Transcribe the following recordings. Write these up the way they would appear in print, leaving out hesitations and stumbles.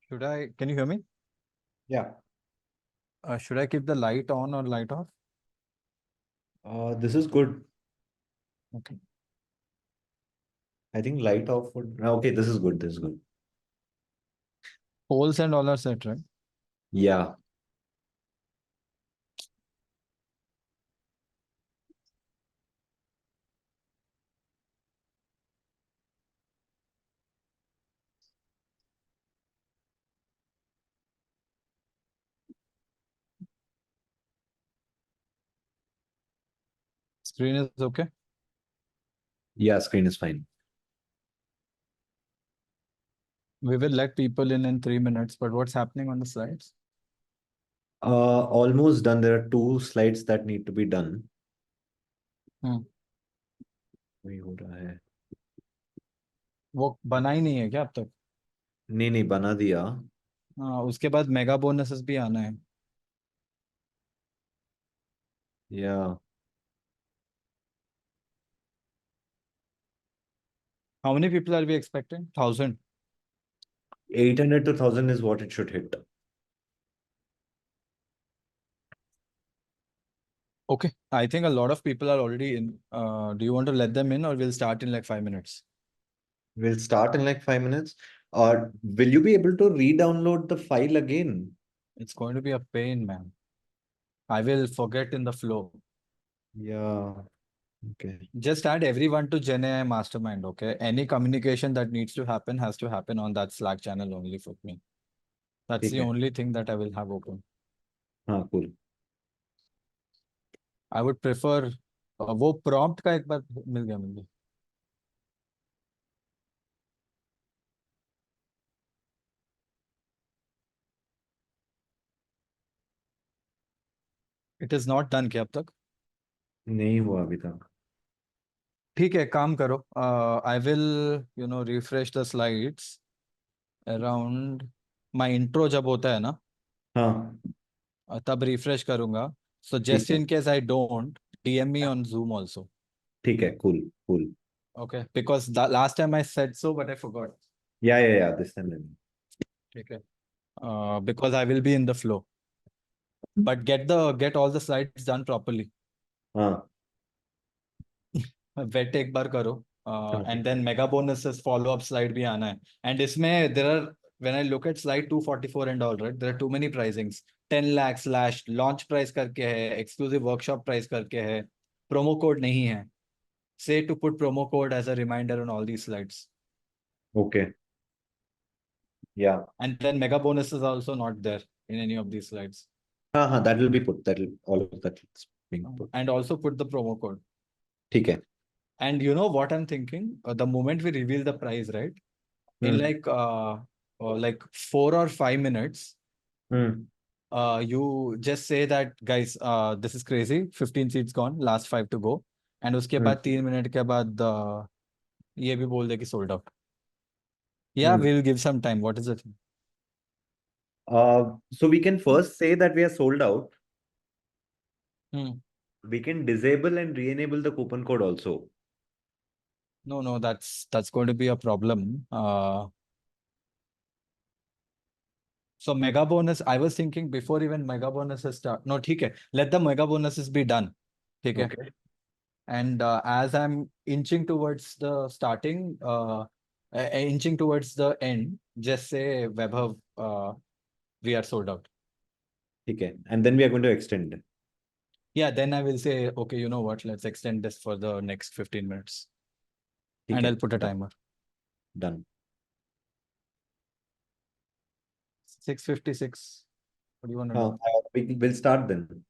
Can you hear me? Yeah. Should I keep the light on or light off? This is good. Okay. I think light off would. Okay, this is good. This is good. Polls and all are set, right? Yeah. Screen is okay. Yeah, screen is fine. We will let people in 3 minutes, but what's happening on the slides? Almost done. There are 2 slides that need to be done. Hmm. वही हो रहा है. वो बना ही नहीं है क्या अब तक? नहीं बना दिया. हाँ, उसके बाद मेगा बोनसेस भी आना है. Yeah. How many people are we expecting? 1,000. 800 to 1,000 is what it should hit. Okay. I think a lot of people are already in. Do you want to let them in or we'll start in like 5 minutes? We'll start in like 5 minutes. Or will you be able to re-download the file again? It's going to be a pain, man. I will forget in the flow. Yeah. Okay. Just add everyone to Gen AI Mastermind, okay? Any communication that needs to happen has to happen on that Slack channel only for me. That's the ठीक है. only thing that I will have open. हाँ, cool. I would prefer वो prompt का एक बार मिल गया मुझे. It is not done क्या अब तक? नहीं हुआ अभी तक. ठीक है, काम करो. I will, refresh the slides around my intro जब होता है ना, हाँ. तब refresh करूंगा. So ठीक just है. in case I don't, DM me on Zoom also. ठीक है. Cool. Cool. Okay, because the last time I said so, but I forgot. Yeah. This time. ठीक है. Because I will be in the flow. But get all the slides done properly. हाँ. Wet एक बार करो. हाँ, And ठीक then है. mega bonuses follow up slide भी आना है. And इसमें there are, when I look at slide 244 and all, right, there are too many pricings. 10 lakh slash launch price करके है, exclusive workshop price करके है, promo code नहीं है. Say to put promo code as a reminder on all these slides. Okay. Yeah. And then mega bonuses are also not there in any of these slides. That will be put. That will all of that is being put. And also put the promo code. ठीक है. And you know what I'm thinking? The moment we reveal the price, right? In like 4 or 5 minutes, you just say that, guys, this is crazy. 15 seats gone, last 5 to go. And उसके बाद 3 minute के बाद ये भी बोल दे कि sold out. Yeah, we'll give some time. What is it? So we can first say that we are sold out. Hmm. We can disable and re-enable the coupon code also. No, that's going to be a problem. So mega bonus, I was thinking before even mega bonuses start. No, ठीक है. Let the mega bonuses be done. ठीक है. Okay. And as I'm inching towards the starting, inching towards the end, just say Vaibhav, we are sold out. Okay. And then we are going to extend. Yeah, then I will say, okay, you know what? Let's extend this for the next 15 minutes. ठीक And है. I'll put a timer. Done. 6:56. What do you want to do? We'll start then.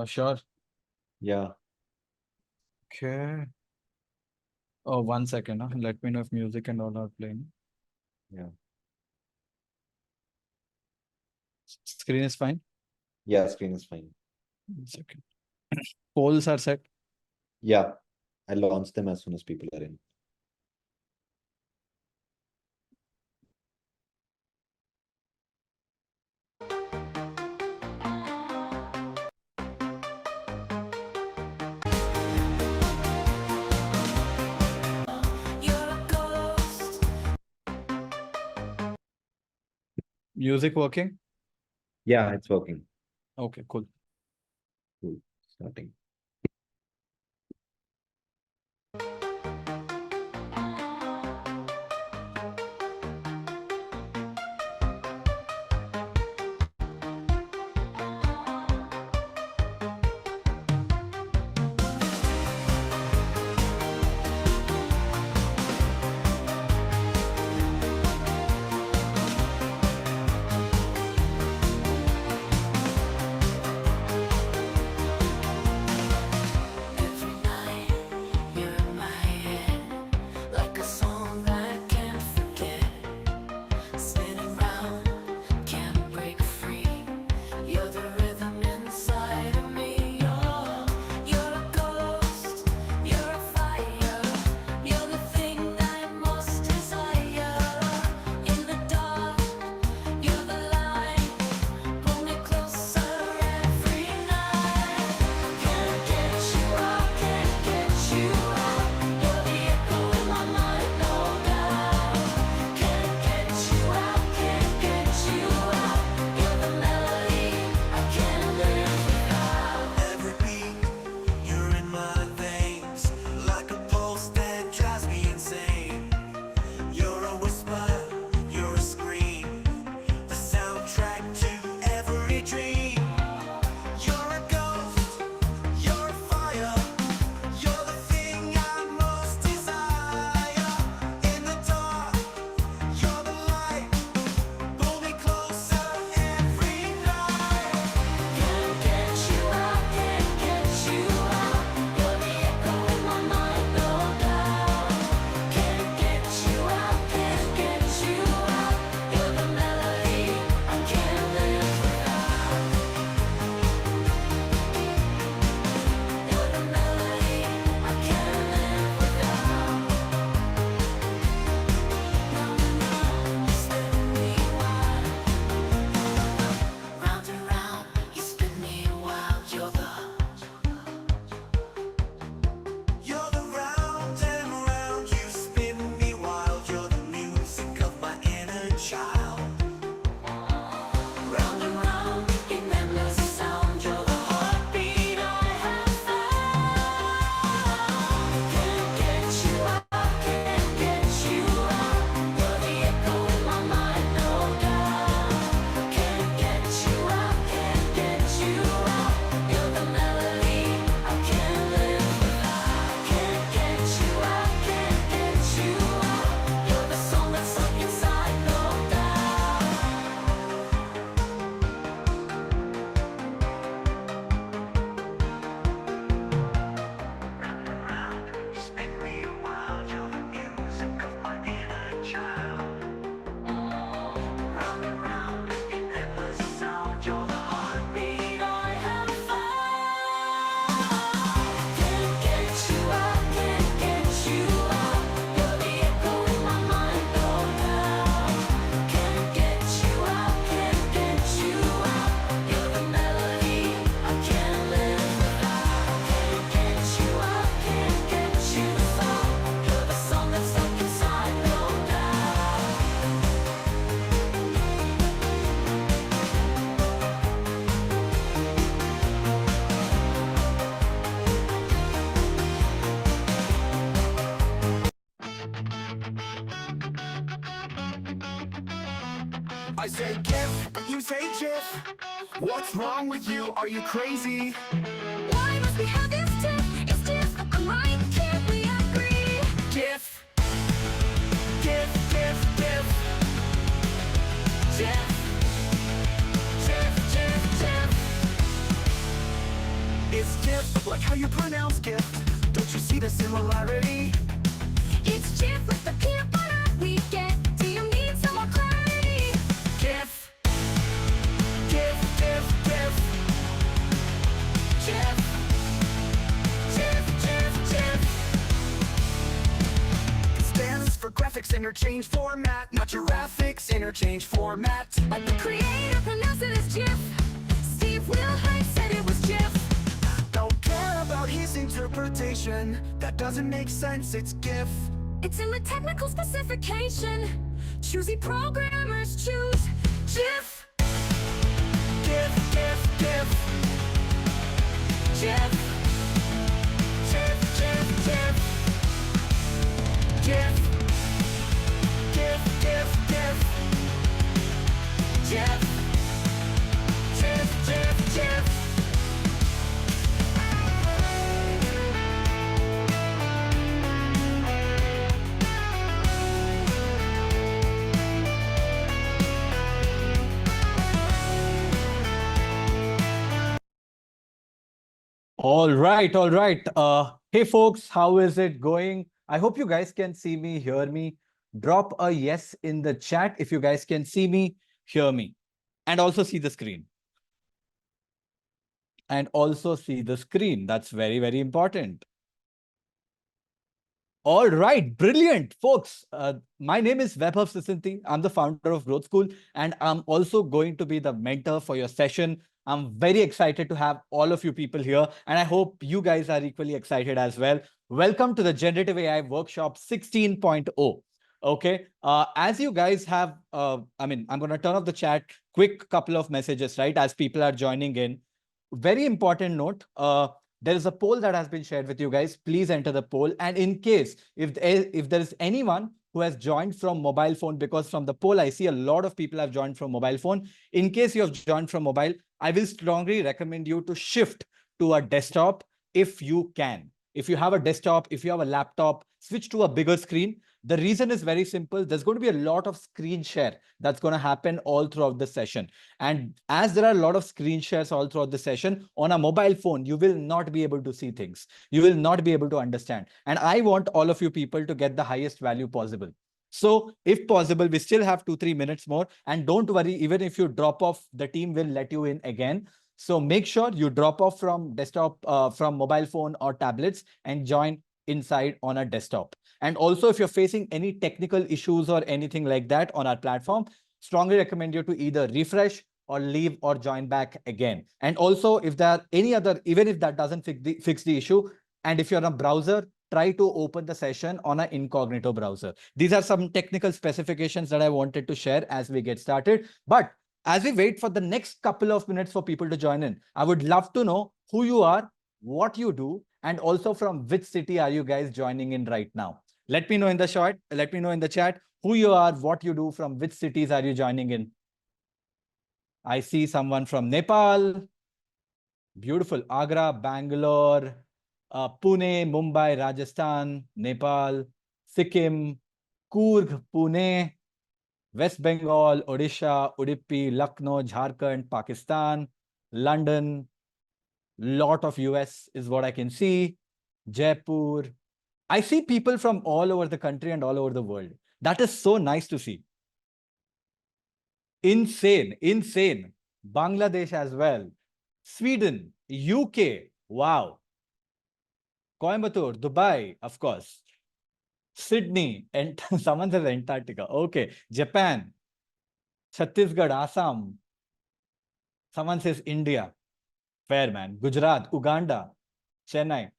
Sure. Yeah. Okay. Oh, 1 second. Let me know if music and all are playing. Yeah. Screen is fine. Yeah, screen is fine. 1 second. Polls are set. Yeah. I'll launch them as soon as people are in. Music working? Yeah, it's working. Okay, cool. Cool. Starting. Every night you're in my head, like a song I can't forget. Spinning round, can't break free. You're the rhythm inside of me. You're a ghost, you're a fire. You're the thing I most desire. In the dark, you're the light. Pull me closer every night. Can't get you out, can't get you out. You're the echo in my mind, no doubt. Can't get you out, can't get you out. You're the melody I can't live without. Every beat, you're in my veins, like a pulse that drives me insane. You're a whisper, you're a scream, the soundtrack to every dream. You're a ghost, you're a fire, you're the thing I most desire. In the dark, you're the light, pull me closer every night. Can't get you out, can't get you out. You're the echo in my mind, no doubt. Can't get you out, can't get you out. You're the melody I can't live without. You're the melody I can't live without. Round and round, you spin me wild. Round and round, you spin me wild. You're the round and round, you spin me wild. You're the music of my inner child. Round and round, in endless sound, you're the heartbeat I have found. Can't get you out, can't get you out. You're the echo in my mind, no doubt. Can't get you out, can't get you out. You're the melody I can't live without. Can't get you out, can't get you out. You're the song that's stuck inside, no doubt. Spin me wild, you're the music of my inner child. Round and round, in endless sound, you're the heartbeat I have found. Can't get you out, can't get you out. You're the echo in my mind, no doubt. Can't get you out, can't get you out. You're the melody I can't live without. Can't get you out, can't get you out. You're the song that's stuck inside, no doubt. I say GIF, but you say GIF. What's wrong with you? Are you crazy? Why must we have this tiff? It's tiff. I'm right, can't we agree? GIF, GIF, GIF, GIF. Tiff, tiff, tiff, tiff. It's GIF, like how you pronounce GIF. Don't you see the similarity? It's tiff with the peanut butter we get. Do you need some more clarity? GIF, GIF, GIF, GIF. Tiff, tiff, tiff, tiff. Stands for graphics interchange format, not graphics interchange format. But the creator pronounced it as GIF. Steve Wilhite said it was GIF. Don't care about his interpretation. That doesn't make sense, it's GIF. It's in the technical specification. Choosy programmers choose GIF. Jeff. Jeff. All right, all right. Hey folks, how is it going? I hope you guys can see me, hear me. Drop a yes in the chat if you guys can see me, hear me, and also see the screen. And also see the screen. That's very, very important. All right, brilliant, folks. My name is Vaibhav Sisanti. I'm the founder of Growth School, and I'm also going to be the mentor for your session. I'm very excited to have all of you people here, and I hope you guys are equally excited as well. Welcome to the Generative AI Workshop 16.0. Okay, as you guys have, I'm going to turn off the chat, quick couple of messages, right, as people are joining in. Very important note, there is a poll that has been shared with you guys. Please enter the poll. And in case, if there is anyone who has joined from mobile phone, because from the poll, I see a lot of people have joined from mobile phone. In case you have joined from mobile, I will strongly recommend you to shift to a desktop if you can. If you have a desktop, if you have a laptop, switch to a bigger screen. The reason is very simple. There's going to be a lot of screen share that's going to happen all throughout the session. And as there are a lot of screen shares all throughout the session, on a mobile phone, you will not be able to see things. You will not be able to understand. And I want all of you people to get the highest value possible. So if possible, we still have 2-3 minutes more. And don't worry, even if you drop off, the team will let you in again. So make sure you drop off from desktop, from mobile phone or tablets and join inside on a desktop. And also, if you're facing any technical issues or anything like that on our platform, strongly recommend you to either refresh or leave or join back again. And also, if there are any other, even if that doesn't fix the issue, and if you're on a browser, try to open the session on an incognito browser. These are some technical specifications that I wanted to share as we get started. But as we wait for the next couple of minutes for people to join in, I would love to know who you are, what you do, and also from which city are you guys joining in right now. Let me know in the chat. Let me know in the chat who you are, what you do, from which cities are you joining in. I see someone from Nepal. Beautiful. Agra, Bangalore, Pune, Mumbai, Rajasthan, Nepal, Sikkim, Coorg, Pune, West Bengal, Odisha, Udupi, Lucknow, Jharkhand, Pakistan, London, lot of US is what I can see, Jaipur. I see people from all over the country and all over the world. That is so nice to see. Insane, insane. Bangladesh as well. Sweden, UK, wow. Coimbatore, Dubai, of course. Sydney, and someone says Antarctica. Okay, Japan, Chhattisgarh, Assam. Someone says India. Fair, man. Gujarat, Uganda, Chennai.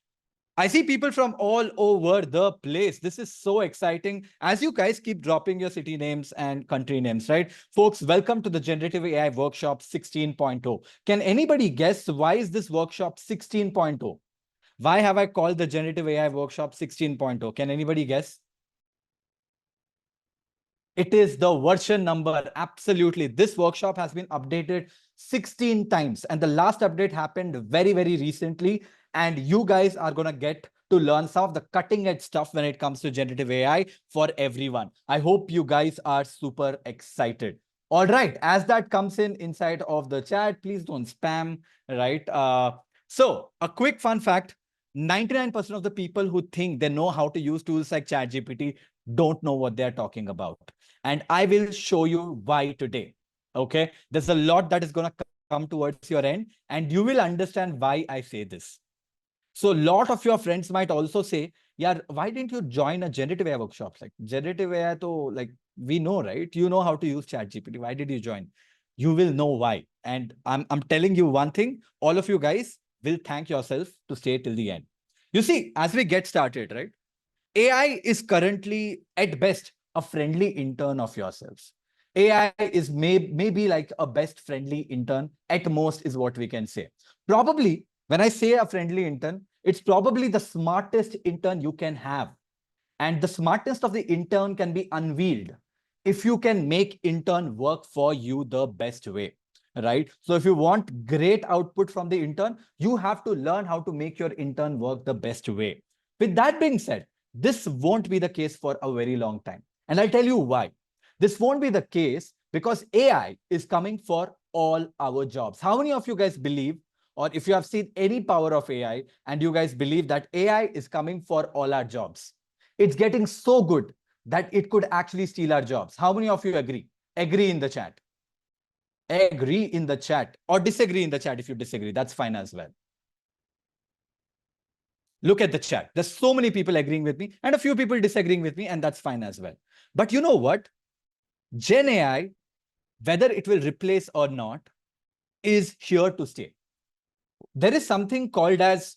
I see people from all over the place. This is so exciting. As you guys keep dropping your city names and country names, right? Folks, welcome to the Generative AI Workshop 16.0. Can anybody guess why is this workshop 16.0? Why have I called the Generative AI Workshop 16.0? Can anybody guess? It is the version number. Absolutely. This workshop has been updated 16 times. And the last update happened very, very recently. And you guys are going to get to learn some of the cutting edge stuff when it comes to generative AI for everyone. I hope you guys are super excited. All right. As that comes in inside of the chat, please don't spam, right? So a quick fun fact, 99% of the people who think they know how to use tools like ChatGPT don't know what they're talking about. And I will show you why today. Okay. There's a lot that is going to come towards your end, and you will understand why I say this. So a lot of your friends might also say, yeah, why didn't you join a generative AI workshop? Like generative AI, like we know, right? You know how to use ChatGPT. Why did you join? You will know why. And I'm telling you one thing, all of you guys will thank yourself to stay till the end. You see, as we get started, right? AI is currently at best a friendly intern of yourselves. AI is maybe like a best friendly intern at most is what we can say. Probably when I say a friendly intern, it's probably the smartest intern you can have. And the smartest of the intern can be unveiled if you can make intern work for you the best way, right? So if you want great output from the intern, you have to learn how to make your intern work the best way. With that being said, this won't be the case for a very long time. And I'll tell you why. This won't be the case because AI is coming for all our jobs. How many of you guys believe, or if you have seen any power of AI and you guys believe that AI is coming for all our jobs? It's getting so good that it could actually steal our jobs. How many of you agree? Agree in the chat. Agree in the chat, or disagree in the chat. If you disagree, that's fine as well. Look at the chat. There's so many people agreeing with me and a few people disagreeing with me, and that's fine as well. But you know what? Gen AI, whether it will replace or not, is here to stay. There is something called as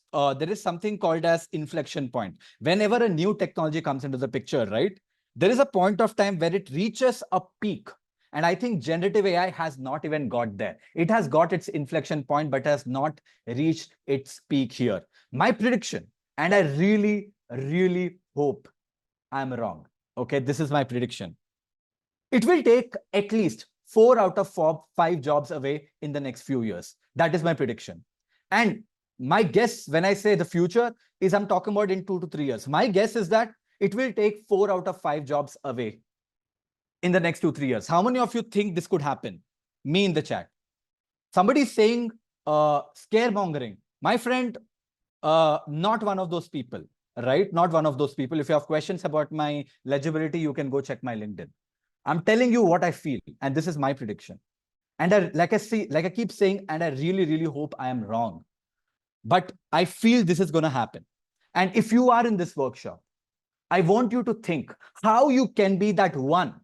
inflection point. Whenever a new technology comes into the picture, right? There is a point of time where it reaches a peak. And I think generative AI has not even got there. It has got its inflection point, but has not reached its peak here. My prediction, and I really, really hope I'm wrong. Okay, this is my prediction. It will take at least 4 out of 5 jobs away in the next few years. That is my prediction. And my guess, when I say the future, is I'm talking about in 2 to 3 years. My guess is that it will take 4 out of 5 jobs away in the next 2-3 years. How many of you think this could happen? Me in the chat. Somebody is saying scaremongering. My friend, not one of those people, right? Not one of those people. If you have questions about my legibility, you can go check my LinkedIn. I'm telling you what I feel, and this is my prediction. And like I keep saying, and I really, really hope I am wrong. But I feel this is going to happen. And if you are in this workshop, I want you to think how you can be that one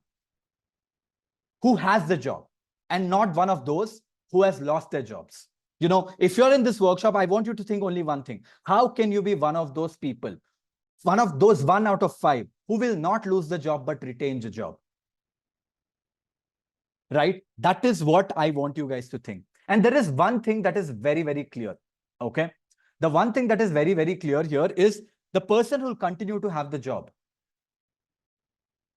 who has the job and not one of those who has lost their jobs. You know, if you're in this workshop, I want you to think only one thing. How can you be one of those people, one of those 1 out of 5 who will not lose the job but retain the job? Right? That is what I want you guys to think. And there is one thing that is very, very clear. Okay. The one thing that is very, very clear here is the person who will continue to have the job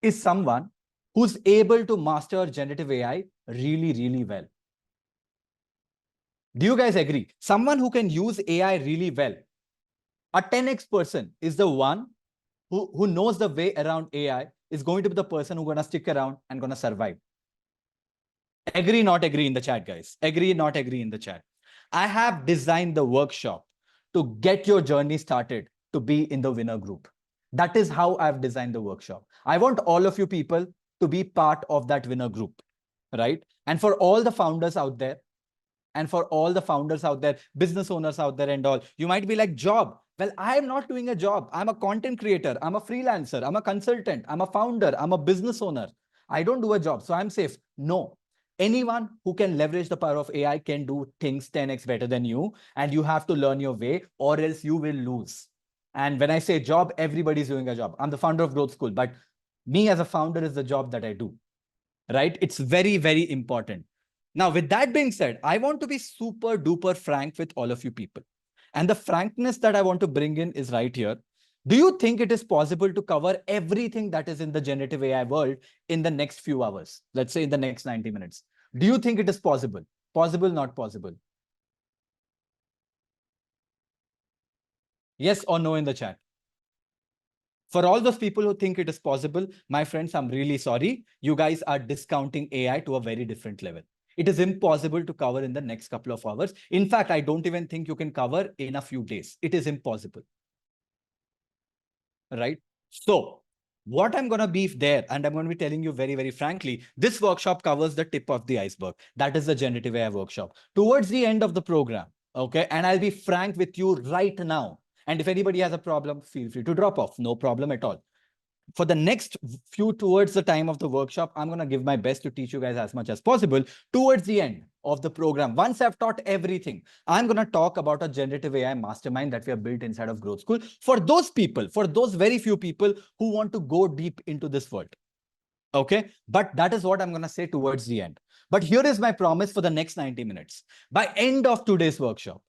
is someone who's able to master generative AI really, really well. Do you guys agree? Someone who can use AI really well. A 10x person is the one who knows the way around AI, is going to be the person who's going to stick around and going to survive. Agree, not agree in the chat, guys. Agree, not agree in the chat. I have designed the workshop to get your journey started to be in the winner group. That is how I've designed the workshop. I want all of you people to be part of that winner group, right? And for all the founders out there, business owners out there and all, you might be like, job. Well, I'm not doing a job. I'm a content creator. I'm a freelancer. I'm a consultant. I'm a founder. I'm a business owner. I don't do a job, so I'm safe. No. Anyone who can leverage the power of AI can do things 10x better than you, and you have to learn your way or else you will lose. And when I say job, everybody's doing a job. I'm the founder of Growth School, but me as a founder is the job that I do, right? It's very, very important. Now, with that being said, I want to be super duper frank with all of you people. And the frankness that I want to bring in is right here. Do you think it is possible to cover everything that is in the generative AI world in the next few hours? Let's say in the next 90 minutes. Do you think it is possible? Possible, not possible? Yes or no in the chat. For all those people who think it is possible, my friends, I'm really sorry. You guys are discounting AI to a very different level. It is impossible to cover in the next couple of hours. In fact, I don't even think you can cover in a few days. It is impossible. Right? So what I'm going to be there, and I'm going to be telling you very, very frankly, this workshop covers the tip of the iceberg. That is the generative AI workshop. Towards the end of the program, okay, and I'll be frank with you right now. And if anybody has a problem, feel free to drop off. No problem at all. For the next few towards the time of the workshop, I'm going to give my best to teach you guys as much as possible. Towards the end of the program, once I've taught everything, I'm going to talk about a generative AI mastermind that we have built inside of Growth School for those people, for those very few people who want to go deep into this world. Okay, but that is what I'm going to say towards the end. But here is my promise for the next 90 minutes. By end of today's workshop,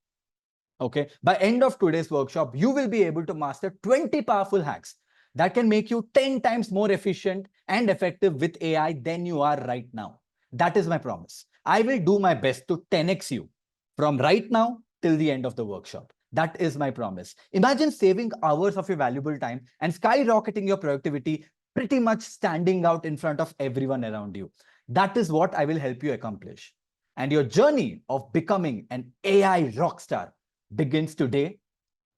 okay, by end of today's workshop, you will be able to master 20 powerful hacks that can make you 10 times more efficient and effective with AI than you are right now. That is my promise. I will do my best to 10x you from right now till the end of the workshop. That is my promise. Imagine saving hours of your valuable time and skyrocketing your productivity, pretty much standing out in front of everyone around you. That is what I will help you accomplish. And your journey of becoming an AI rockstar begins today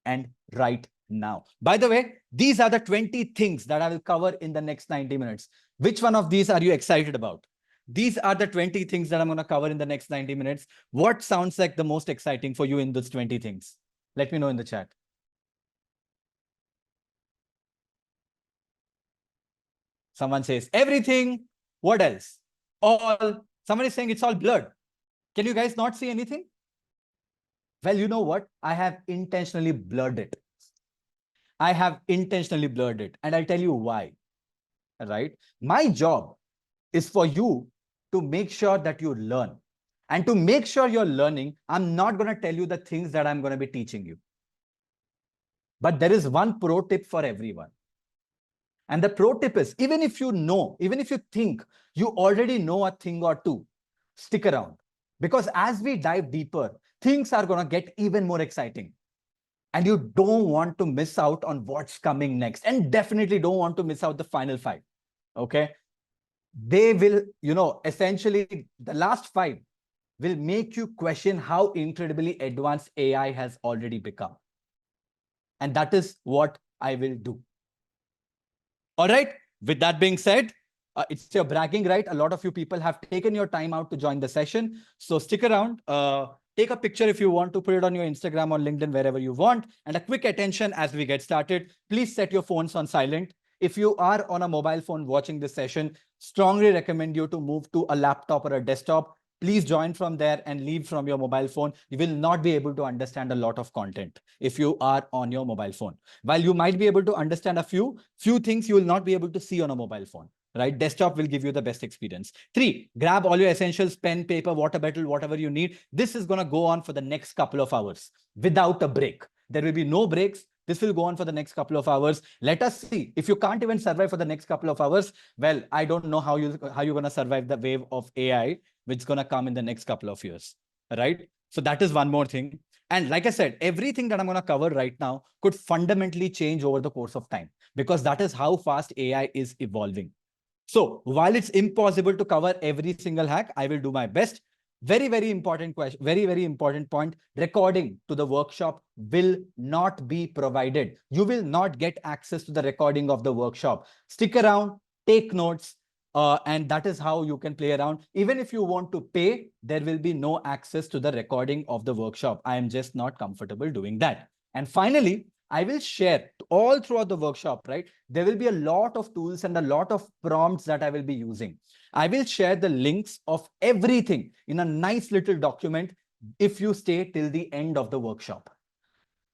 and right now. By the way, these are the 20 things that I will cover in the next 90 minutes. Which one of these are you excited about? These are the 20 things that I'm going to cover in the next 90 minutes. What sounds like the most exciting for you in those 20 things? Let me know in the chat. Someone says everything. What else? All. Someone is saying it's all blurred. Can you guys not see anything? Well, you know what? I have intentionally blurred it. I have intentionally blurred it. And I'll tell you why. Right? My job is for you to make sure that you learn. And to make sure you're learning, I'm not going to tell you the things that I'm going to be teaching you. But there is one pro tip for everyone. And the pro tip is, even if you know, even if you think you already know a thing or two, stick around. Because as we dive deeper, things are going to get even more exciting. And you don't want to miss out on what's coming next. And definitely don't want to miss out the final 5. Okay? They will, essentially the last 5 will make you question how incredibly advanced AI has already become. And that is what I will do. All right. With that being said, it's your bragging right. A lot of you people have taken your time out to join the session. So stick around. Take a picture if you want to, put it on your Instagram or LinkedIn, wherever you want. And a quick attention as we get started. Please set your phones on silent. If you are on a mobile phone watching this session, strongly recommend you to move to a laptop or a desktop. Please join from there and leave from your mobile phone. You will not be able to understand a lot of content if you are on your mobile phone. While you might be able to understand a few things, you will not be able to see on a mobile phone. Right? Desktop will give you the best experience. 3, grab all your essentials, pen, paper, water bottle, whatever you need. This is going to go on for the next couple of hours without a break. There will be no breaks. This will go on for the next couple of hours. Let us see. If you can't even survive for the next couple of hours, well, I don't know how you're going to survive the wave of AI, which is going to come in the next couple of years. Right? So that is one more thing. And like I said, everything that I'm going to cover right now could fundamentally change over the course of time, because that is how fast AI is evolving. So while it's impossible to cover every single hack, I will do my best. Very, very important question, very, very important point. Recording to the workshop will not be provided. You will not get access to the recording of the workshop. Stick around, take notes, and that is how you can play around. Even if you want to pay, there will be no access to the recording of the workshop. I am just not comfortable doing that. And finally, I will share all throughout the workshop, right? There will be a lot of tools and a lot of prompts that I will be using. I will share the links of everything in a nice little document if you stay till the end of the workshop.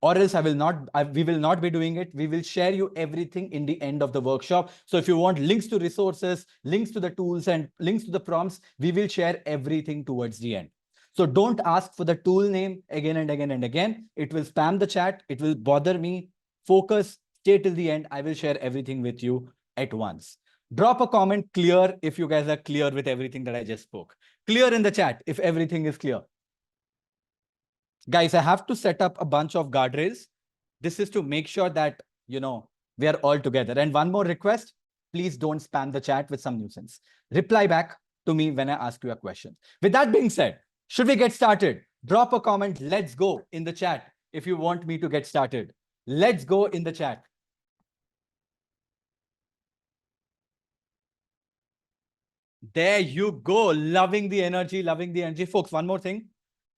Or else we will not be doing it. We will share you everything in the end of the workshop. So if you want links to resources, links to the tools, and links to the prompts, we will share everything towards the end. So don't ask for the tool name again and again and again. It will spam the chat. It will bother me. Focus, stay till the end. I will share everything with you at once. Drop a comment clear if you guys are clear with everything that I just spoke. Clear in the chat if everything is clear. Guys, I have to set up a bunch of guardrails. This is to make sure that, we are all together. And one more request, please don't spam the chat with some nuisance. Reply back to me when I ask you a question. With that being said, should we get started? Drop a comment. Let's go in the chat if you want me to get started. Let's go in the chat. There you go. Loving the energy, loving the energy. Folks, one more thing.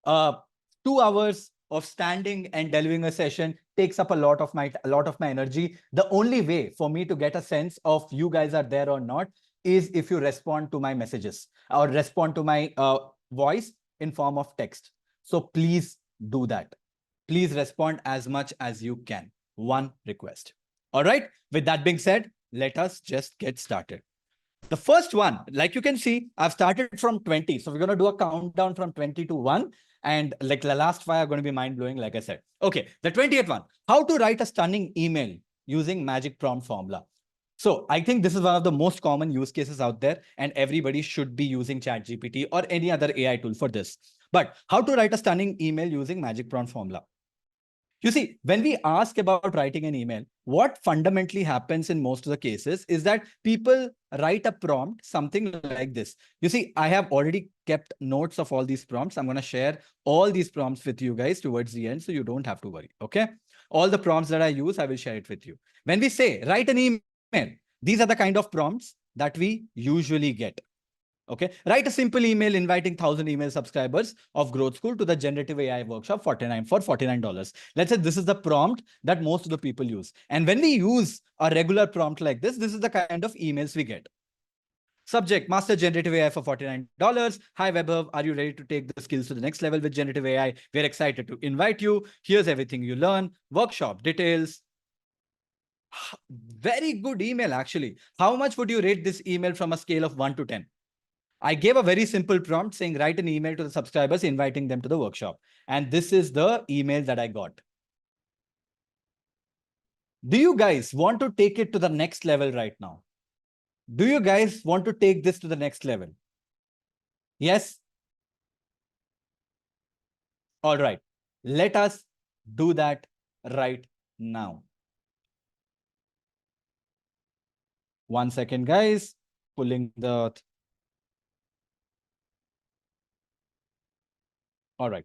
2 hours of standing and delivering a session takes up a lot of my energy. The only way for me to get a sense of you guys are there or not is if you respond to my messages or respond to my voice in form of text. So please do that. Please respond as much as you can. One request. All right. With that being said, let us just get started. The first one, like you can see, I've started from 20. So we're going to do a countdown from 20 to 1. And like the last 5 are going to be mind blowing, like I said. Okay. The 20th one, how to write a stunning email using magic prompt formula. So I think this is one of the most common use cases out there, and everybody should be using ChatGPT or any other AI tool for this. But how to write a stunning email using magic prompt formula? You see, when we ask about writing an email, what fundamentally happens in most of the cases is that people write a prompt, something like this. You see, I have already kept notes of all these prompts. I'm going to share all these prompts with you guys towards the end, so you don't have to worry, okay? All the prompts that I use, I will share it with you. When we say write an email, these are the kind of prompts that we usually get. Okay, write a simple email inviting 1,000 email subscribers of Growth School to the generative AI workshop for $49. Let's say this is the prompt that most of the people use. And when we use a regular prompt like this is the kind of emails we get. Subject, master generative AI for $49. Hi Webhub, are you ready to take the skills to the next level with generative AI? We're excited to invite you. Here's everything you learn. Workshop details. Very good email, actually. How much would you rate this email from a scale of 1 to 10? I gave a very simple prompt saying, write an email to the subscribers, inviting them to the workshop. And this is the email that I got. Do you guys want to take it to the next level right now? Do you guys want to take this to the next level? Yes? All right. Let us do that right now. 1 second, guys. Pulling the... All right.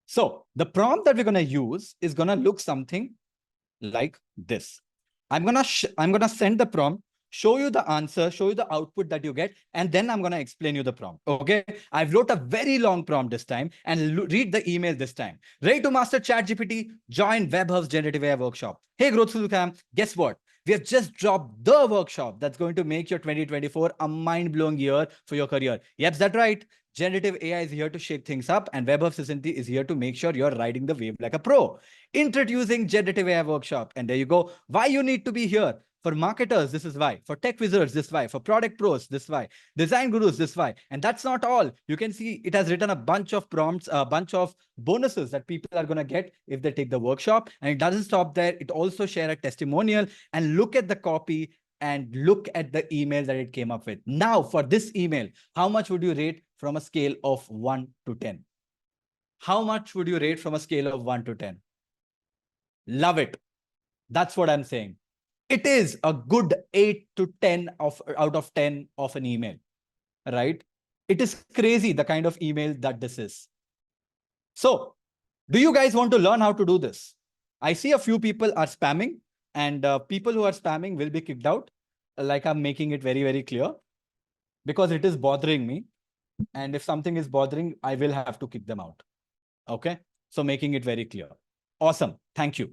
So the prompt that we're going to use is going to look something like this. I'm going to send the prompt, show you the answer, show you the output that you get, and then I'm going to explain you the prompt. Okay. I've wrote a very long prompt this time and read the email this time. Ready to master ChatGPT? Join Webhub's Generative AI workshop. Hey, Growth School Camp, guess what? We have just dropped the workshop that's going to make your 2024 a mind-blowing year for your career. Yep, that's right. Generative AI is here to shake things up, and Webhub Systems is here to make sure you're riding the wave like a pro. Introducing Generative AI Workshop. And there you go. Why you need to be here. For marketers, this is why. For tech wizards, this why. For product pros, this why. Design gurus, this why. And that's not all. You can see it has written a bunch of prompts, a bunch of bonuses that people are going to get if they take the workshop. And it doesn't stop there. It also share a testimonial and look at the copy and look at the email that it came up with. Now, for this email, how much would you rate from a scale of 1 to 10? How much would you rate from a scale of 1 to 10? Love it. That's what I'm saying. It is a good 8 to 10 out of 10 of an email, right? It is crazy the kind of email that this is. So, do you guys want to learn how to do this? I see a few people are spamming, and people who are spamming will be kicked out. Like I'm making it very, very clear because it is bothering me. And if something is bothering, I will have to kick them out. Okay. So making it very clear. Awesome. Thank you.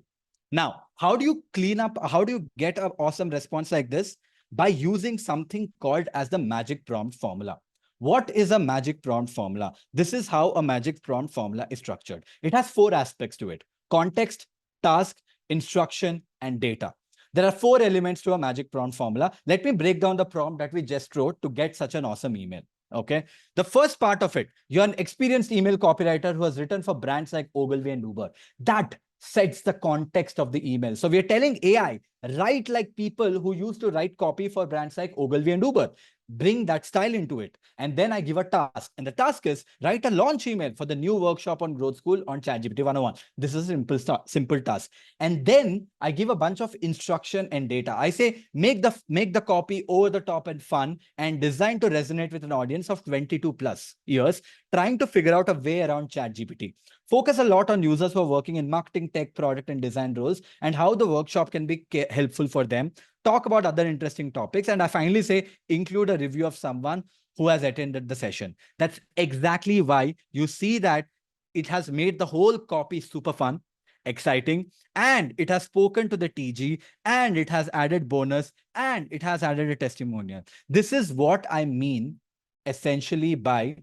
Now, how do you clean up? How do you get an awesome response like this? By using something called as the magic prompt formula. What is a magic prompt formula? This is how a magic prompt formula is structured. It has 4 aspects to it: context, task, instruction, and data. There are 4 elements to a magic prompt formula. Let me break down the prompt that we just wrote to get such an awesome email. Okay. The first part of it, you're an experienced email copywriter who has written for brands like Ogilvy and Uber. That sets the context of the email. So we're telling AI, write like people who used to write copy for brands like Ogilvy and Uber. Bring that style into it. And then I give a task. And the task is write a launch email for the new workshop on Growth School on ChatGPT 101. This is a simple task. And then I give a bunch of instruction and data. I say, make the copy over the top and fun and designed to resonate with an audience of 22 plus years, trying to figure out a way around ChatGPT. Focus a lot on users who are working in marketing, tech, product, and design roles and how the workshop can be helpful for them. Talk about other interesting topics. And I finally say, include a review of someone who has attended the session. That's exactly why you see that it has made the whole copy super fun, exciting, and it has spoken to the TG, and it has added bonus, and it has added a testimonial. This is what I mean essentially by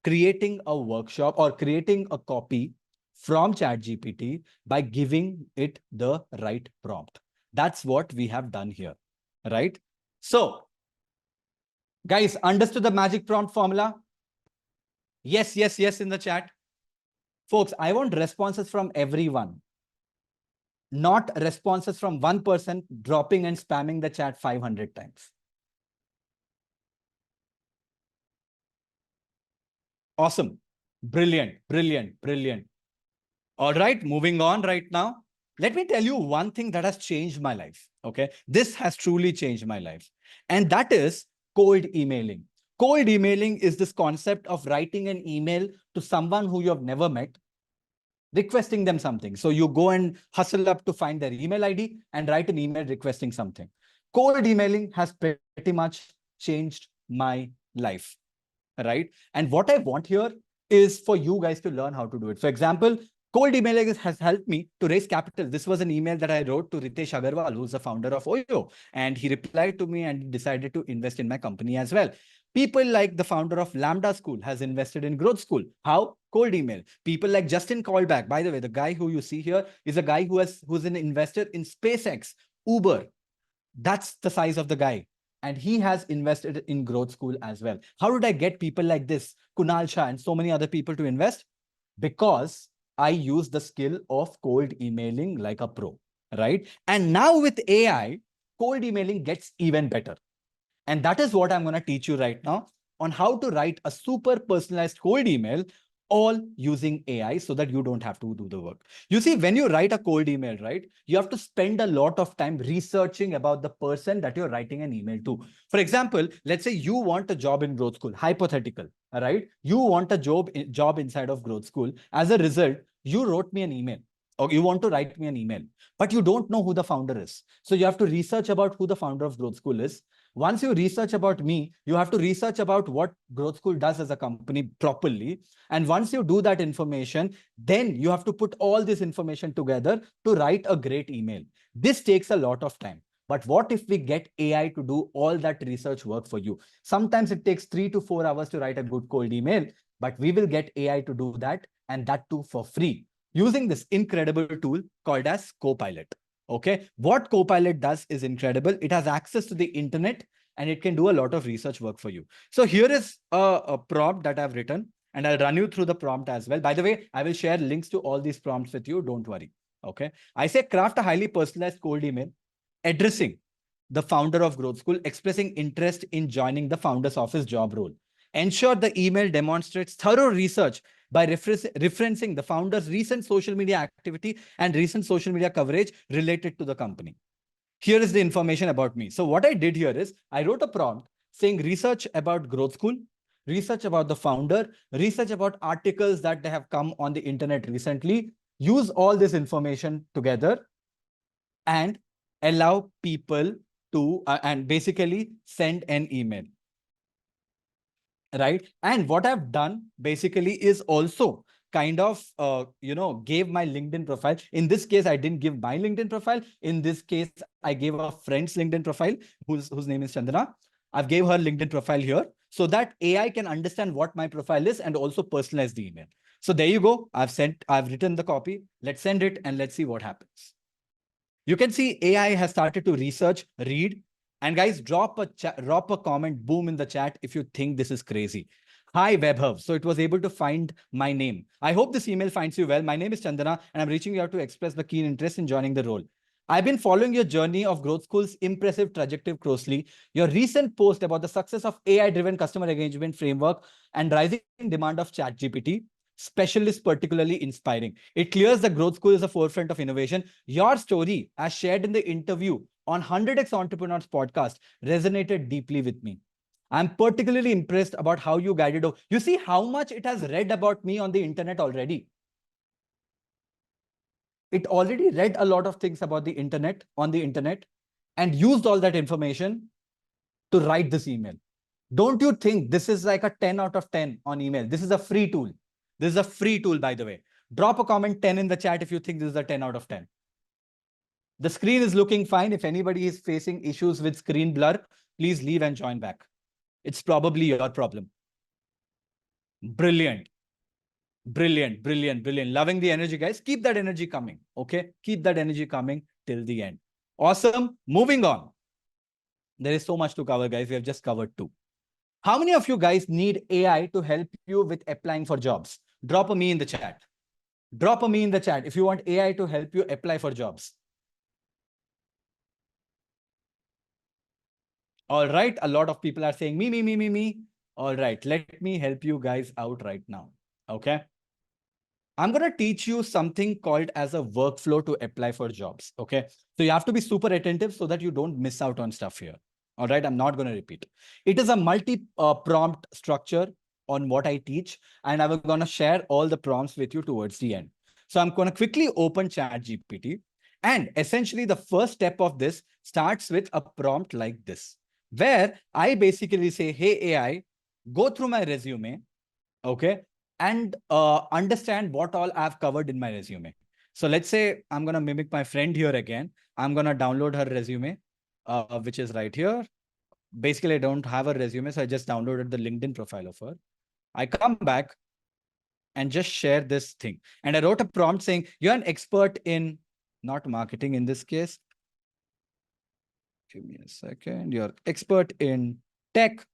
creating a workshop or creating a copy from ChatGPT by giving it the right prompt. That's what we have done here, right? So, guys, understood the magic prompt formula? Yes, yes, yes in the chat. Folks, I want responses from everyone. not responses from one person dropping and spamming the chat 500 times. Awesome. Brilliant, brilliant, brilliant. All right, moving on right now. Let me tell you one thing that has changed my life. Okay. This has truly changed my life. And that is cold emailing. Cold emailing is this concept of writing an email to someone who you have never met, requesting them something. So you go and hustle up to find their email ID and write an email requesting something. Cold emailing has pretty much changed my life, right? And what I want here is for you guys to learn how to do it. For example, cold emailing has helped me to raise capital. This was an email that I wrote to Ritesh Agarwal, who's the founder of Oyo. And he replied to me and decided to invest in my company as well. People like the founder of Lambda School has invested in Growth School. How? Cold email. People like Justin Callback. By the way, the guy who you see here is a guy who's an investor in SpaceX, Uber. That's the size of the guy. And he has invested in Growth School as well. How did I get people like this, Kunal Shah and so many other people to invest? Because I use the skill of cold emailing like a pro, right? And now with AI, cold emailing gets even better. And that is what I'm going to teach you right now on how to write a super personalized cold email, all using AI so that you don't have to do the work. You see, when you write a cold email, right, you have to spend a lot of time researching about the person that you're writing an email to. For example, let's say you want a job in Growth School, hypothetical, all right? You want a job inside of Growth School. As a result, you wrote me an email, or you want to write me an email, but you don't know who the founder is. So you have to research about who the founder of Growth School is. Once you research about me, you have to research about what Growth School does as a company properly. And once you do that information, then you have to put all this information together to write a great email. This takes a lot of time. But what if we get AI to do all that research work for you? Sometimes it takes 3 to 4 hours to write a good cold email, but we will get AI to do that, and that too for free, using this incredible tool called as Copilot. Okay, what Copilot does is incredible. It has access to the internet and it can do a lot of research work for you. So here is a prompt that I've written, and I'll run you through the prompt as well. By the way, I will share links to all these prompts with you. Don't worry. Okay, I say craft a highly personalized cold email addressing the founder of Growth School, expressing interest in joining the founder's office job role. Ensure the email demonstrates thorough research by referencing the founder's recent social media activity and recent social media coverage related to the company. Here is the information about me. So what I did here is I wrote a prompt saying research about Growth School, research about the founder, research about articles that they have come on the internet recently, use all this information together and allow people to, and basically send an email. Right. And what I've done basically is also kind of, gave my LinkedIn profile. In this case, I didn't give my LinkedIn profile. In this case, I gave a friend's LinkedIn profile, whose name is Chandana. I've gave her LinkedIn profile here so that AI can understand what my profile is and also personalize the email. So there you go. I've written the copy. Let's send it and let's see what happens. You can see AI has started to research, read. And guys, drop a comment, boom, in the chat if you think this is crazy. Hi, WebHub. So it was able to find my name. I hope this email finds you well. My name is Chandana, and I'm reaching you out to express the keen interest in joining the role. I've been following your journey of Growth School's impressive trajectory closely. Your recent post about the success of AI-driven customer engagement framework and rising demand of ChatGPT specialist particularly inspiring. It clears the Growth School is the forefront of innovation. Your story, as shared in the interview on 100x Entrepreneurs podcast, resonated deeply with me. I'm particularly impressed about how you guided. You see how much it has read about me on the internet already. It already read a lot of things about the internet, on the internet, and used all that information to write this email. Don't you think this is like a 10 out of 10 on email? This is a free tool. This is a free tool, by the way. Drop a comment 10 in the chat if you think this is a 10 out of 10. The screen is looking fine. If anybody is facing issues with screen blur, please leave and join back. It's probably your problem. Brilliant. Brilliant, brilliant, brilliant. Loving the energy, guys. Keep that energy coming. Okay. Keep that energy coming till the end. Awesome. Moving on. There is so much to cover, guys. We have just covered 2. How many of you guys need AI to help you with applying for jobs? Drop a me in the chat. Drop a me in the chat if you want AI to help you apply for jobs. All right. A lot of people are saying me. All right. Let me help you guys out right now. Okay. I'm going to teach you something called as a workflow to apply for jobs. Okay. So you have to be super attentive so that you don't miss out on stuff here. All right. I'm not going to repeat. It is a multi-prompt structure on what I teach, and I'm going to share all the prompts with you towards the end. So I'm going to quickly open ChatGPT. And essentially, the first step of this starts with a prompt like this, where I basically say, hey, AI, go through my resume. Okay. And understand what all I've covered in my resume. So let's say I'm going to mimic my friend here again. I'm going to download her resume, which is right here. Basically, I don't have a resume, so I just downloaded the LinkedIn profile of her. I come back and just share this thing. And I wrote a prompt saying, you're an expert in not marketing in this case. Give me a second. You're expert in tech.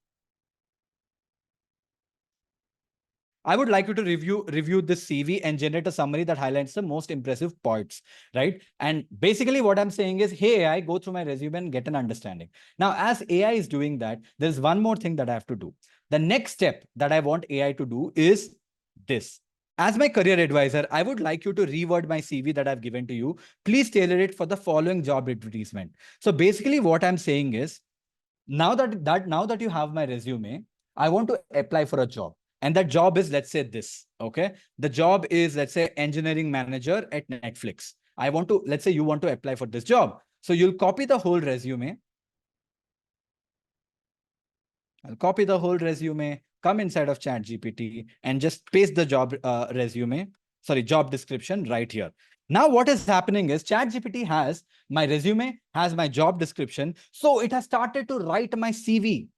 I would like you to review this CV and generate a summary that highlights the most impressive parts, right? And basically what I'm saying is, hey, AI, go through my resume and get an understanding. Now, as AI is doing that, there's one more thing that I have to do. The next step that I want AI to do is this. As my career advisor, I would like you to reword my CV that I've given to you. Please tailor it for the following job advertisement. So basically what I'm saying is, now that you have my resume, I want to apply for a job. And that job is, let's say this, okay? The job is, let's say, engineering manager at Netflix. Let's say you want to apply for this job. So you'll copy the whole resume. I'll copy the whole resume, come inside of ChatGPT and just paste the job job description right here. Now what is happening is ChatGPT has my resume, has my job description. So it has started to write my CV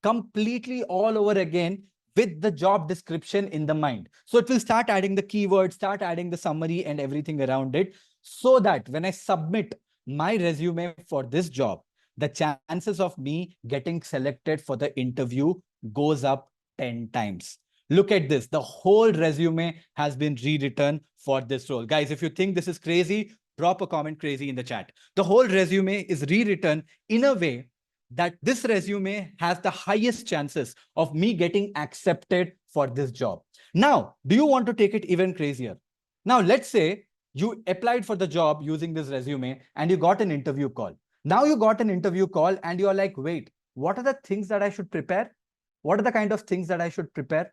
completely all over again with the job description in the mind. So it will start adding the keywords, start adding the summary and everything around it, so that when I submit my resume for this job, the chances of me getting selected for the interview goes up 10 times. Look at this. The whole resume has been rewritten for this role. Guys, if you think this is crazy, drop a comment crazy in the chat. The whole resume is rewritten in a way that this resume has the highest chances of me getting accepted for this job. Now, do you want to take it even crazier? Now, let's say you applied for the job using this resume and you got an interview call. Now you got an interview call and you're like, wait, what are the things that I should prepare? What are the kind of things that I should prepare?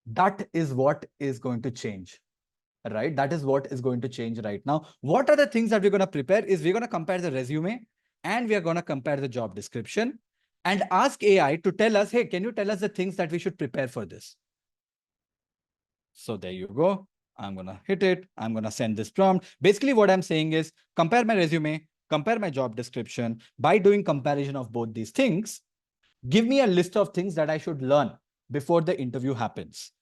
That is what is going to change, right? That is what is going to change right now. What are the things that we're going to prepare is we're going to compare the resume and we are going to compare the job description and ask AI to tell us, hey, can you tell us the things that we should prepare for this? So there you go. I'm going to hit it. I'm going to send this prompt. Basically, what I'm saying is compare my resume, compare my job description. By doing comparison of both these things, give me a list of things that I should learn before the interview happens.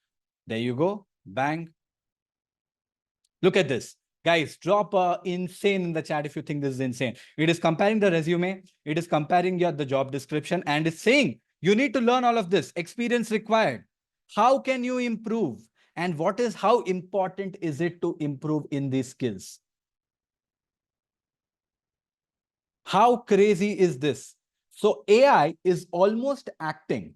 There you go. Bang. Look at this. Guys, drop insane in the chat if you think this is insane. It is comparing the resume. It is comparing the job description and it's saying, you need to learn all of this. Experience required. How can you improve? And how important is it to improve in these skills? How crazy is this? So AI is almost acting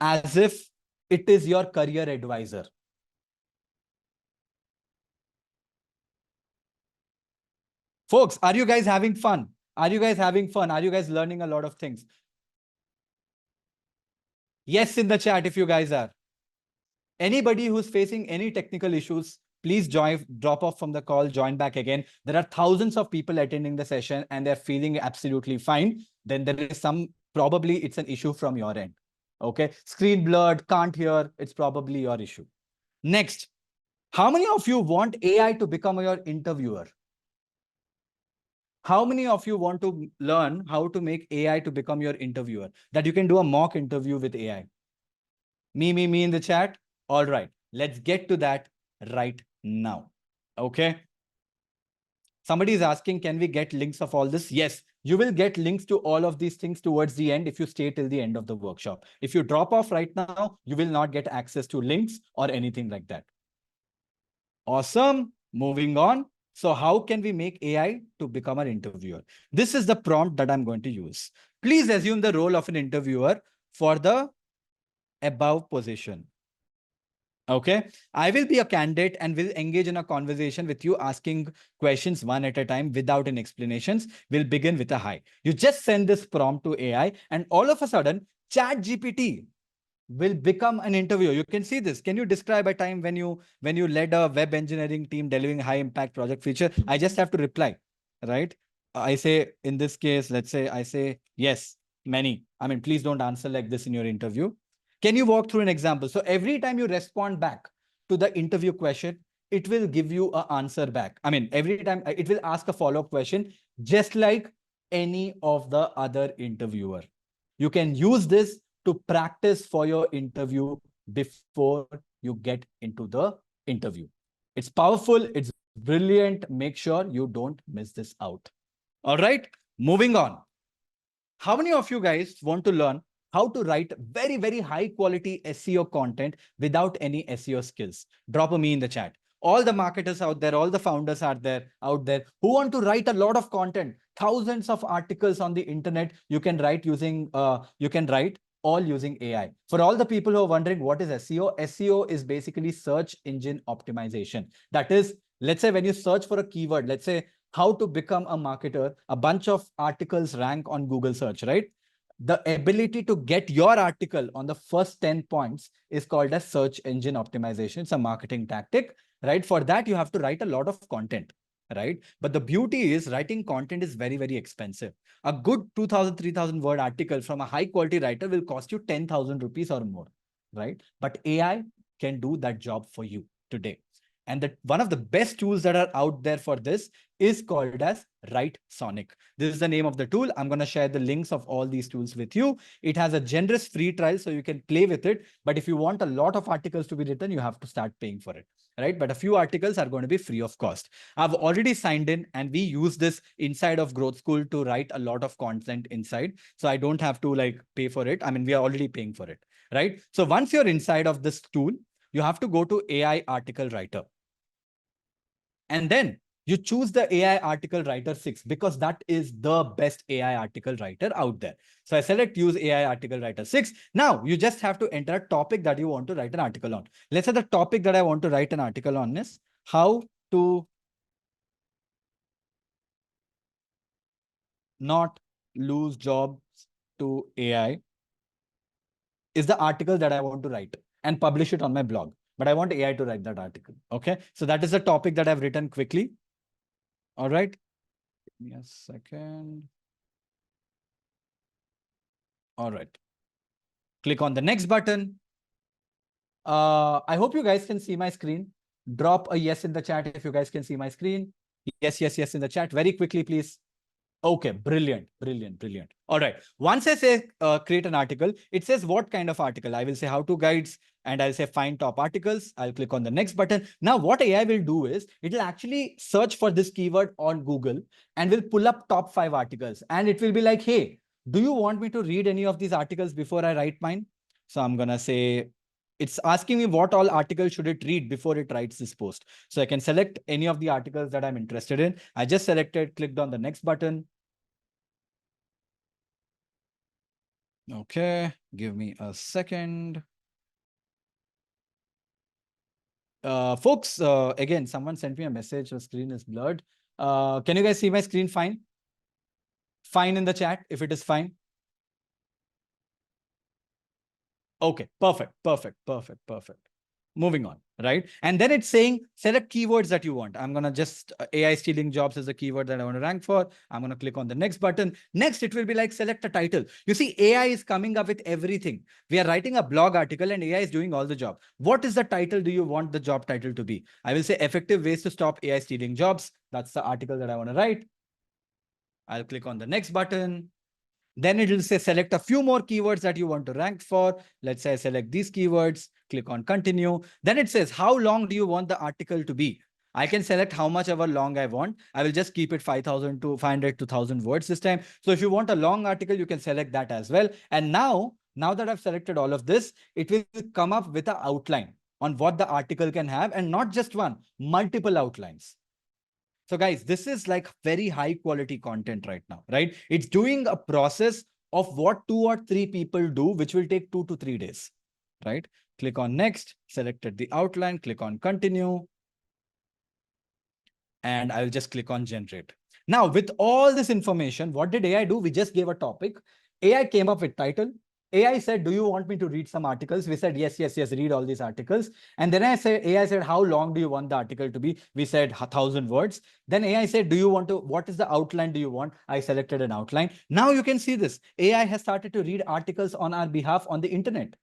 as if it is your career advisor. Folks, are you guys having fun? Are you guys having fun? Are you guys learning a lot of things? Yes, in the chat if you guys are. Anybody who's facing any technical issues, please drop off from the call, join back again. There are thousands of people attending the session and they're feeling absolutely fine. Then there is probably it's an issue from your end. Okay, screen blurred, can't hear, it's probably your issue. Next, how many of you want AI to become your interviewer? How many of you want to learn how to make AI to become your interviewer? That you can do a mock interview with AI. Me in the chat. All right, let's get to that right now. Okay. Somebody is asking, can we get links of all this? Yes, you will get links to all of these things towards the end if you stay till the end of the workshop. If you drop off right now, you will not get access to links or anything like that. Awesome. Moving on. So how can we make AI to become an interviewer? This is the prompt that I'm going to use. Please assume the role of an interviewer for the above position. Okay, I will be a candidate and will engage in a conversation with you, asking questions one at a time without any explanations. We'll begin with a hi. You just send this prompt to AI, and all of a sudden, ChatGPT will become an interviewer. You can see this. Can you describe a time when you led a web engineering team delivering high impact project feature? I just have to reply, right? I say, in this case, let's say I say yes, many. I mean, please don't answer like this in your interview. Can you walk through an example? So every time you respond back to the interview question, it will give you an answer back. I mean, every time it will ask a follow-up question, just like any of the other interviewer. You can use this to practice for your interview before you get into the interview. It's powerful, it's brilliant. Make sure you don't miss this out. All right, moving on. How many of you guys want to learn how to write very, very high quality SEO content without any SEO skills? Drop a me in the chat. All the marketers out there, all the founders out there who want to write a lot of content, thousands of articles on the internet, you can write all using AI. For all the people who are wondering what is SEO, SEO is basically search engine optimization. That is, let's say when you search for a keyword, let's say how to become a marketer, a bunch of articles rank on Google search, right? The ability to get your article on the first 10 points is called as search engine optimization. It's a marketing tactic, right? For that, you have to write a lot of content, right? But the beauty is writing content is very, very expensive. A good 2,000, 3,000 word article from a high quality writer will cost you 10,000 rupees or more, right? But AI can do that job for you today. And one of the best tools that are out there for this is called as WriteSonic. This is the name of the tool. I'm going to share the links of all these tools with you. It has a generous free trial, so you can play with it. But if you want a lot of articles to be written, you have to start paying for it, right? But a few articles are going to be free of cost. I've already signed in, and we use this inside of Growth School to write a lot of content inside. So I don't have to like pay for it. I mean, we are already paying for it, right? So once you're inside of this tool, you have to go to AI Article Writer. And then you choose the AI Article Writer 6 because that is the best AI article writer out there. So I select use AI Article Writer 6. Now you just have to enter a topic that you want to write an article on. Let's say the topic that I want to write an article on is how to not lose jobs to AI is the article that I want to write and publish it on my blog. But I want AI to write that article. Okay. So that is the topic that I've written quickly. All right. Give me a second. All right. Click on the next button. I hope you guys can see my screen. Drop a yes in the chat if you guys can see my screen. Yes, yes, yes in the chat. Very quickly, please. Okay, brilliant, brilliant, brilliant. All right. Once I say create an article, it says what kind of article. I will say how to guides, and I'll say find top articles. I'll click on the next button. Now what AI will do is it will actually search for this keyword on Google and will pull up top 5 articles. And it will be like, hey, do you want me to read any of these articles before I write mine? So I'm going to say, it's asking me what all articles should it read before it writes this post. So I can select any of the articles that I'm interested in. I just selected, clicked on the next button. Okay, give me a second. Folks, again, someone sent me a message. The screen is blurred. Can you guys see my screen fine? Fine in the chat if it is fine. Okay, perfect, perfect, perfect, perfect. Moving on, right? And then it's saying select keywords that you want. I'm going to just AI stealing jobs as a keyword that I want to rank for. I'm going to click on the next button. Next, it will be like select a title. You see, AI is coming up with everything. We are writing a blog article and AI is doing all the job. What is the title do you want the job title to be? I will say effective ways to stop AI stealing jobs. That's the article that I want to write. I'll click on the next button. Then it will say select a few more keywords that you want to rank for. Let's say I select these keywords, click on continue. Then it says, how long do you want the article to be? I can select how much ever long I want. I will just keep it 5,000 to 500 to 1,000 words this time. So if you want a long article, you can select that as well. And now that I've selected all of this, it will come up with an outline on what the article can have, and not just one, multiple outlines. So guys, this is like very high quality content right now, right? It's doing a process of what 2 or 3 people do, which will take 2 to 3 days, right? Click on next, selected the outline, click on continue, and I'll just click on generate. Now, with all this information, what did AI do? We just gave a topic. AI came up with title. AI said, do you want me to read some articles? We said, yes, yes, yes, read all these articles. And then AI said, how long do you want the article to be? We said 1,000 words. Then AI said, what is the outline do you want? I selected an outline. Now you can see this. AI has started to read articles on our behalf on the internet.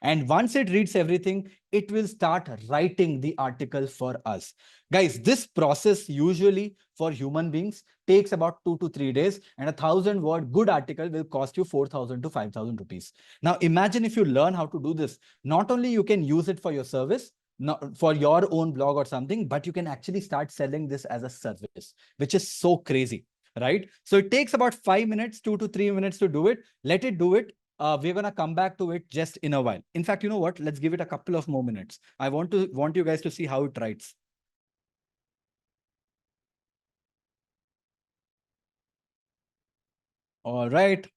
And once it reads everything, it will start writing the article for us. Guys, this process usually for human beings takes about 2 to 3 days, and 1,000-word good article will cost you 4,000 to 5,000 rupees. Now, imagine if you learn how to do this, not only you can use it for your service, not for your own blog or something, but you can actually start selling this as a service, which is so crazy, right? So it takes about 5 minutes, 2 to 3 minutes to do it. Let it do it. We're going to come back to it just in a while. In fact, you know what? Let's give it a couple of more minutes. I want you guys to see how it writes. All right.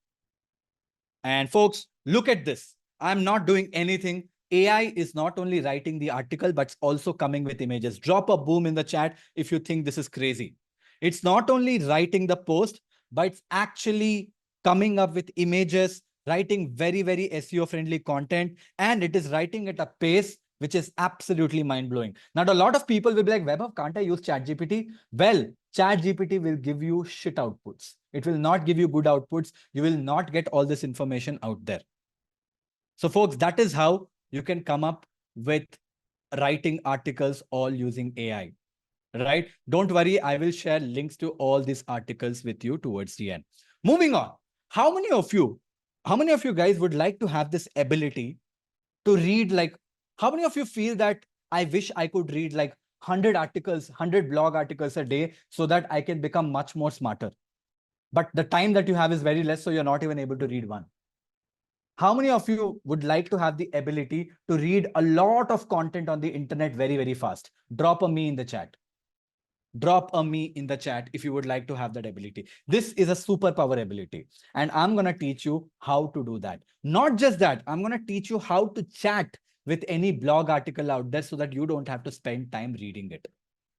And folks, look at this. I'm not doing anything. AI is not only writing the article, but it's also coming with images. Drop a boom in the chat if you think this is crazy. It's not only writing the post, but it's actually coming up with images, writing very, very SEO friendly content, and it is writing at a pace which is absolutely mind-blowing. Now, a lot of people will be like, Vaibhav, can't I use ChatGPT? Well, ChatGPT will give you shit outputs. It will not give you good outputs. You will not get all this information out there. So folks, that is how you can come up with writing articles all using AI, right? Don't worry, I will share links to all these articles with you towards the end. Moving on, how many of you guys would like to have this ability to read, like, how many of you feel that I wish I could read like 100 articles, 100 blog articles a day so that I can become much more smarter? But the time that you have is very less, so you're not even able to read one. How many of you would like to have the ability to read a lot of content on the internet very, very fast? Drop a me in the chat. Drop a me in the chat if you would like to have that ability. This is a superpower ability, and I'm going to teach you how to do that. Not just that, I'm going to teach you how to chat with any blog article out there so that you don't have to spend time reading it.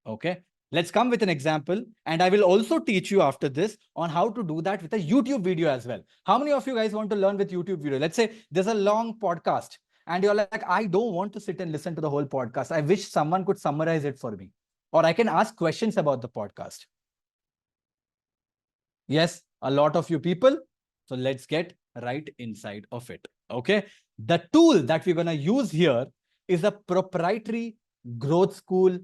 Okay. Let's come with an example, and I will also teach you after this on how to do that with a YouTube video as well. How many of you guys want to learn with YouTube video? Let's say there's a long podcast and you're like, I don't want to sit and listen to the whole podcast. I wish someone could summarize it for me, or I can ask questions about the podcast. Yes, a lot of you people. So let's get right inside of it. Okay. The tool that we're going to use here is a proprietary Growth School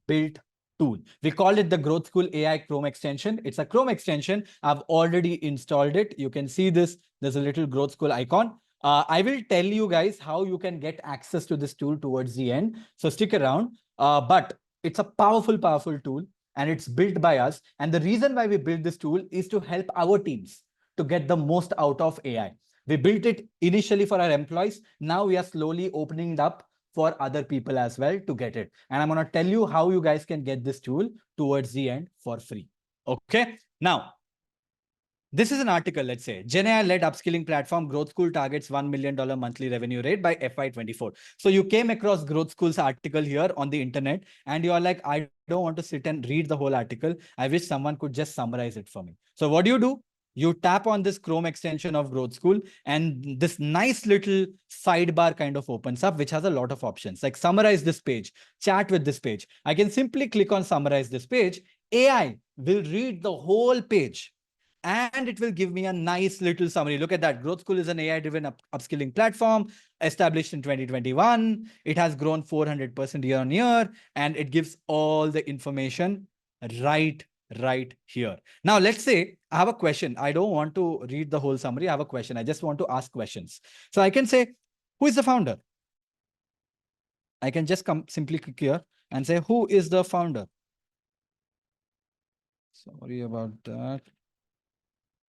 built tool. We call it the Growth School AI Chrome extension. It's a Chrome extension. I've already installed it. You can see this. There's a little Growth School icon. I will tell you guys how you can get access to this tool towards the end. So stick around. But it's a powerful, powerful tool, and it's built by us. And the reason why we built this tool is to help our teams to get the most out of AI. We built it initially for our employees. Now we are slowly opening it up for other people as well to get it. And I'm going to tell you how you guys can get this tool towards the end for free. Okay. Now, this is an article, let's say, GenAI-led upskilling platform, Growth School targets $1 million monthly revenue rate by FY24. So you came across Growth School's article here on the internet, and you're like, I don't want to sit and read the whole article. I wish someone could just summarize it for me. So what do? You tap on this Chrome extension of Growth School, and this nice little sidebar kind of opens up, which has a lot of options, like summarize this page, chat with this page. I can simply click on summarize this page. AI will read the whole page, and it will give me a nice little summary. Look at that. Growth School is an AI-driven upskilling platform established in 2021. It has grown 400% year on year, and it gives all the information right here. Now, let's say I have a question. I don't want to read the whole summary. I have a question. I just want to ask questions. So I can say, who is the founder? I can just simply click here and say, who is the founder? Sorry about that.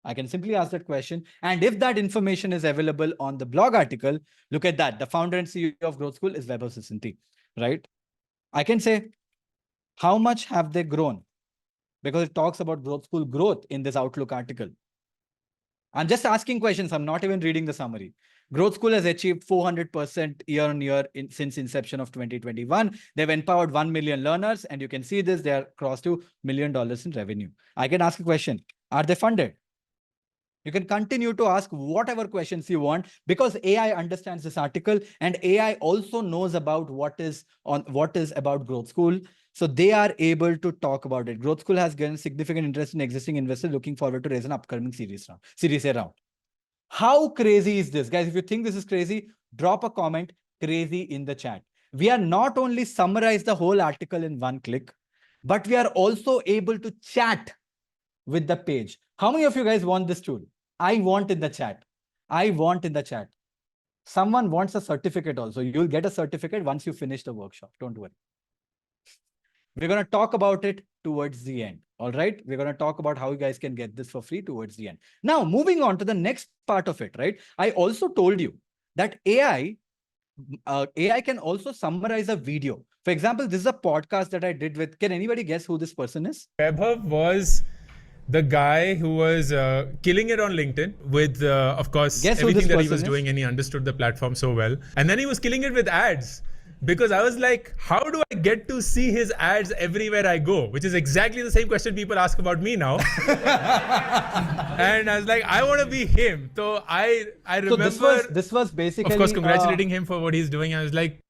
I can simply ask that question. And if that information is available on the blog article, look at that. The founder and CEO of Growth School is Vaibhav Sisanti, right? I can say, how much have they grown? because it talks about Growth School growth in this Outlook article. I'm just asking questions. I'm not even reading the summary. Growth School has achieved 400% year on year since inception of 2021. They've empowered 1 million learners. And you can see this, they are crossed to $1 million in revenue. I can ask a question. Are they funded? You can continue to ask whatever questions you want because AI understands this article and AI also knows about what is about Growth School. So they are able to talk about it. Growth School has gained significant interest in existing investors looking forward to raise an upcoming series A round. How crazy is this? Guys, if you think this is crazy, drop a comment crazy in the chat. We are not only summarize the whole article in one click, but we are also able to chat with the page. How many of you guys want this tool? I want in the chat. I want in the chat. Someone wants a certificate also. You'll get a certificate once you finish the workshop. Don't worry. We're going to talk about it towards the end. All right. We're going to talk about how you guys can get this for free towards the end. Now, moving on to the next part of it, right? I also told you that AI can also summarize a video. For example, this is a podcast that I did with, can anybody guess who this person is? Vaibhav was the guy who was killing it on LinkedIn with, of course, Guess who everything this that he person was is? doing, and he understood the platform so well. And then he was killing it with ads. Because I was like, how do I get to see his ads everywhere I go? Which is exactly the same question people ask about me now. And I was like, I want to be him. So I remember, So this was basically, of course, congratulating him for what he's doing. I was like,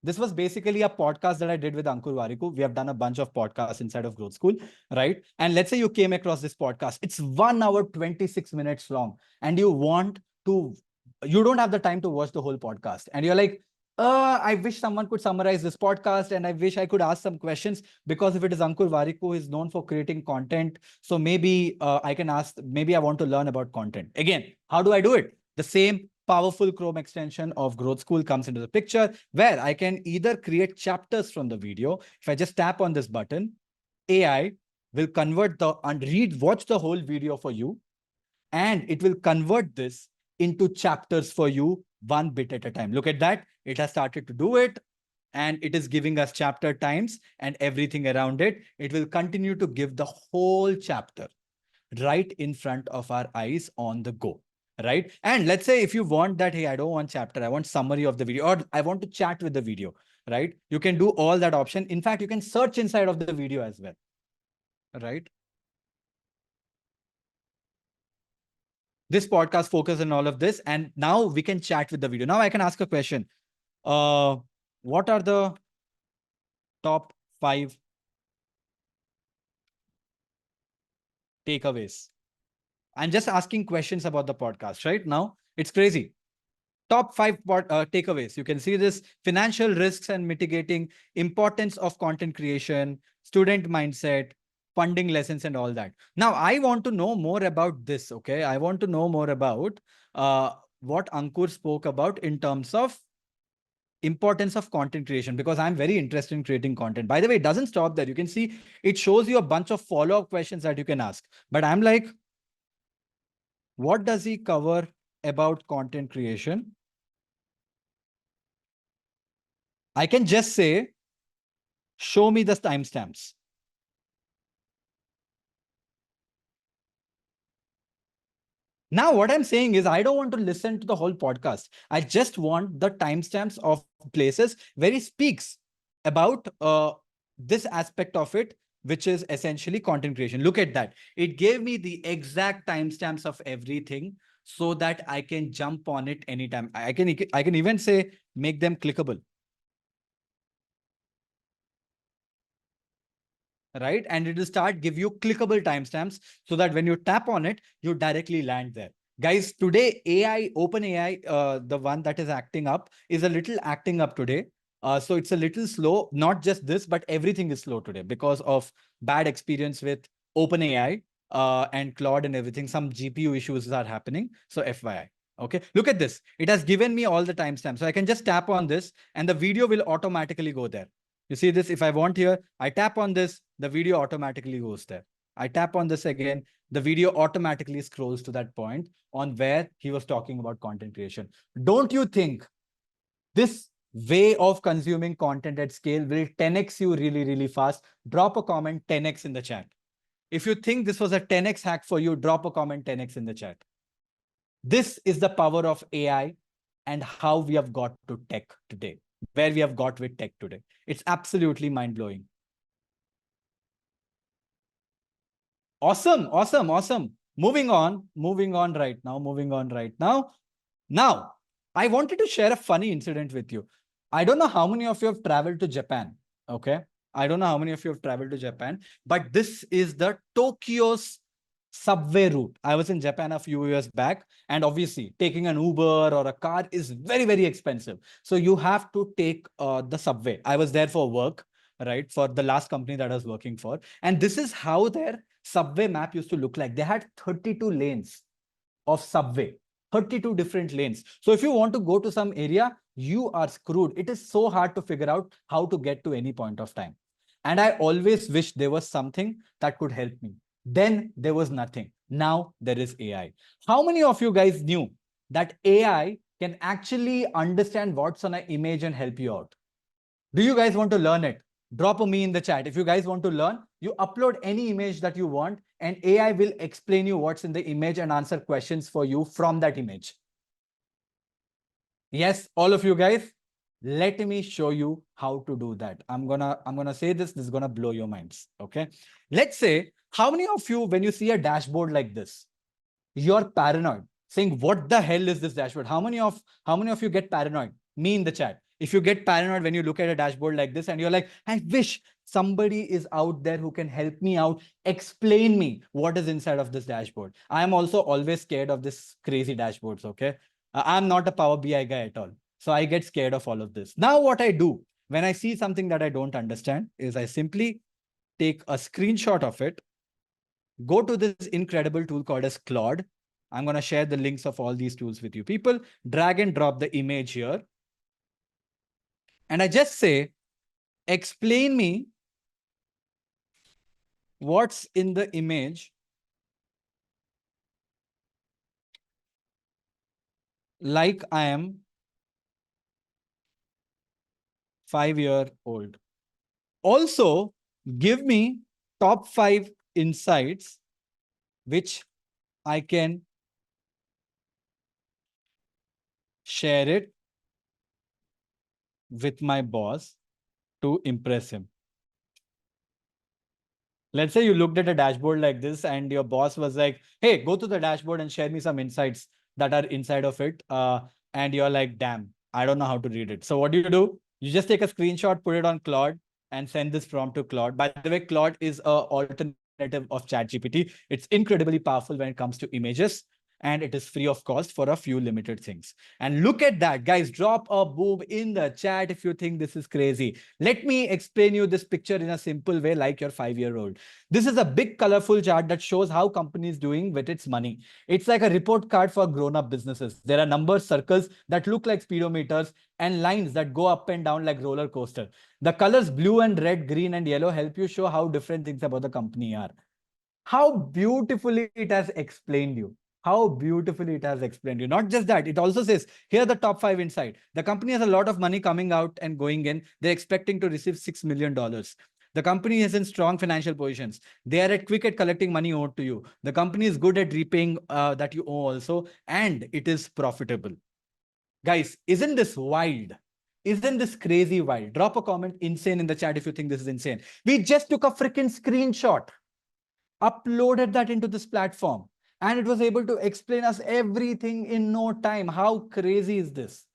this was basically a podcast that I did with Ankur Warikoo. We have done a bunch of podcasts inside of Growth School, right? And let's say you came across this podcast. It's 1 hour, 26 minutes long. And you don't have the time to watch the whole podcast. And you're like, I wish someone could summarize this podcast and I wish I could ask some questions because if it is Ankur Warikoo who is known for creating content, so maybe I can ask, maybe I want to learn about content. Again, how do I do it? The same powerful Chrome extension of Growth School comes into the picture where I can either create chapters from the video. If I just tap on this button, AI will convert watch the whole video for you, and it will convert this into chapters for you one bit at a time. Look at that. It has started to do it. And it is giving us chapter times and everything around it. It will continue to give the whole chapter right in front of our eyes on the go, right? And let's say if you want that, hey, I don't want chapter, I want summary of the video, or I want to chat with the video, right? You can do all that option. In fact, you can search inside of the video as well, right? This podcast focuses on all of this. And now we can chat with the video. Now I can ask a question. What are the top 5 takeaways? I'm just asking questions about the podcast right now. It's crazy. Top 5 takeaways. You can see this: financial risks and mitigating, importance of content creation, student mindset, funding lessons, and all that. Now, I want to know more about this. Okay. I want to know more about what Ankur spoke about in terms of importance of content creation, because I'm very interested in creating content. By the way, it doesn't stop there. You can see it shows you a bunch of follow-up questions that you can ask. But I'm like, what does he cover about content creation? I can just say, show me the timestamps. Now, what I'm saying is I don't want to listen to the whole podcast. I just want the timestamps of places where he speaks about this aspect of it, which is essentially content creation. Look at that. It gave me the exact timestamps of everything so that I can jump on it anytime. I can even say, make them clickable. Right? And it will start give you clickable timestamps so that when you tap on it, you directly land there. Guys, today OpenAI, the one that is acting up, is a little acting up today. So it's a little slow. Not just this, but everything is slow today because of bad experience with OpenAI and Claude and everything. Some GPU issues are happening. So FYI. Okay, look at this. It has given me all the timestamps. So I can just tap on this and the video will automatically go there. You see this? If I want here, I tap on this, the video automatically goes there. I tap on this again, the video automatically scrolls to that point on where he was talking about content creation. Don't you think this way of consuming content at scale will 10x you really, really fast? Drop a comment 10x in the chat. If you think this was a 10x hack for you, drop a comment 10x in the chat. This is the power of AI and how we have got to tech today, where we have got with tech today. It's absolutely mind-blowing. Awesome, awesome, awesome. Moving on right now. Now, I wanted to share a funny incident with you. I don't know how many of you have traveled to Japan, okay? I don't know how many of you have traveled to Japan, but this is the Tokyo's subway route. I was in Japan a few years back, and obviously taking an Uber or a car is very, very expensive. So you have to take the subway. I was there for work, right? For the last company that I was working for. And this is how their subway map used to look like. They had 32 lanes of subway, 32 different lanes. So if you want to go to some area, you are screwed. It is so hard to figure out how to get to any point of time. And I always wish there was something that could help me. Then there was nothing. Now there is AI. How many of you guys knew that AI can actually understand what's on an image and help you out? Do you guys want to learn it? Drop a me in the chat. If you guys want to learn, you upload any image that you want and AI will explain you what's in the image and answer questions for you from that image. Yes, all of you guys, let me show you how to do that. I'm gonna say this is gonna blow your minds. Okay. Let's say, how many of you, when you see a dashboard like this, you're paranoid, saying, what the hell is this dashboard? How many of you get paranoid? Me in the chat. If you get paranoid when you look at a dashboard like this and you're like, I wish somebody is out there who can help me out, explain me what is inside of this dashboard. I'm also always scared of this crazy dashboards, okay? I'm not a Power BI guy at all. So I get scared of all of this. Now what I do when I see something that I don't understand is I simply take a screenshot of it, go to this incredible tool called as Claude. I'm going to share the links of all these tools with you people. Drag and drop the image here. And I just say, explain me what's in the image like I am 5-year-old. Also, give me top 5 insights which I can share it with my boss to impress him. Let's say you looked at a dashboard like this and your boss was like, hey, go to the dashboard and share me some insights that are inside of it. And you're like, damn, I don't know how to read it. So what do? You just take a screenshot, put it on Claude and send this prompt to Claude. By the way, Claude is an alternative of ChatGPT. It's incredibly powerful when it comes to images. And it is free of cost for a few limited things. And look at that, guys. Drop a boom in the chat if you think this is crazy. Let me explain you this picture in a simple way, like your 5-year-old. This is a big colorful chart that shows how company is doing with its money. It's like a report card for grown-up businesses. There are numbers, circles that look like speedometers and lines that go up and down like roller coaster. The colors blue and red, green and yellow help you show how different things about the company are. How beautifully it has explained you. How beautifully it has explained you. Not just that, it also says, here are the top 5 inside. The company has a lot of money coming out and going in. They're expecting to receive $6 million. The company is in strong financial positions. They are quick at collecting money owed to you. The company is good at repaying that you owe also, and it is profitable. Guys, isn't this wild? Isn't this crazy wild? Drop a comment insane in the chat if you think this is insane. We just took a freaking screenshot, uploaded that into this platform, and it was able to explain us everything in no time. How crazy is this?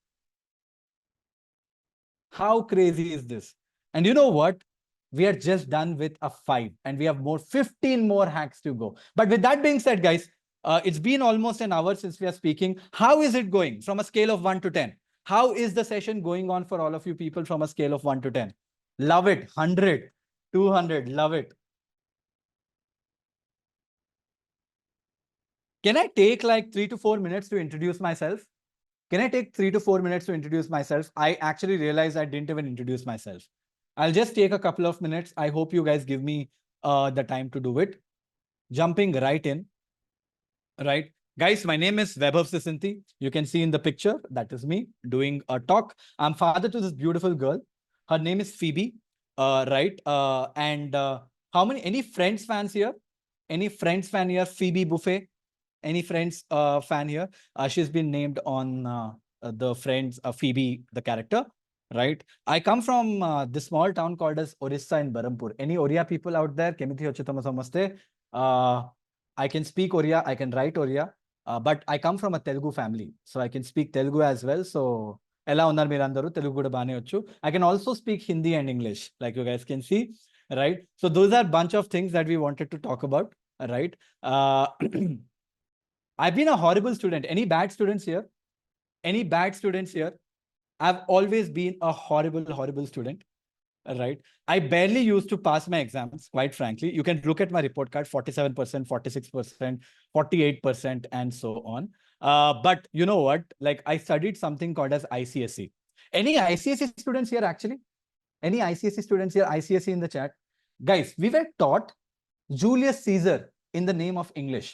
How crazy is this? And you know what? We are just done with a 5 and we have 15 more hacks to go. But with that being said, guys, it's been almost an hour since we are speaking. How is it going from a scale of 1 to 10? How is the session going on for all of you people from a scale of 1 to 10? Love it. 100, 200, love it. Can I take like 3 to 4 minutes to introduce myself? Can I take 3 to 4 minutes to introduce myself? I actually realized I didn't even introduce myself. I'll just take a couple of minutes. I hope you guys give me the time to do it. Jumping right in. Right. Guys, my name is Vaibhav Sisanti. You can see in the picture, that is me doing a talk. I'm father to this beautiful girl. Her name is Phoebe. Right. How many, any Friends fans here? Any Friends fan here? Phoebe Buffet? Any Friends fan here? She's been named on the Friends, Phoebe, the character, right? I come from this small town called as Orissa in Barampur. Any Oriya people out there? Kemiti hochitama samaste. I can speak Oriya, I can write Oriya, but I come from a Telugu family, so I can speak Telugu as well. So ఎలా ఉన్నారు మీరందరూ తెలుగు కూడా బానే వచ్చు. I can also speak Hindi and English, like you guys can see, right? So those are bunch of things that we wanted to talk about, right? I've been a horrible student. Any bad students here? Any bad students here? I've always been a horrible student, right? I barely used to pass my exams, quite frankly. You can look at my report card, 47%, 46%, 48%, and so on. But you know what? Like, I studied something called as ICSE. Any ICSE students here, actually? Any ICSE students here? ICSE in the chat. Guys, we were taught Julius Caesar in the name of English.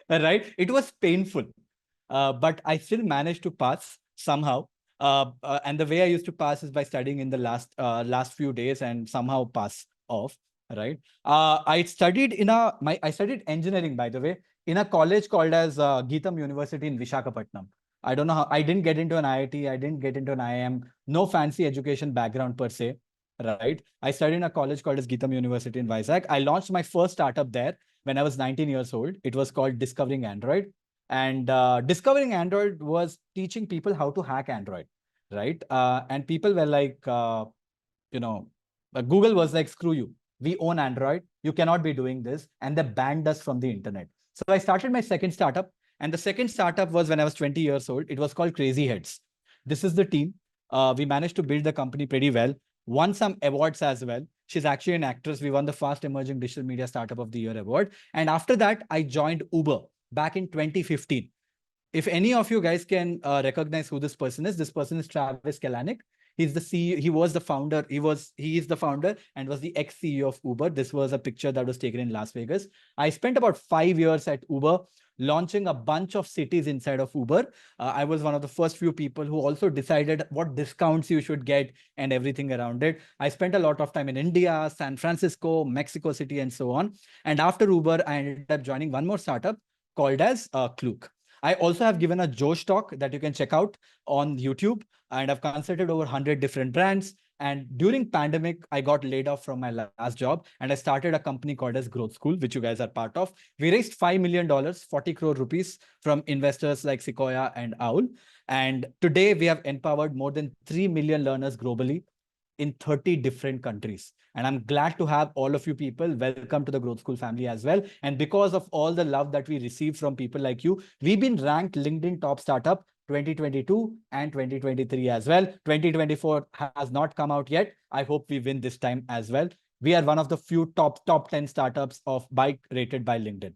Right? It was painful, but I still managed to pass somehow. And the way I used to pass is by studying in the last few days and somehow pass off. Right? I studied I studied engineering, by the way, in a college called as Geetam University in Visakhapatnam. I don't know how I didn't get into an IIT. I didn't get into an IIM. No fancy education background per se. Right? I studied in a college called as Geetam University in Vizag. I launched my first startup there when I was 19 years old. It was called Discovering Android. And Discovering Android was teaching people how to hack Android, right? And people were like, Google was like, screw you. We own Android. You cannot be doing this. And they banned us from the internet. So I started my second startup. And the second startup was when I was 20 years old. It was called Crazy Heads. This is the team. We managed to build the company pretty well. Won some awards as well. She's actually an actress. We won the Fast Emerging Digital Media Startup of the Year award. And after that, I joined Uber back in 2015. If any of you guys can recognize who this person is Travis Kalanick. He's the CEO. He was the founder. He is the founder and was the ex-CEO of Uber. This was a picture that was taken in Las Vegas. I spent about 5 years at Uber, launching a bunch of cities inside of Uber. I was one of the first few people who also decided what discounts you should get and everything around it. I spent a lot of time in India, San Francisco, Mexico City, and so on. And after Uber, I ended up joining one more startup called as Klook. I also have given a Josh talk that you can check out on YouTube, and I've consulted over 100 different brands. And during pandemic, I got laid off from my last job, and I started a company called as Growth School, which you guys are part of. We raised $5 million, 40 crore rupees from investors like Sequoia and Owl. And today we have empowered more than 3 million learners globally in 30 different countries. And I'm glad to have all of you people. Welcome to the Growth School family as well. And because of all the love that we receive from people like you, we've been ranked LinkedIn Top Startup 2022 and 2023 as well. 2024 has not come out yet. I hope we win this time as well. We are one of the few top 10 startups of bike rated by LinkedIn.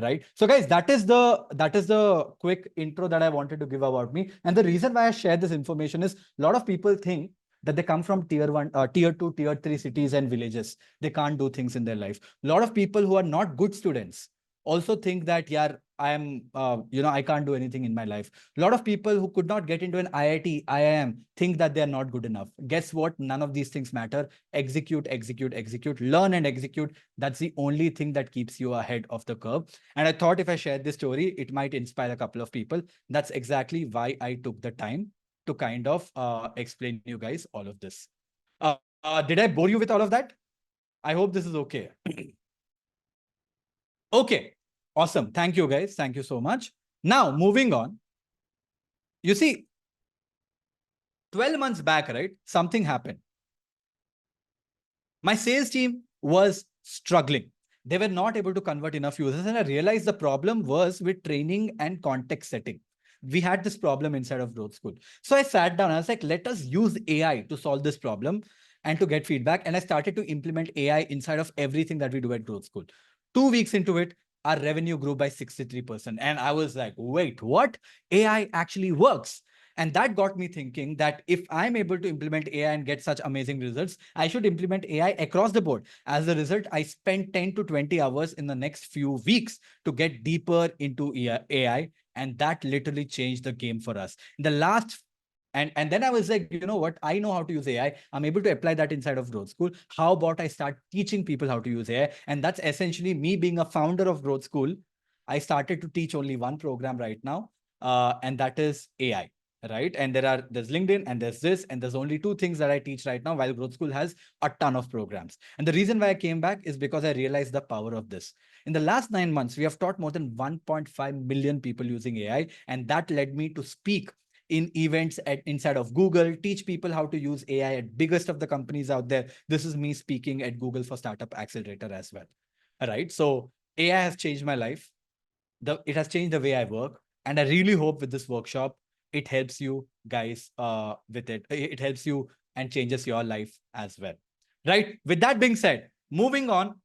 Right. So guys, that is the quick intro that I wanted to give about me. And the reason why I share this information is a lot of people think that they come from tier 1, tier 2, tier 3 cities and villages. They can't do things in their life. A lot of people who are not good students also think that, yeah, I can't do anything in my life. A lot of people who could not get into an IIT, IIM think that they are not good enough. Guess what? None of these things matter. Execute, learn and execute. That's the only thing that keeps you ahead of the curve. And I thought if I shared this story, it might inspire a couple of people. That's exactly why I took the time to kind of explain you guys all of this. Did I bore you with all of that? I hope this is okay. Okay, awesome. Thank you guys. Thank you so much. Now, moving on. You see, 12 months back, right? Something happened. My sales team was struggling. They were not able to convert enough users. And I realized the problem was with training and context setting. We had this problem inside of Growth School. So I sat down and I was like, let us use AI to solve this problem and to get feedback. And I started to implement AI inside of everything that we do at Growth School. 2 weeks into it, our revenue grew by 63%. And I was like, wait, what? AI actually works. And that got me thinking that if I'm able to implement AI and get such amazing results, I should implement AI across the board. As a result, I spent 10 to 20 hours in the next few weeks to get deeper into AI. And that literally changed the game for us. In the last And then I was like, you know what? I know how to use AI. I'm able to apply that inside of Growth School. How about I start teaching people how to use AI? And that's essentially me being a founder of Growth School. I started to teach only one program right now, and that is AI. Right. And there's LinkedIn and there's this, and there's only two things that I teach right now, while Growth School has a ton of programs. And the reason why I came back is because I realized the power of this. In the last 9 months, we have taught more than 1.5 million people using AI. And that led me to speak in events inside of Google, teach people how to use AI at biggest of the companies out there. This is me speaking at Google for Startup Accelerator as well. All right. So AI has changed my life. It has changed the way I work. And I really hope with this workshop, it helps you guys with it. It helps you and changes your life as well. Right. With that being said, moving on.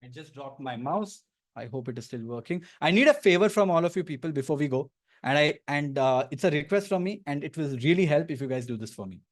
I just dropped my mouse. I hope it is still working. I need a favor from all of you people before we go. And it's a request from me, and it will really help if you guys do this for me.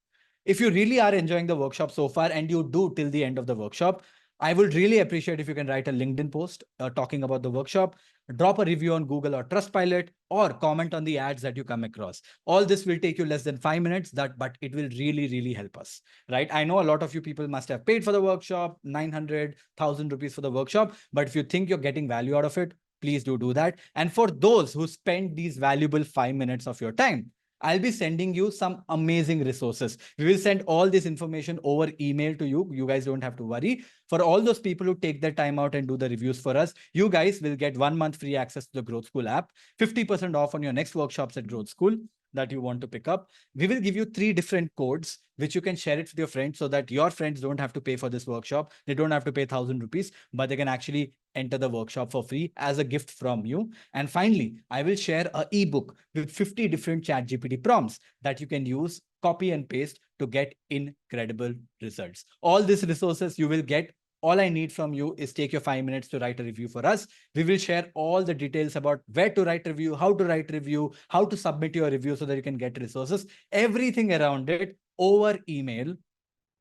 If you really are enjoying the workshop so far and you do till the end of the workshop, I would really appreciate if you can write a LinkedIn post talking about the workshop, drop a review on Google or Trustpilot, or comment on the ads that you come across. All this will take you less than 5 minutes, but it will really, really help us, right? I know a lot of you people must have paid for the workshop, 900,000 rupees for the workshop, but if you think you're getting value out of it, please do that. And for those who spend these valuable 5 minutes of your time, I'll be sending you some amazing resources. We will send all this information over email to you. You guys don't have to worry. For all those people who take their time out and do the reviews for us, you guys will get 1 month free access to the Growth School app, 50% off on your next workshops at Growth School that you want to pick up. We will give you 3 different codes, which you can share it with your friends so that your friends don't have to pay for this workshop. They don't have to pay 1,000 rupees, but they can actually enter the workshop for free as a gift from you. And finally, I will share an ebook with 50 different ChatGPT prompts that you can use, copy and paste to get incredible results. All these resources you will get. All I need from you is take your 5 minutes to write a review for us. We will share all the details about where to write review, how to write review, how to submit your review so that you can get resources, everything around it over email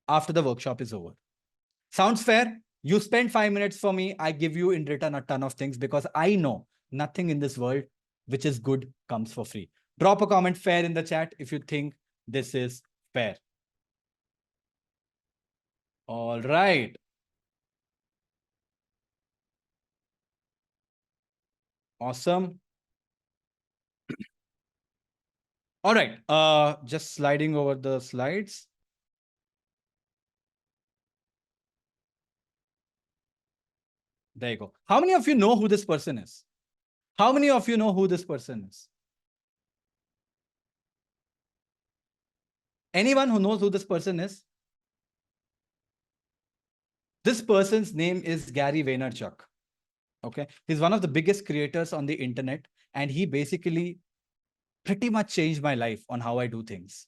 after the workshop is over. Sounds fair? You spend 5 minutes for me. I give you in return a ton of things because I know nothing in this world which is good comes for free. Drop a comment fair in the chat if you think this is fair. All right. Awesome. All right. Just sliding over the slides. There you go. How many of you know who this person is? How many of you know who this person is? Anyone who knows who this person is? This person's name is Gary Vaynerchuk. Okay. He's one of the biggest creators on the internet, and he basically pretty much changed my life on how I do things.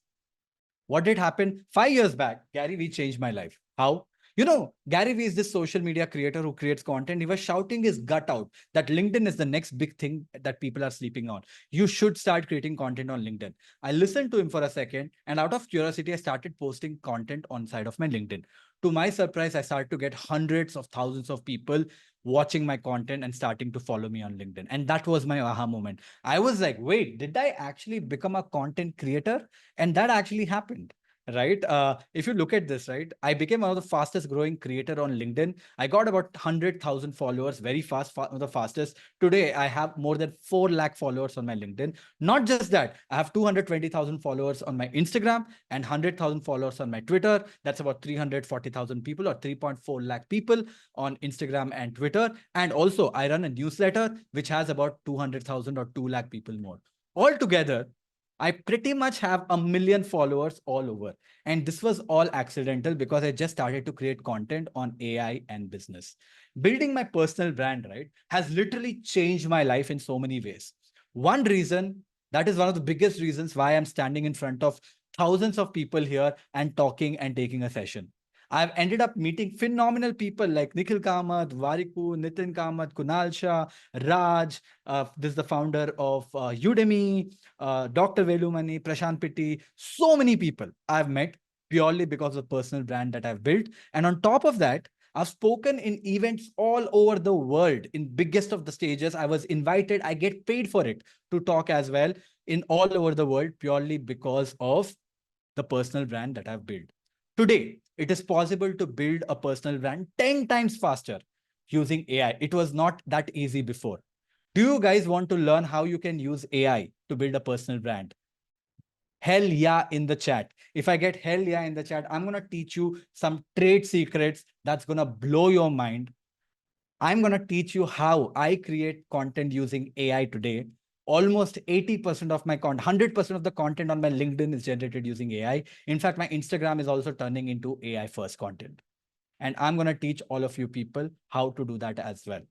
What did happen? 5 years back, Gary Vee changed my life. How? You know, Gary Vee is this social media creator who creates content. He was shouting his gut out that LinkedIn is the next big thing that people are sleeping on. You should start creating content on LinkedIn. I listened to him for a second, and out of curiosity, I started posting content on side of my LinkedIn. To my surprise, I started to get hundreds of thousands of people watching my content and starting to follow me on LinkedIn. And that was my aha moment. I was like, wait, did I actually become a content creator? And that actually happened. Right. If you look at this, right, I became one of the fastest growing creator on LinkedIn. I got about 100,000 followers very fast, the fastest. Today, I have more than 4 lakh followers on my LinkedIn. Not just that, I have 220,000 followers on my Instagram and 100,000 followers on my Twitter. That's about 340,000 people or 3.4 lakh people on Instagram and Twitter. And also I run a newsletter, which has about 200,000 or 2 lakh people more. Altogether, I pretty much have 1 million followers all over. And this was all accidental because I just started to create content on AI and business. Building my personal brand, right, has literally changed my life in so many ways. One reason, that is one of the biggest reasons why I'm standing in front of thousands of people here and talking and taking a session. I've ended up meeting phenomenal people like Nikhil Kamath, Variku, Nitin Kamath, Kunal Shah, Raj. This is the founder of Udemy, Dr. Velumani, Prashant Pitti. So many people I've met purely because of the personal brand that I've built. And on top of that, I've spoken in events all over the world, in biggest of the stages. I was invited. I get paid for it to talk as well in all over the world, purely because of the personal brand that I've built. Today, it is possible to build a personal brand 10 times faster using AI. It was not that easy before. Do you guys want to learn how you can use AI to build a personal brand? Hell yeah in the chat. If I get hell yeah in the chat, I'm going to teach you some trade secrets that's going to blow your mind. I'm going to teach you how I create content using AI today. Almost 80% of my content, 100% of the content on my LinkedIn is generated using AI. In fact, my Instagram is also turning into AI first content. And I'm going to teach all of you people how to do that as well.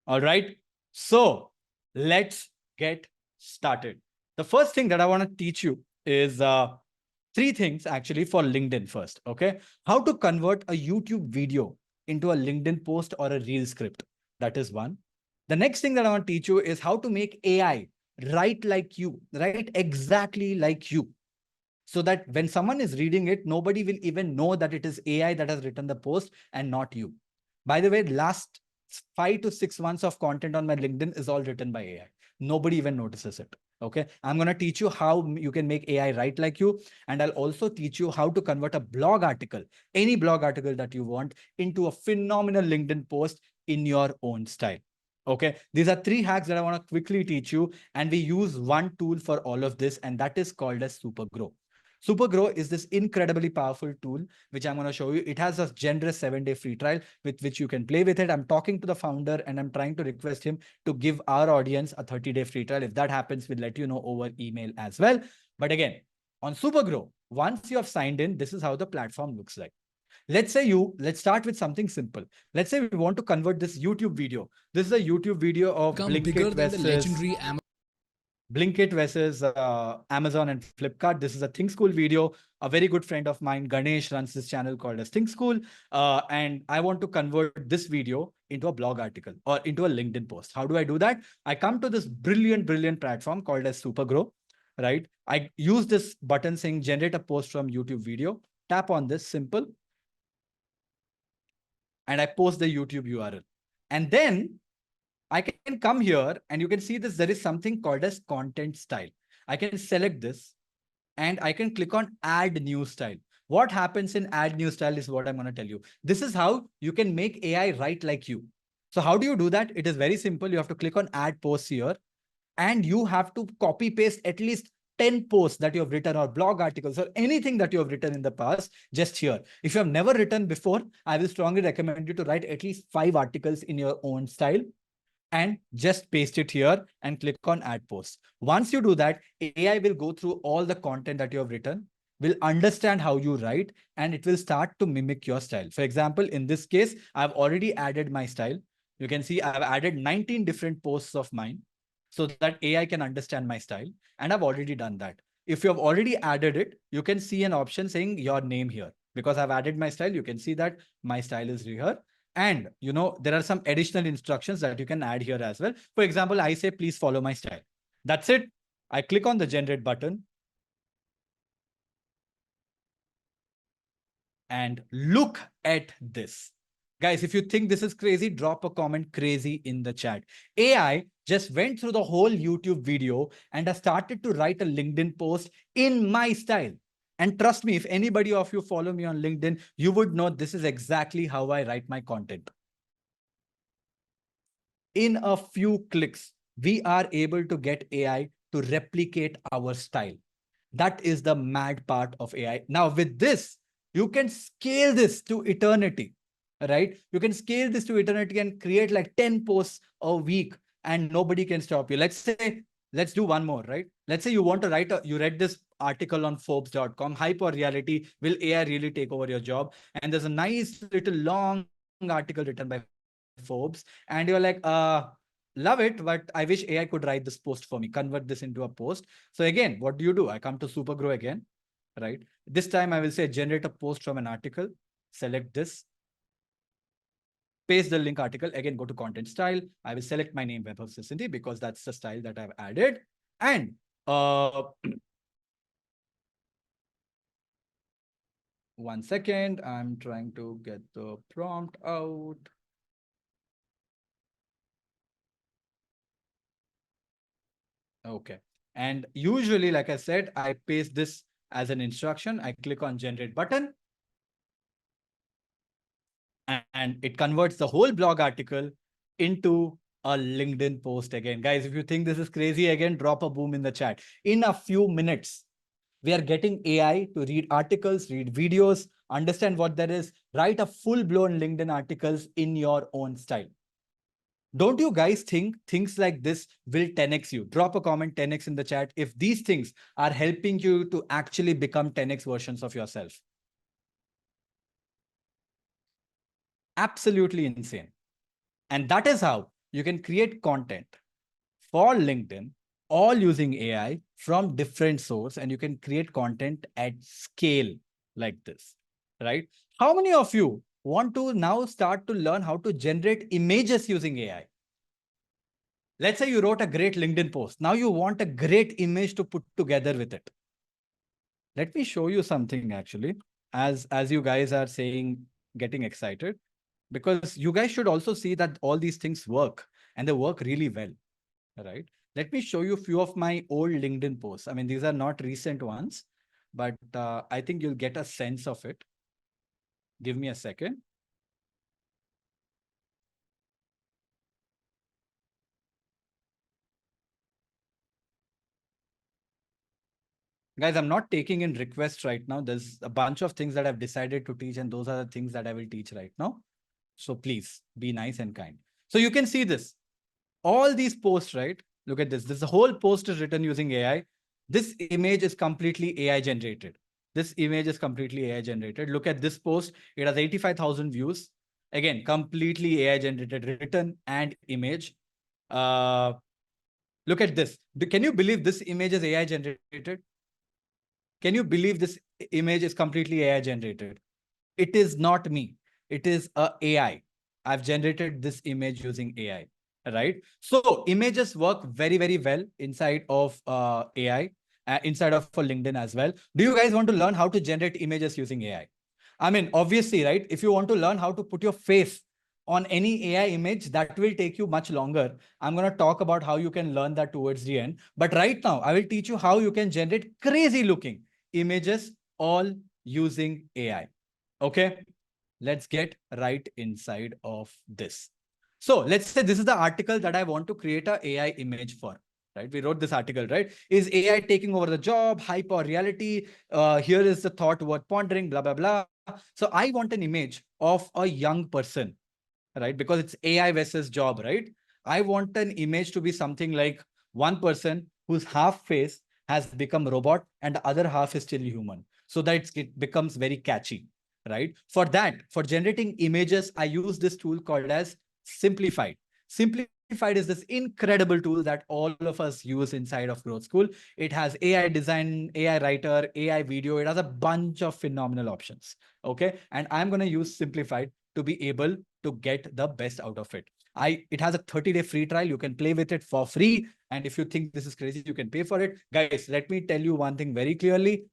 All right. So let's get started. The first thing that I want to teach you is three things actually for LinkedIn first. Okay. How to convert a YouTube video into a LinkedIn post or a reel script. That is one. The next thing that I want to teach you is how to make AI write like you, write exactly like you. So that when someone is reading it, nobody will even know that it is AI that has written the post and not you. By the way, last 5 to 6 months of content on my LinkedIn is all written by AI. Nobody even notices it. Okay. I'm going to teach you how you can make AI write like you. And I'll also teach you how to convert a blog article, any blog article that you want, into a phenomenal LinkedIn post in your own style. Okay. These are 3 hacks that I want to quickly teach you. And we use one tool for all of this, and that is called as Supergrow. Supergrow is this incredibly powerful tool, which I'm going to show you. It has a generous 7-day free trial with which you can play with it. I'm talking to the founder and I'm trying to request him to give our audience a 30-day free trial. If that happens, we'll let you know over email as well. But again, on Supergrow, once you have signed in, this is how the platform looks like. Let's start with something simple. Let's say we want to convert this YouTube video. This is a YouTube video of bigger than the legendary Blinkit versus Amazon and Flipkart. This is a Think School video. A very good friend of mine, Ganesh, runs this channel called as Think School. And I want to convert this video into a blog article or into a LinkedIn post. How do I do that? I come to this brilliant platform called as Supergrow, right? I use this button saying generate a post from YouTube video. Tap on this, simple. And I post the YouTube URL. And then I can come here and you can see this. There is something called as content style. I can select this and I can click on add new style. What happens in add new style is what I'm going to tell you. This is how you can make AI write like you. So how do you do that? It is very simple. You have to click on add posts here and you have to copy paste at least 10 posts that you have written or blog articles or anything that you have written in the past just here. If you have never written before, I will strongly recommend you to write at least 5 articles in your own style and just paste it here and click on add post. Once you do that, AI will go through all the content that you have written, will understand how you write, and it will start to mimic your style. For example, in this case, I've already added my style. You can see I've added 19 different posts of mine so that AI can understand my style. And I've already done that. If you have already added it, you can see an option saying your name here. Because I've added my style, you can see that my style is here. And there are some additional instructions that you can add here as well. For example, I say, please follow my style. That's it. I click on the generate button. And look at this. Guys, if you think this is crazy, drop a comment crazy in the chat. AI just went through the whole YouTube video and has started to write a LinkedIn post in my style. And trust me, if anybody of you follow me on LinkedIn, you would know this is exactly how I write my content. In a few clicks, we are able to get AI to replicate our style. That is the mad part of AI. Now, with this, you can scale this to eternity, right? You can scale this to eternity and create like 10 posts a week and nobody can stop you. Let's do one more, right? Let's say you want to you read this article on Forbes.com, hype or reality, will AI really take over your job? And there's a nice little long article written by Forbes. And you're like, love it, but I wish AI could write this post for me, convert this into a post. So again, what do? I come to Supergrow again, right? This time I will say generate a post from an article, select this, paste the link article, again, go to content style. I will select my name, Web of Sisindi, because that's the style that I've added. And 1 second. I'm trying to get the prompt out. Okay. And usually, like I said, I paste this as an instruction. I click on generate button. And it converts the whole blog article into a LinkedIn post again. Guys, if you think this is crazy again, drop a boom in the chat. In a few minutes, we are getting AI to read articles, read videos, understand what there is, write a full-blown LinkedIn articles in your own style. Don't you guys think things like this will 10x you? Drop a comment 10x in the chat if these things are helping you to actually become 10x versions of yourself. Absolutely insane. And that is how you can create content for LinkedIn, all using AI from different sources, and you can create content at scale like this, right? How many of you want to now start to learn how to generate images using AI? Let's say you wrote a great LinkedIn post. Now you want a great image to put together with it. Let me show you something actually, as you guys are saying, getting excited, because you guys should also see that all these things work and they work really well, right? Let me show you a few of my old LinkedIn posts. I mean, these are not recent ones, but I think you'll get a sense of it. Give me a second. Guys, I'm not taking in requests right now. There's a bunch of things that I've decided to teach, and those are the things that I will teach right now. So please be nice and kind. So you can see this. All these posts, right? Look at this. This whole post is written using AI. This image is completely AI generated. This image is completely AI generated. Look at this post. It has 85,000 views. Again, completely AI generated, written and image. Look at this. Can you believe this image is AI generated? Can you believe this image is completely AI generated? It is not me. It is a AI. I've generated this image using AI, right? So images work very, very well inside of AI, inside of for LinkedIn as well. Do you guys want to learn how to generate images using AI? I mean, obviously, right? If you want to learn how to put your face on any AI image, that will take you much longer. I'm going to talk about how you can learn that towards the end. But right now, I will teach you how you can generate crazy looking images all using AI. Okay, let's get right inside of this. So let's say this is the article that I want to create an AI image for, right? We wrote this article, right? Is AI taking over the job, hype or reality? Here is the thought worth pondering, blah, blah, blah. So I want an image of a young person, right? Because it's AI versus job, right? I want an image to be something like one person whose half face has become robot and the other half is still human, so that it becomes very catchy, right? For that, for generating images, I use this tool called as Simplified. Simplified is this incredible tool that all of us use inside of Growth School. It has AI design, AI writer, AI video. It has a bunch of phenomenal options. Okay. And I'm going to use Simplified to be able to get the best out of it. It has a 30-day free trial. You can play with it for free. And if you think this is crazy, you can pay for it. Guys, let me tell you one thing very clearly.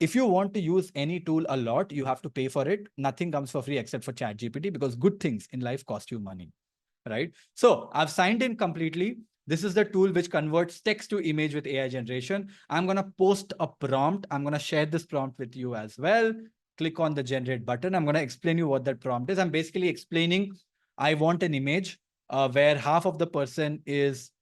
If you want to use any tool a lot, you have to pay for it. Nothing comes for free except for ChatGPT, because good things in life cost you money, right? So I've signed in completely. This is the tool which converts text to image with AI generation. I'm going to post a prompt. I'm going to share this prompt with you as well. Click on the generate button. I'm going to explain you what that prompt is. I'm basically explaining I want an image where half of the person is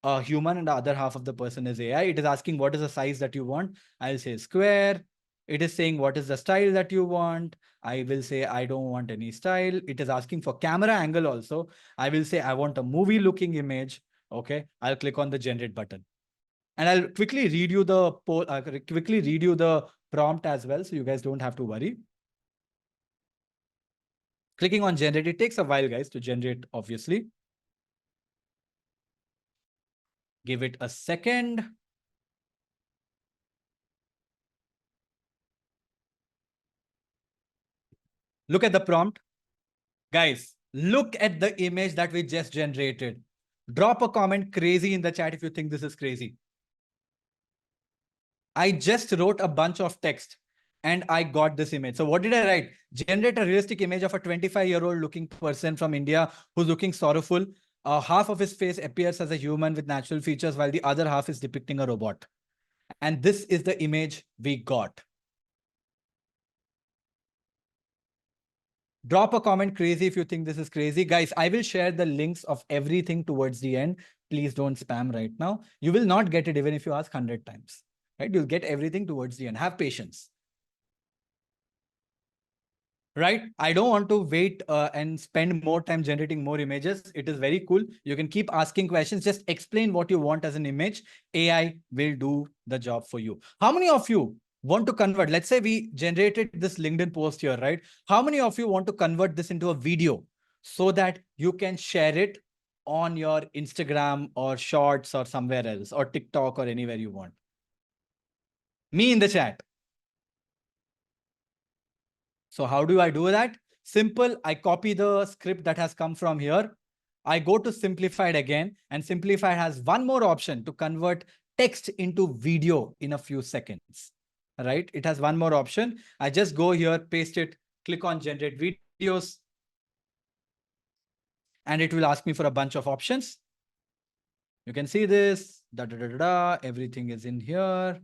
a human and the other half of the person is AI. It is asking what is the size that you want. I'll say square. It is saying what is the style that you want. I will say I don't want any style. It is asking for camera angle also. I will say I want a movie looking image. Okay, I'll click on the generate button. And I'll quickly read you the prompt as well, so you guys don't have to worry. Clicking on generate, it takes a while, guys, to generate, obviously. Give it a second. Look at the prompt. Guys, look at the image that we just generated. Drop a comment crazy in the chat if you think this is crazy. I just wrote a bunch of text and I got this image. So what did I write? Generate a realistic image of a 25-year-old looking person from India who's looking sorrowful. Half of his face appears as a human with natural features, while the other half is depicting a robot. And this is the image we got. Drop a comment crazy if you think this is crazy. Guys, I will share the links of everything towards the end. Please don't spam right now. You will not get it even if you ask 100 times. Right? You'll get everything towards the end. Have patience. Right? I don't want to wait and spend more time generating more images. It is very cool. You can keep asking questions. Just explain what you want as an image. AI will do the job for you. How many of you want to convert? Let's say we generated this LinkedIn post here, right? How many of you want to convert this into a video so that you can share it on your Instagram or Shorts or somewhere else or TikTok or anywhere you want? Me in the chat. So how do I do that? Simple. I copy the script that has come from here. I go to Simplified again, and Simplified has one more option to convert text into video in a few seconds. Right? It has one more option. I just go here, paste it, click on Generate Videos, and it will ask me for a bunch of options. You can see this. Everything is in here.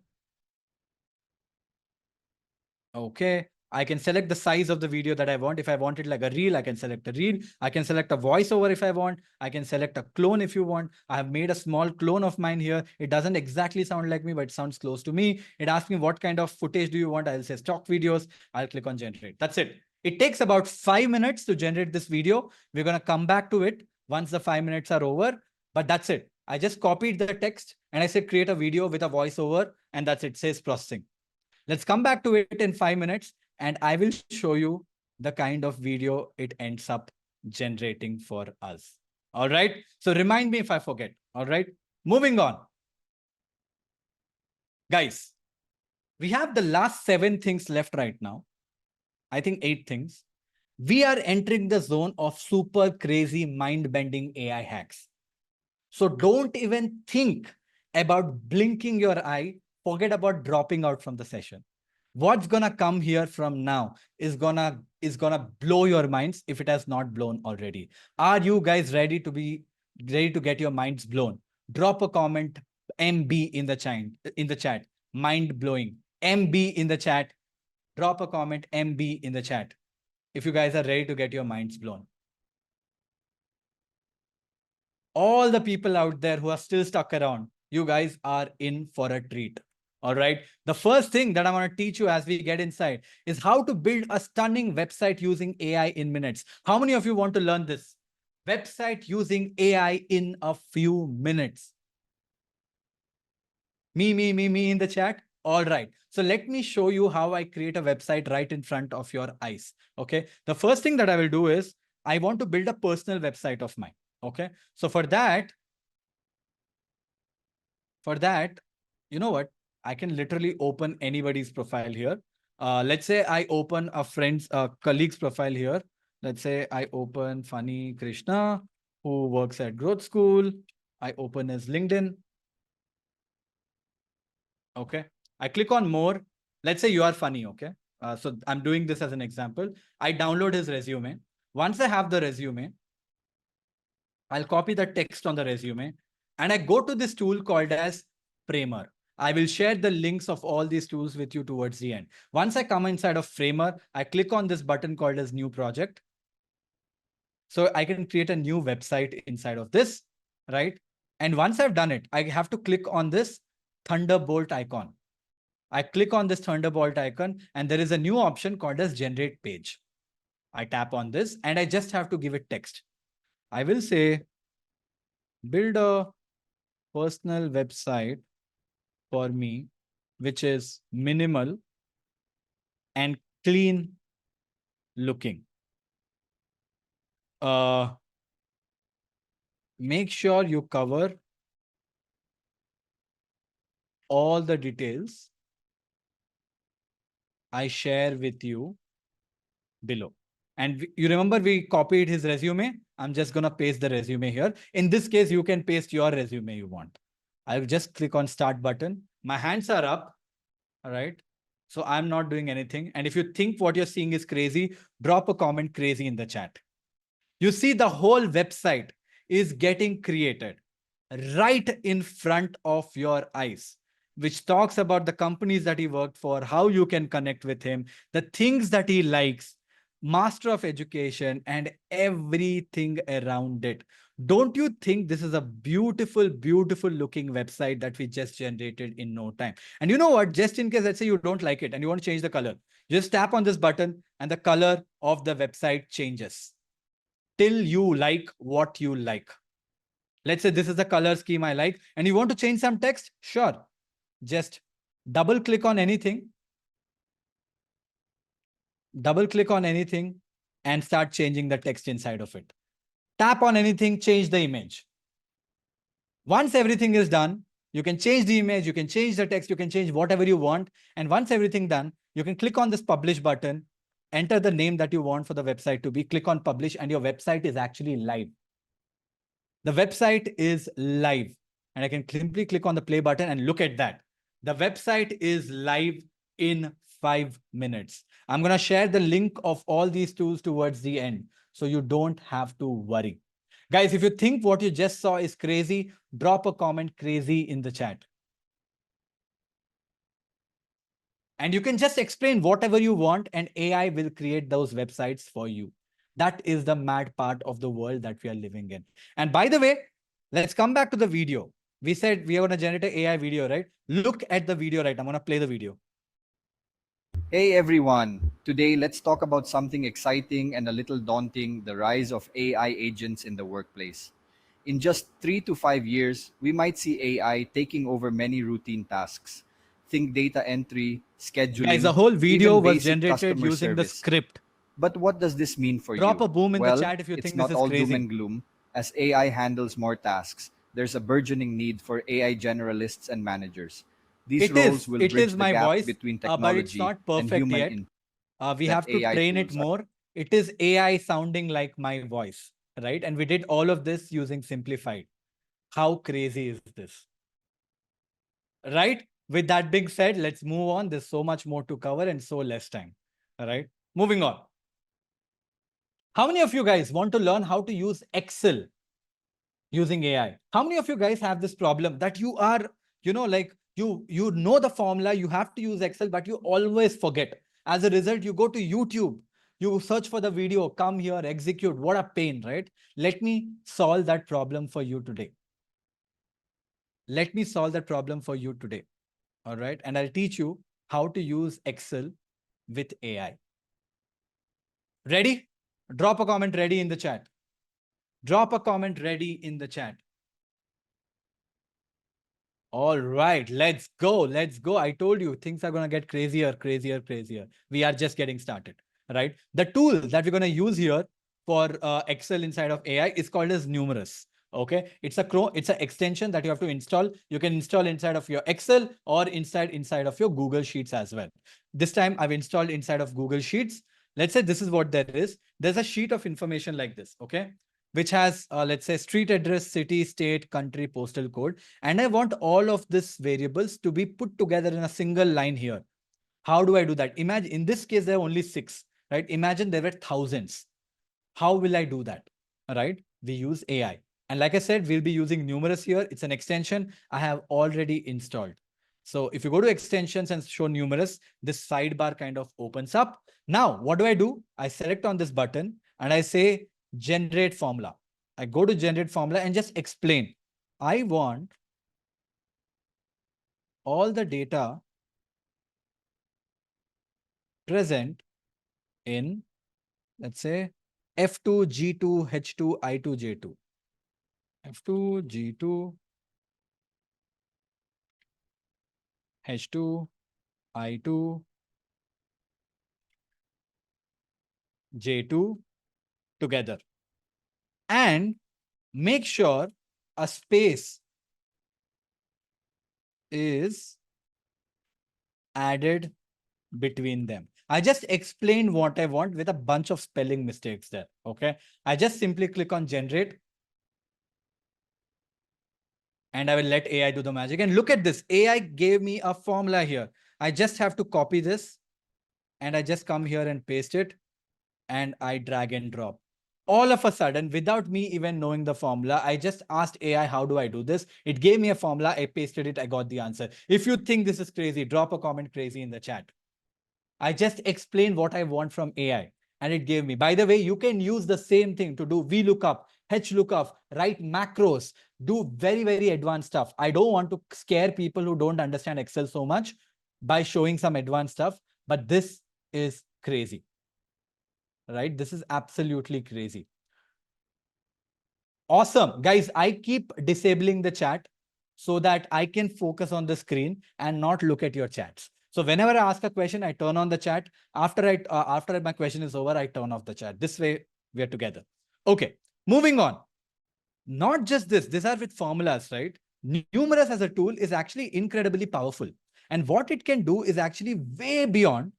Okay. I can select the size of the video that I want. If I want it like a reel, I can select a reel. I can select a voiceover if I want. I can select a clone if you want. I have made a small clone of mine here. It doesn't exactly sound like me, but it sounds close to me. It asks me what kind of footage do you want? I'll say stock videos. I'll click on generate. That's it. It takes about 5 minutes to generate this video. We're going to come back to it once the 5 minutes are over, but that's it. I just copied the text and I said create a video with a voiceover, and that's it. It says processing. Let's come back to it in 5 minutes. And I will show you the kind of video it ends up generating for us. All right. So remind me if I forget. All right. Moving on. Guys, we have the last 7 things left right now. I think 8 things. We are entering the zone of super crazy mind-bending AI hacks. So don't even think about blinking your eye. Forget about dropping out from the session. What's gonna come here from now is gonna blow your minds if it has not blown already. Are you guys ready to get your minds blown? Drop a comment, MB in the chat. Mind blowing. MB in the chat. Drop a comment, MB in the chat. If you guys are ready to get your minds blown. All the people out there who are still stuck around, you guys are in for a treat. All right. The first thing that I want to teach you as we get inside is how to build a stunning website using AI in minutes. How many of you want to learn this? Website using AI in a few minutes. Me in the chat. All right. So let me show you how I create a website right in front of your eyes. Okay. The first thing that I will do is I want to build a personal website of mine. Okay. So for that, you know what? I can literally open anybody's profile here. Let's say I open a friend's colleague's profile here. Let's say I open Funny Krishna, who works at Growth School. I open his LinkedIn. Okay. I click on more. Let's say you are funny. Okay. So I'm doing this as an example. I download his resume. Once I have the resume, I'll copy the text on the resume and I go to this tool called as Framer. I will share the links of all these tools with you towards the end. Once I come inside of Framer, I click on this button called as New Project. So I can create a new website inside of this, right? And once I've done it, I have to click on this Thunderbolt icon. I click on this Thunderbolt icon and there is a new option called as Generate Page. I tap on this and I just have to give it text. I will say, build a personal website for me, which is minimal and clean looking. Make sure you cover all the details I share with you below. And you remember we copied his resume. I'm just going to paste the resume here. In this case, you can paste your resume you want. I'll just click on Start button. My hands are up. All right. So I'm not doing anything. And if you think what you're seeing is crazy, drop a comment crazy in the chat. You see, the whole website is getting created right in front of your eyes, which talks about the companies that he worked for, how you can connect with him, the things that he likes, master of education, and everything around it. Don't you think this is a beautiful, beautiful looking website that we just generated in no time? And you know what? Just in case, let's say you don't like it and you want to change the color, just tap on this button and the color of the website changes till you like what you like. Let's say this is the color scheme I like, and you want to change some text. Sure. Just double click on anything. Double click on anything and start changing the text inside of it. Tap on anything, change the image. Once everything is done, you can change the image, you can change the text, you can change whatever you want. And once everything done, you can click on this publish button, enter the name that you want for the website to be, click on publish, and your website is actually live. The website is live. And I can simply click on the play button and look at that. The website is live in 5 minutes. I'm going to share the link of all these tools towards the end, so you don't have to worry. Guys, if you think what you just saw is crazy, drop a comment crazy in the chat. And you can just explain whatever you want and AI will create those websites for you. That is the mad part of the world that we are living in. And by the way, let's come back to the video. We said we are going to generate an AI video, right? Look at the video, right? I'm going to play the video. Hey everyone, today let's talk about something exciting and a little daunting, the rise of AI agents in the workplace. In just 3 to 5 years, we might see AI taking over many routine tasks. Think data entry, scheduling. Guys, the whole video even was basic generated customer using the service. script. But what does this mean for Drop you? a boom in the Well, chat if you it's think not this is all crazy. doom and gloom. As AI handles more tasks, there's a burgeoning need for AI generalists and managers. These roles will bridge the my gap voice, between but it's technology not and perfect human yet. We that have to AI train it tools are. more. It is AI sounding like my voice, right? And we did all of this using Simplified. How crazy is this? Right? With that being said, let's move on. There's so much more to cover and so less time. All right, moving on. How many of you guys want to learn how to use Excel using AI? How many of you guys have this problem that you are, like you know the formula, you have to use Excel, but you always forget. As a result, you go to YouTube, you search for the video, come here, execute. What a pain, right? Let me solve that problem for you today. Let me solve that problem for you today. All right. And I'll teach you how to use Excel with AI. Ready? Drop a comment ready in the chat. Drop a comment ready in the chat. All right, let's go. Let's go. I told you things are going to get crazier, crazier, crazier. We are just getting started, right? The tool that we're going to use here for Excel inside of AI is called as Numerous. Okay, it's an extension that you have to install. You can install inside of your Excel or inside of your Google Sheets as well. This time I've installed inside of Google Sheets. Let's say this is what there is. There's a sheet of information like this, okay, which has, let's say, street address, city, state, country, postal code. And I want all of these variables to be put together in a single line here. How do I do that? Imagine, in this case, there are only 6, right? Imagine there were thousands. How will I do that? All right, we use AI. And like I said, we'll be using Numerous here. It's an extension I have already installed. So if you go to extensions and show Numerous, this sidebar kind of opens up. Now, what do? I select on this button and I say, generate formula. I go to generate formula and just explain. I want all the data present in, let's say, F2, G2, H2, I2, J2. F2, G2, H2, I2, J2 together. And make sure a space is added between them. I just explained what I want with a bunch of spelling mistakes there. Okay. I just simply click on generate. And I will let AI do the magic. And look at this. AI gave me a formula here. I just have to copy this and I just come here and paste it and I drag and drop. All of a sudden, without me even knowing the formula, I just asked AI, how do I do this? It gave me a formula, I pasted it, I got the answer. If you think this is crazy, drop a comment crazy in the chat. I just explained what I want from AI and it gave me. By the way, you can use the same thing to do VLOOKUP, HLOOKUP, write macros, do very, very advanced stuff. I don't want to scare people who don't understand Excel so much by showing some advanced stuff, but this is crazy, right? This is absolutely crazy. Awesome. Guys, I keep disabling the chat so that I can focus on the screen and not look at your chats. So whenever I ask a question, I turn on the chat. After my question is over, I turn off the chat. This way we are together. Okay, moving on. Not just this, these are with formulas, right? Numerous as a tool is actually incredibly powerful. And what it can do is actually way beyond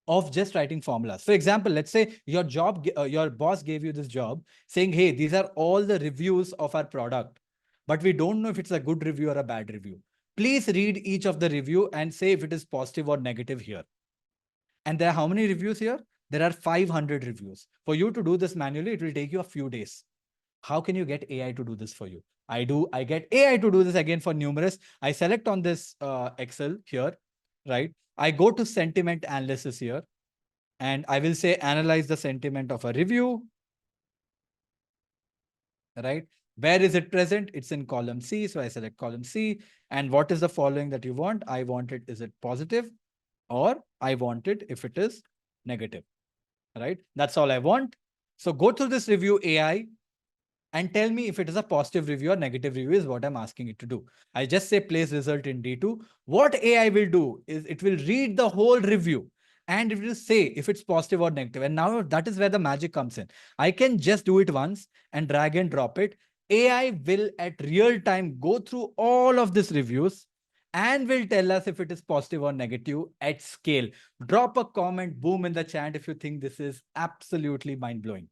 of just writing formulas. For example, let's say your boss gave you this job saying, hey, these are all the reviews of our product, but we don't know if it's a good review or a bad review. Please read each of the review and say if it is positive or negative here. And there are how many reviews here? There are 500 reviews. For you to do this manually, it will take you a few days. How can you get AI to do this for you? I get AI to do this again for numerous. I select on this Excel here, right? I go to sentiment analysis here and I will say analyze the sentiment of a review, right? Where is it present? It's in column C. So I select column C. And what is the following that you want? I want it, is it positive? Or I want it if it is negative, right? That's all I want. So go through this review AI and tell me if it is a positive review or negative review is what I'm asking it to do. I just say place result in D2. What AI will do is it will read the whole review and it will say if it's positive or negative. And now that is where the magic comes in. I can just do it once and drag and drop it. AI will at real time go through all of these reviews and will tell us if it is positive or negative at scale. Drop a comment, boom, in the chat if you think this is absolutely mind-blowing.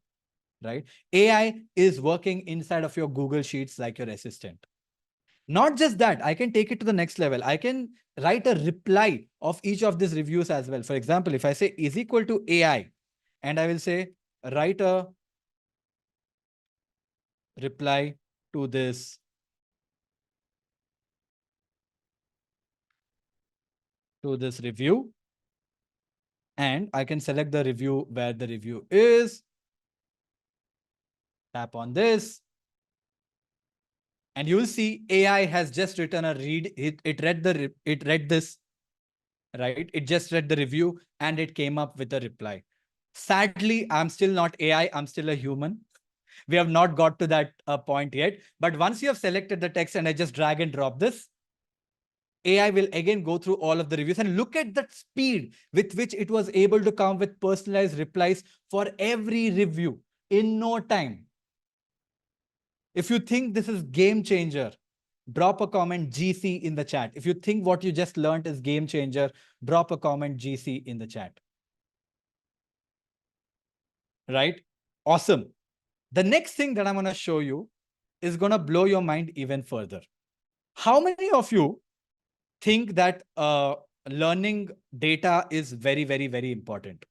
Right? AI is working inside of your Google Sheets like your assistant. Not just that, I can take it to the next level. I can write a reply of each of these reviews as well. For example, if I say is equal to AI, and I will say write a reply to this review, and I can select the review where the review is. Tap on this. And you will see AI has just written a read. It read this, right? It just read the review and it came up with a reply. Sadly, I'm still not AI. I'm still a human. We have not got to that point yet. But once you have selected the text and I just drag and drop this, AI will again go through all of the reviews and look at the speed with which it was able to come with personalized replies for every review in no time. If you think this is game changer, drop a comment GC in the chat. If you think what you just learned is game changer, drop a comment GC in the chat. Right? Awesome. The next thing that I'm going to show you is going to blow your mind even further. How many of you think that learning data is very, very, very important?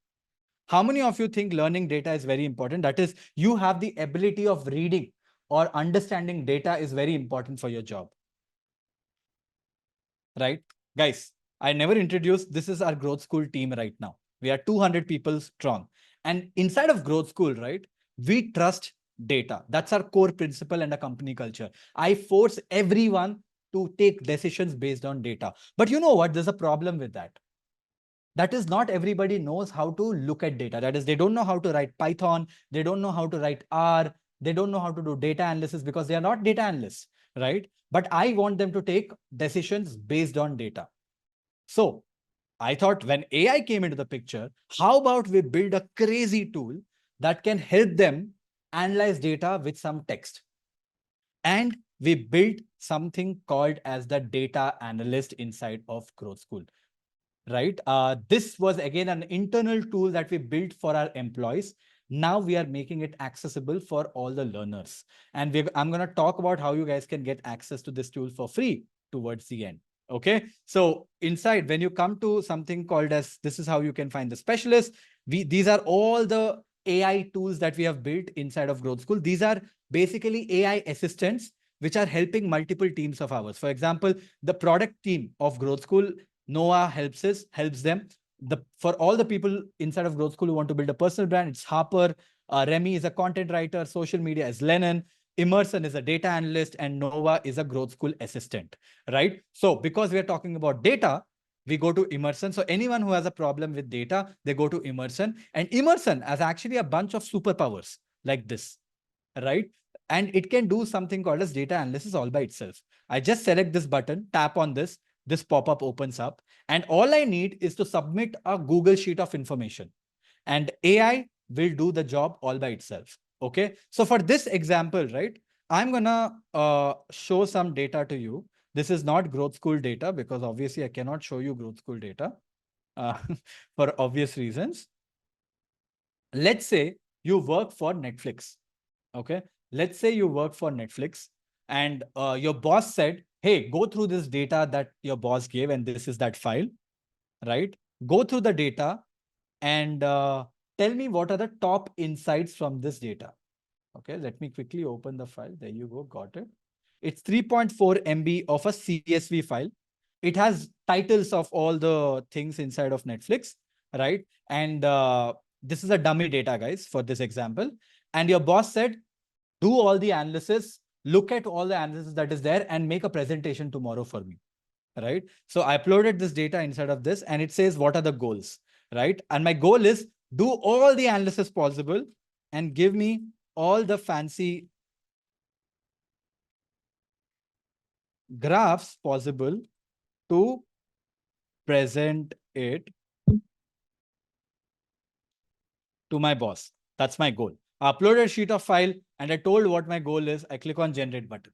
How many of you think learning data is very important? That is, you have the ability of reading or understanding data is very important for your job. Right? Guys, I never introduced, this is our growth school team right now. We are 200 people strong. And inside of growth school, right, we trust data. That's our core principle and a company culture. I force everyone to take decisions based on data. But you know what? There's a problem with that. That is, not everybody knows how to look at data. That is, they don't know how to write Python. They don't know how to write R. They don't know how to do data analysis because they are not data analysts, right? But I want them to take decisions based on data. So I thought when AI came into the picture, how about we build a crazy tool that can help them analyze data with some text? And we built something called as the data analyst inside of Growth School. Right? This was again an internal tool that we built for our employees. Now we are making it accessible for all the learners. And I'm going to talk about how you guys can get access to this tool for free towards the end. Okay. So inside, when you come to something called as, this is how you can find the specialist. These are all the AI tools that we have built inside of Growth School. These are basically AI assistants, which are helping multiple teams of ours. For example, the product team of Growth School, Noah helps them. For all the people inside of Growth School who want to build a personal brand, it's Harper. Remy is a content writer. Social media is Lennon. Emerson is a data analyst, and Nova is a Growth School assistant, right? So because we are talking about data, we go to Emerson. So anyone who has a problem with data, they go to Emerson. And Emerson has actually a bunch of superpowers like this, right? And it can do something called as data analysis all by itself. I just select this button, tap on this pop-up opens up. And all I need is to submit a Google sheet of information. And AI will do the job all by itself. Okay. So for this example, right, I'm gonna show some data to you. This is not Growth School data because obviously I cannot show you Growth School data for obvious reasons. Let's say you work for Netflix. Okay. Let's say you work for Netflix and your boss said, hey, go through this data that your boss gave, and this is that file, right? Go through the data and tell me what are the top insights from this data. Okay, let me quickly open the file. There you go, got it. It's 3.4 MB of a CSV file. It has titles of all the things inside of Netflix, right? And this is a dummy data, guys, for this example. And your boss said, do all the analysis, look at all the analysis that is there and make a presentation tomorrow for me, right? So I uploaded this data inside of this and it says, what are the goals, right? And my goal is do all the analysis possible and give me all the fancy graphs possible to present it to my boss. That's my goal. I uploaded a sheet of file and I told what my goal is. I click on generate button.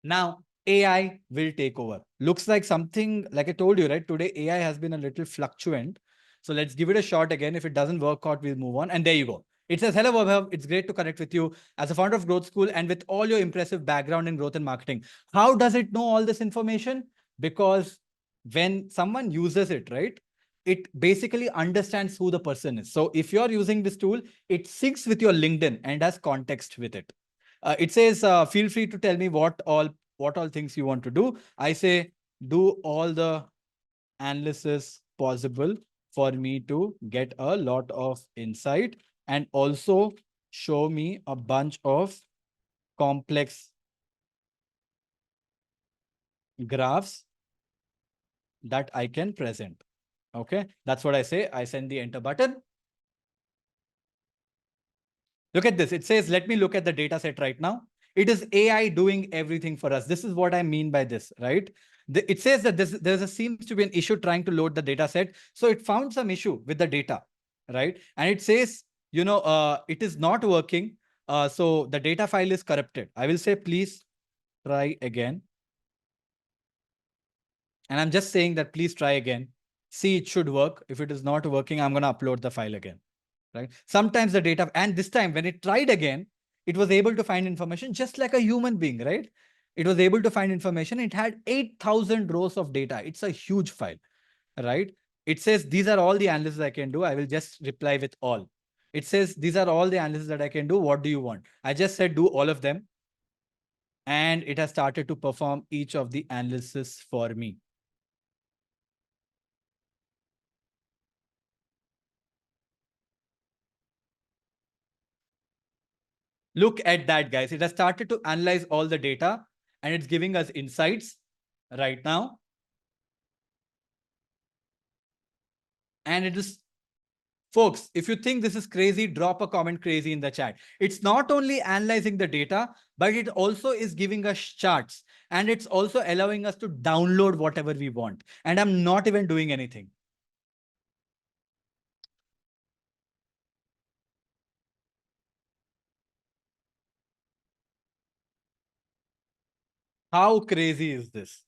Now AI will take over. Looks like something, like I told you, right? Today AI has been a little fluctuant. So let's give it a shot again. If it doesn't work out, we'll move on. And there you go. It says, hello, Vaibhav. It's great to connect with you as a founder of Growth School and with all your impressive background in growth and marketing. How does it know all this information? Because when someone uses it, right, it basically understands who the person is. So if you're using this tool, it syncs with your LinkedIn and has context with it. It says, feel free to tell me what all things you want to do. I say, do all the analysis possible for me to get a lot of insight and also show me a bunch of complex graphs that I can present. Okay, that's what I say. I send the enter button. Look at this. It says, let me look at the data set right now. It is AI doing everything for us. This is what I mean by this, right? It says that seems to be an issue trying to load the data set. So it found some issue with the data, right? And it says, you know, it is not working. So the data file is corrupted. I will say, please try again. And I'm just saying that please try again. See, it should work. If it is not working, I'm going to upload the file again, right? Sometimes the data, and this time when it tried again, it was able to find information just like a human being, right? It was able to find information. It had 8,000 rows of data. It's a huge file, right? It says, these are all the analysis I can do. I will just reply with all. It says, these are all the analysis that I can do. What do you want? I just said, do all of them. And it has started to perform each of the analysis for me. Look at that, guys. It has started to analyze all the data and it's giving us insights right now. And it is, folks, if you think this is crazy, drop a comment crazy in the chat. It's not only analyzing the data, but it also is giving us charts. And it's also allowing us to download whatever we want. And I'm not even doing anything. How crazy is this?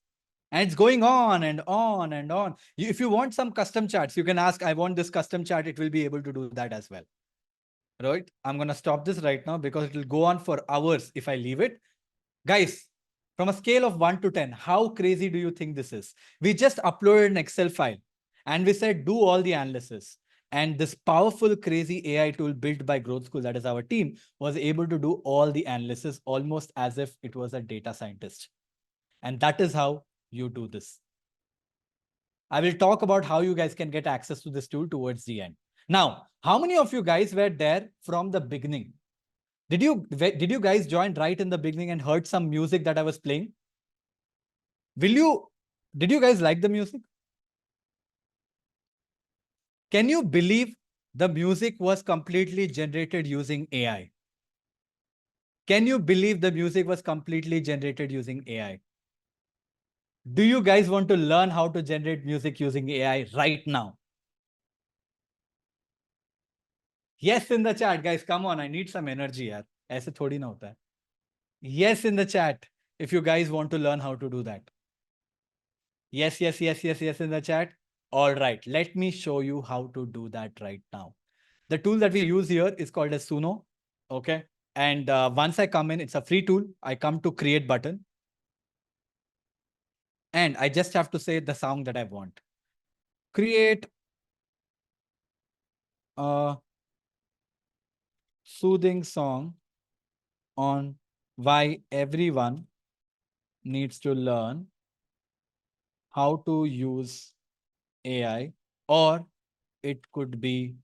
And it's going on and on and on. If you want some custom charts, you can ask, I want this custom chart. It will be able to do that as well. Right? I'm going to stop this right now because it will go on for hours if I leave it. Guys, From a scale of 1 to 10, how crazy do you think this is? We just uploaded an Excel file and we said, do all the analysis. And this powerful, crazy AI tool built by Growth School, that is our team, was able to do all the analysis almost as if it was a data scientist. And that is how you do this. I will talk about how you guys can get access to this tool towards the end. Now, how many of you guys were there from the beginning? Did you guys join right in the beginning and heard some music that I was playing? Did you guys like the music? Can you believe the music was completely generated using AI? Can you believe the music was completely generated using AI? Do you guys want to learn how to generate music using AI right now? Yes in the chat, guys. Come on, I need some energy, yaar. ऐसे थोड़ी ना होता है. Yes in the chat if you guys want to learn how to do that. Yes in the chat. All right, let me show you how to do that right now. The tool that we use here is called as Suno. Okay. And once I come in, it's a free tool. I come to create button. And I just have to say the song that I want. Create a soothing song on why everyone needs to learn how to use AI, or it could be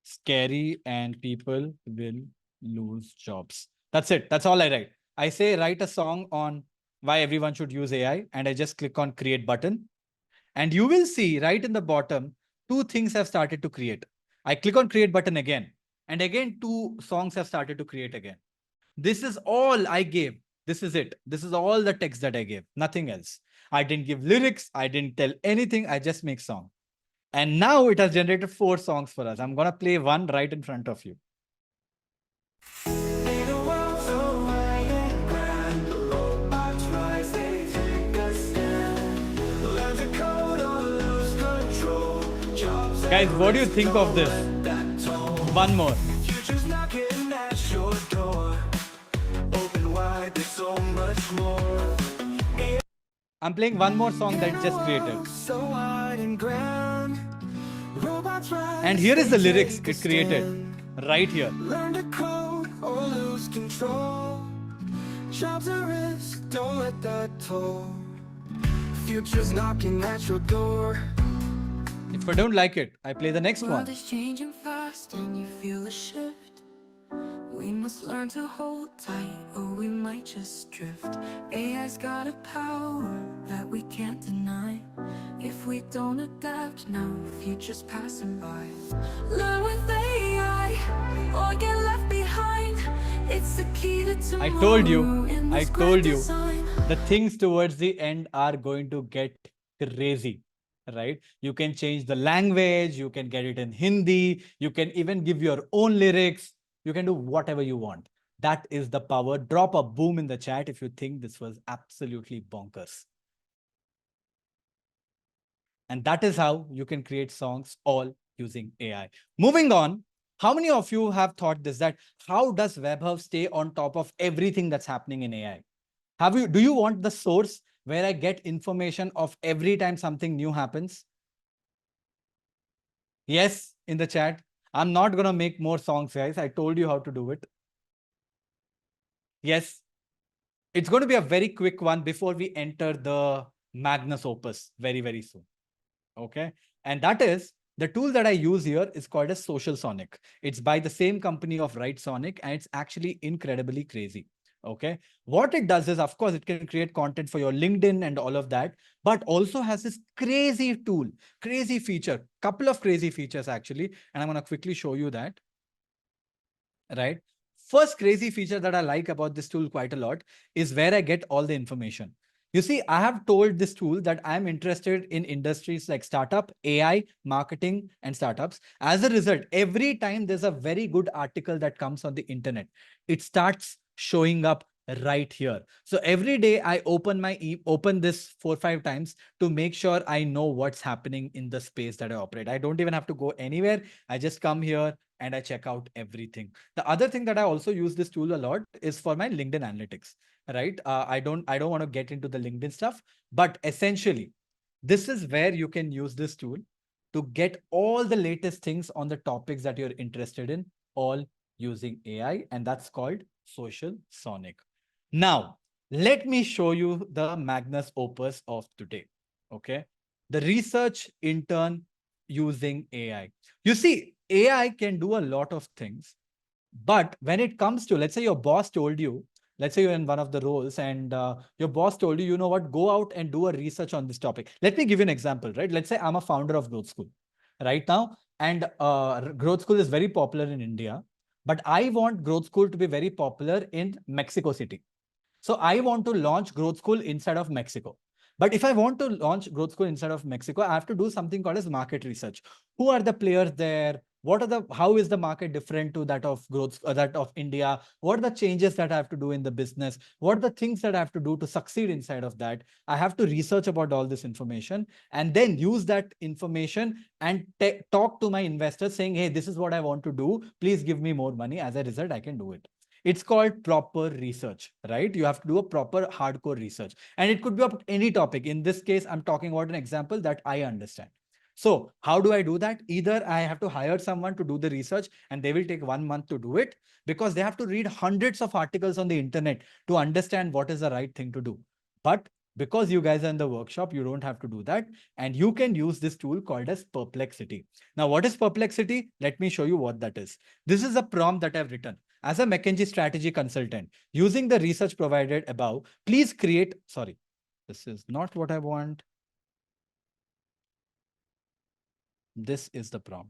scary and people will lose jobs. That's it. That's all I write. I say write a song on why everyone should use AI, and I just click on create button. And you will see right in the bottom, two things have started to create. I click on create button again, and again, two songs have started to create again. This is all I gave. This is it. This is all the text that I gave, nothing else. I didn't give lyrics. I didn't tell anything. I just make song. And now it has generated 4 songs for us. I'm going to play one right in front of you. In a world so wide and grand, the robots rise, they take a stand. Learn to code or lose control. Jobs Guys, what do you think of this? that toll. One more. Future's knocking at your door. Open wide, there's so much more. I'm playing one more song that it just created. So wide and grand. Robots rise, And here is the they lyrics take a it created stand. right here. Learn to code or lose control. Jobs are risk, don't let that toll. Future's knocking at your door. If I don't like it, I play the next World one. is changing fast and you feel a shift. We must learn to hold tight or we might just drift. AI's got a power that we can't deny. If we don't adapt now, future's passing by. Learn with AI or get left behind. It's the key to tomorrow. I told you, in I this told great you. design. The things towards the end are going to get crazy, right? You can change the language, you can get it in Hindi, you can even give your own lyrics, you can do whatever you want. That is the power. Drop a boom in the chat if you think this was absolutely bonkers. And that is how you can create songs all using AI. Moving on, how many of you have thought this, that how does WebHub stay on top of everything that's happening in AI? Do you want the source where I get information of every time something new happens? Yes, in the chat. I'm not going to make more songs, guys. I told you how to do it. Yes. It's going to be a very quick one before we enter the Magnus Opus very, very soon. Okay. And that is the tool that I use here is called as Social Sonic. It's by the same company of Write Sonic, and it's actually incredibly crazy. Okay. What it does is, of course, it can create content for your LinkedIn and all of that, but also has this crazy tool, crazy feature, couple of crazy features actually. And I'm going to quickly show you that. Right. First crazy feature that I like about this tool quite a lot is where I get all the information. You see, I have told this tool that I'm interested in industries like startup, AI, marketing, and startups. As a result, every time there's a very good article that comes on the internet, it starts showing up right here. So every day I open this 4 or 5 times to make sure I know what's happening in the space that I operate. I don't even have to go anywhere. I just come here, and I check out everything. The other thing that I also use this tool a lot is for my LinkedIn analytics, right? I don't want to get into the LinkedIn stuff, but essentially, this is where you can use this tool to get all the latest things on the topics that you're interested in, all using AI, and that's called Social Sonic. Now, let me show you the Magnus opus of today. Okay. The research intern using AI. You see, AI can do a lot of things, but when it comes to, let's say your boss told you, let's say you're in one of the roles and your boss told you, you know what, go out and do a research on this topic. Let me give you an example, right? Let's say I'm a founder of Growth School right now, and Growth School is very popular in India, but I want Growth School to be very popular in Mexico City. So I want to launch Growth School inside of Mexico. But if I want to launch Growth School inside of Mexico, I have to do something called as market research. Who are the players there? How is the market different to that of that of India? What are the changes that I have to do in the business? What are the things that I have to do to succeed inside of that? I have to research about all this information and then use that information and talk to my investors saying, hey, this is what I want to do. Please give me more money. As a result, I can do it. It's called proper research, right? You have to do a proper hardcore research, and it could be about any topic. In this case, I'm talking about an example that I understand. So how do I do that? Either I have to hire someone to do the research and they will take 1 month to do it because they have to read hundreds of articles on the internet to understand what is the right thing to do. But because you guys are in the workshop, you don't have to do that. And you can use this tool called as Perplexity. Now, what is Perplexity? Let me show you what that is. This is a prompt that I've written. As a McKinsey strategy consultant, using the research provided above, please create, sorry, this is not what I want. This is the prompt.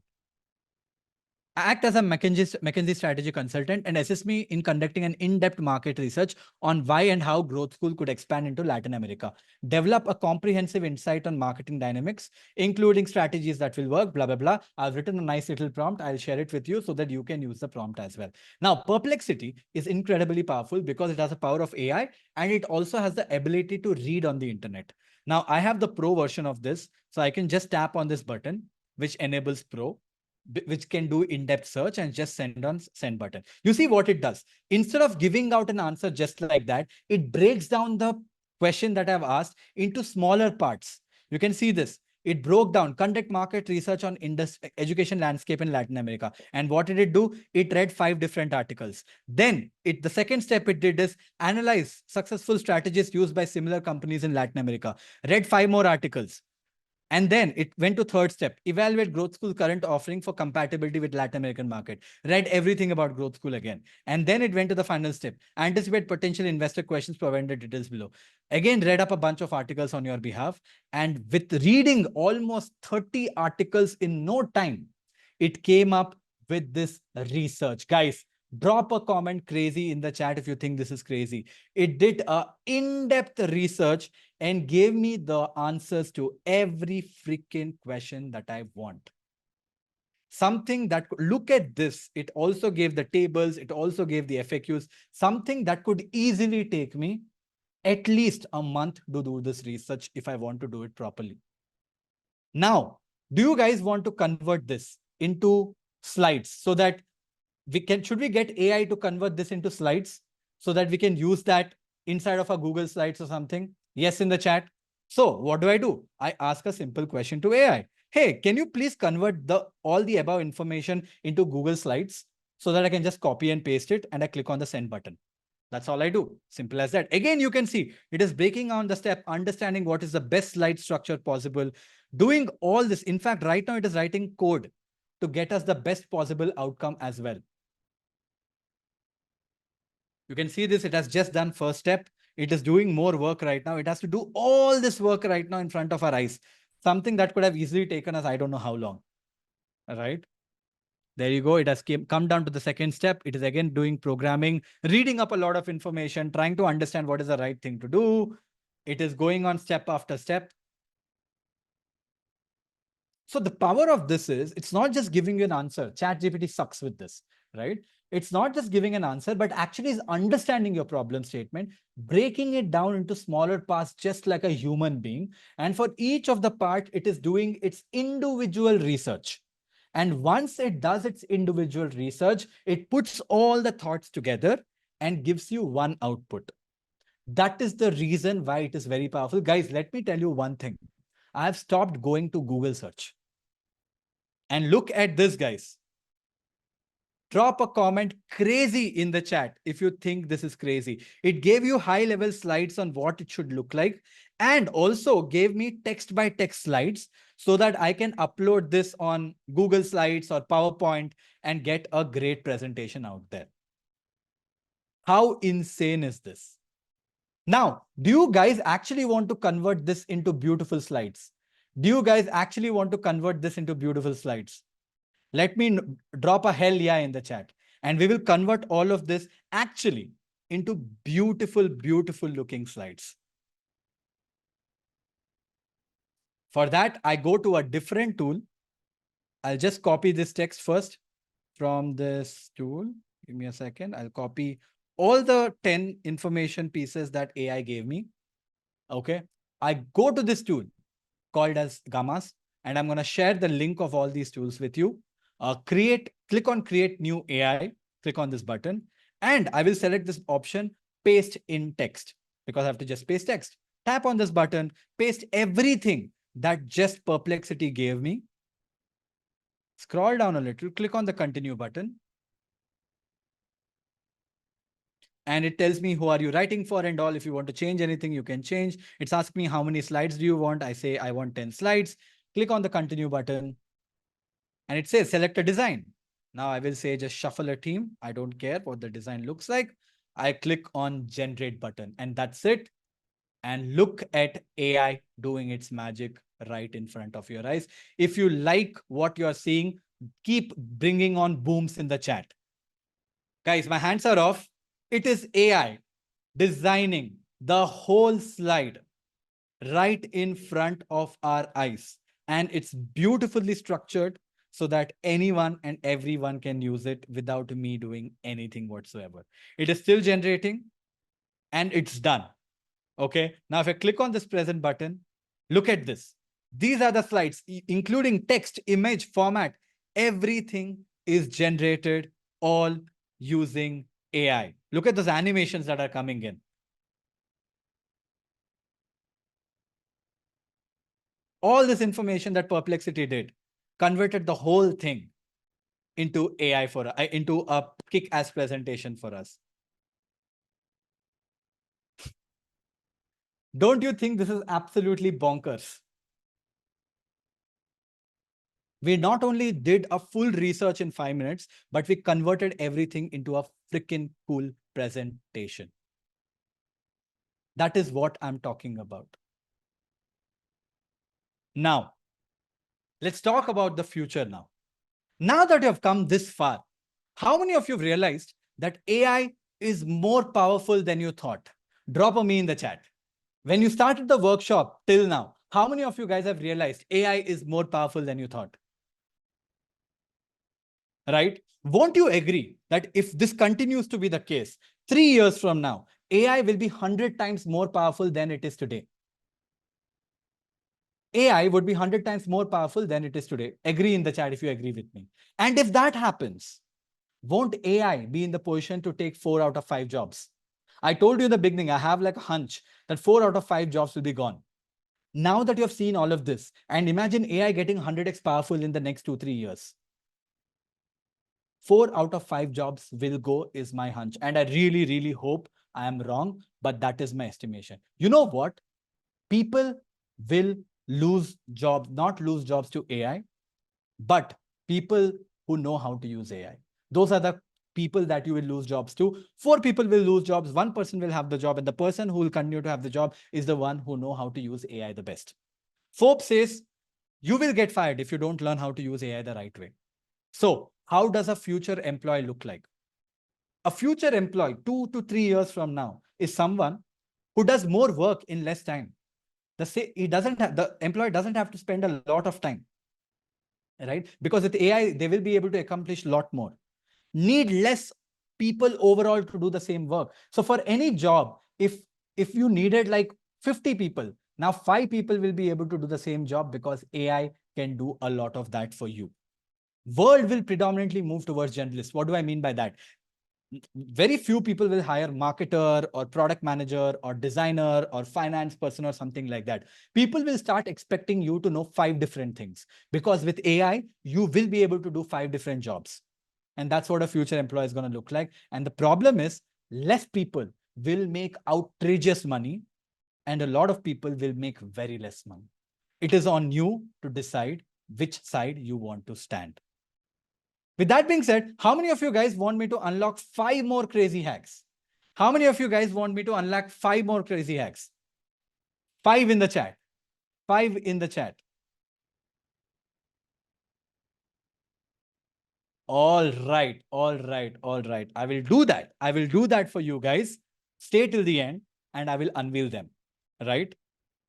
Act as a McKinsey strategy consultant and assist me in conducting an in-depth market research on why and how Growth School could expand into Latin America. Develop a comprehensive insight on marketing dynamics, including strategies that will work, blah, blah, blah. I've written a nice little prompt. I'll share it with you so that you can use the prompt as well. Now, Perplexity is incredibly powerful because it has the power of AI and it also has the ability to read on the internet. Now, I have the pro version of this, so I can just tap on this button, which enables Pro, which can do in-depth search and just send on send button. You see what it does. Instead of giving out an answer just like that, it breaks down the question that I've asked into smaller parts. You can see this. It broke down, conduct market research on education landscape in Latin America. And what did it do? It read 5 different articles. Then the second step it did is analyze successful strategies used by similar companies in Latin America. Read 5 more articles. And then it went to third step, evaluate Growth School's current offering for compatibility with Latin American market. Read everything about Growth School again. And then it went to the final step, anticipate potential investor questions, provide the details below. Again, read up a bunch of articles on your behalf. And with reading almost 30 articles in no time, it came up with this research. Guys, drop a comment crazy in the chat if you think this is crazy. It did a in-depth research and gave me the answers to every freaking question that I want. Something that, look at this, it also gave the tables, it also gave the FAQs, something that could easily take me at least a month to do this research if I want to do it properly. Now, do you guys want to convert this into slides so that should we get AI to convert this into slides so that we can use that inside of our Google Slides or something? Yes, in the chat. So what do? I ask a simple question to AI. Hey, can you please convert all the above information into Google Slides so that I can just copy and paste it and I click on the send button. That's all I do. Simple as that. Again, you can see it is breaking down the step, understanding what is the best slide structure possible, doing all this. In fact, right now it is writing code to get us the best possible outcome as well. You can see this, it has just done first step. It is doing more work right now. It has to do all this work right now in front of our eyes. Something that could have easily taken us, I don't know how long. All right. There you go. It has come down to the second step. It is again doing programming, reading up a lot of information, trying to understand what is the right thing to do. It is going on step after step. So the power of this is, it's not just giving you an answer. ChatGPT sucks with this, right? It's not just giving an answer, but actually is understanding your problem statement, breaking it down into smaller parts, just like a human being. And for each of the part, it is doing its individual research. And once it does its individual research, it puts all the thoughts together and gives you one output. That is the reason why it is very powerful. Guys, let me tell you one thing. I have stopped going to Google search. And look at this, guys. Drop a comment crazy in the chat if you think this is crazy. It gave you high-level slides on what it should look like, and also gave me text by text slides so that I can upload this on Google Slides or PowerPoint and get a great presentation out there. How insane is this? Now, do you guys actually want to convert this into beautiful slides? Do you guys actually want to convert this into beautiful slides? Let me drop a hell yeah in the chat, and we will convert all of this actually into beautiful, beautiful looking slides. For that, I go to a different tool. I'll just copy this text first from this tool. Give me a second. I'll copy all the 10 information pieces that AI gave me. Okay. I go to this tool called as Gammas, and I'm going to share the link of all these tools with you. Click on create new AI, click on this button, and I will select this option, paste in text, because I have to just paste text. Tap on this button, paste everything that just Perplexity gave me. Scroll down a little, click on the continue button. And it tells me who are you writing for and all. If you want to change anything, you can change. It's asking me how many slides do you want? I say I want 10 slides. Click on the continue button. And it says select a design. Now I will say just shuffle a theme. I don't care what the design looks like. I click on generate button, and that's it. And look at AI doing its magic right in front of your eyes. If you like what you're seeing, keep bringing on booms in the chat. Guys, my hands are off. It is AI designing the whole slide right in front of our eyes. And it's beautifully structured so that anyone and everyone can use it without me doing anything whatsoever. It is still generating and it's done. Okay. Now, if I click on this present button, look at this. These are the slides, including text, image, format. Everything is generated all using AI. Look at those animations that are coming in. All this information that Perplexity did converted the whole thing into AI into a kick-ass presentation for us. Don't you think this is absolutely bonkers? We not only did a full research in 5 minutes, but we converted everything into a freaking cool presentation. That is what I'm talking about. Now, let's talk about the future now. Now that you have come this far, how many of you have realized that AI is more powerful than you thought? Drop a me in the chat. When you started the workshop till now, how many of you guys have realized AI is more powerful than you thought? Right? Won't you agree that if this continues to be the case, 3 years from now, AI will be 100 times more powerful than it is today? AI would be 100 times more powerful than it is today. Agree in the chat if you agree with me. And if that happens, won't AI be in the position to take 4 out of 5 jobs? I told you in the beginning, I have like a hunch that 4 out of 5 jobs will be gone. Now that you have seen all of this, and imagine AI getting 100x powerful in the next 2-3 years. 4 out of 5 jobs will go is my hunch. And I really, really hope I am wrong, but that is my estimation. You know what? People will lose jobs, not lose jobs to AI, but people who know how to use AI. Those are the people that you will lose jobs to. 4 people will lose jobs, 1 person will have the job, and the person who will continue to have the job is the one who know how to use AI the best. Forbes says you will get fired if you don't learn how to use AI the right way. So how does a future employee look like? A future employee 2 to 3 years from now is someone who does more work in less time. The employee doesn't have to spend a lot of time, right? Because with AI, they will be able to accomplish a lot more. Need less people overall to do the same work. So for any job, if you needed like 50 people, now 5 people will be able to do the same job because AI can do a lot of that for you. World will predominantly move towards generalists. What do I mean by that? Very few people will hire marketer or product manager or designer or finance person or something like that. People will start expecting you to know 5 different things, because with AI, you will be able to do 5 different jobs. And that's what a future employee is going to look like. And the problem is, less people will make outrageous money and a lot of people will make very less money. It is on you to decide which side you want to stand. With that being said, how many of you guys want me to unlock 5 more crazy hacks? How many of you guys want me to unlock 5 more crazy hacks? 5 in the chat. 5 in the chat. All right, all right, all right. I will do that. I will do that for you guys. Stay till the end and I will unveil them, right?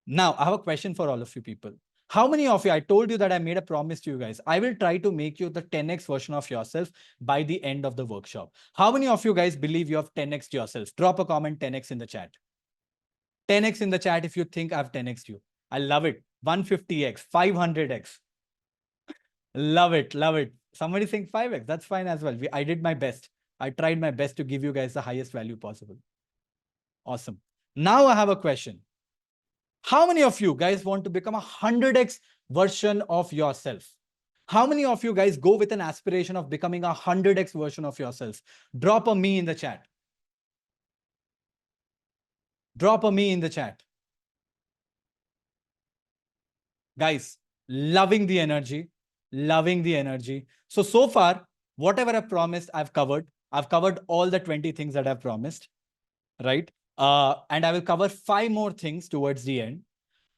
Now, I have a question for all of you people. How many of you, I told you that I made a promise to you guys. I will try to make you the 10x version of yourself by the end of the workshop. How many of you guys believe you have 10x yourself? Drop a comment 10x in the chat. 10x in the chat if you think I've 10x you. I love it. 150x, 500x. Love it, love it. Somebody think 5x, that's fine as well. I did my best. I tried my best to give you guys the highest value possible. Awesome. Now I have a question. How many of you guys want to become a 100x version of yourself? How many of you guys go with an aspiration of becoming a 100x version of yourself? Drop a me in the chat. Drop a me in the chat. Guys, loving the energy, loving the energy. So far, whatever I promised, I've covered. I've covered all the 20 things that I've promised, right? And I will cover 5 more things towards the end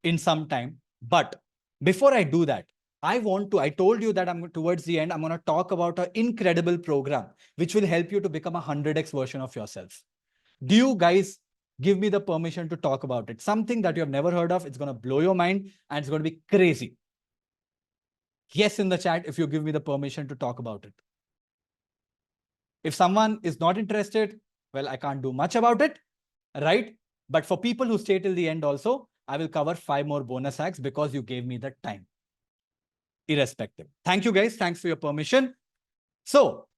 in some time. But before I do that, I told you that towards the end, I'm going to talk about an incredible program, which will help you to become a 100x version of yourself. Do you guys give me the permission to talk about it? Something that you have never heard of. It's going to blow your mind and it's going to be crazy. Yes, in the chat, if you give me the permission to talk about it. If someone is not interested, well, I can't do much about it, right? But for people who stay till the end also, I will cover 5 more bonus hacks because you gave me the time. Irrespective. Thank you guys. Thanks for your permission. So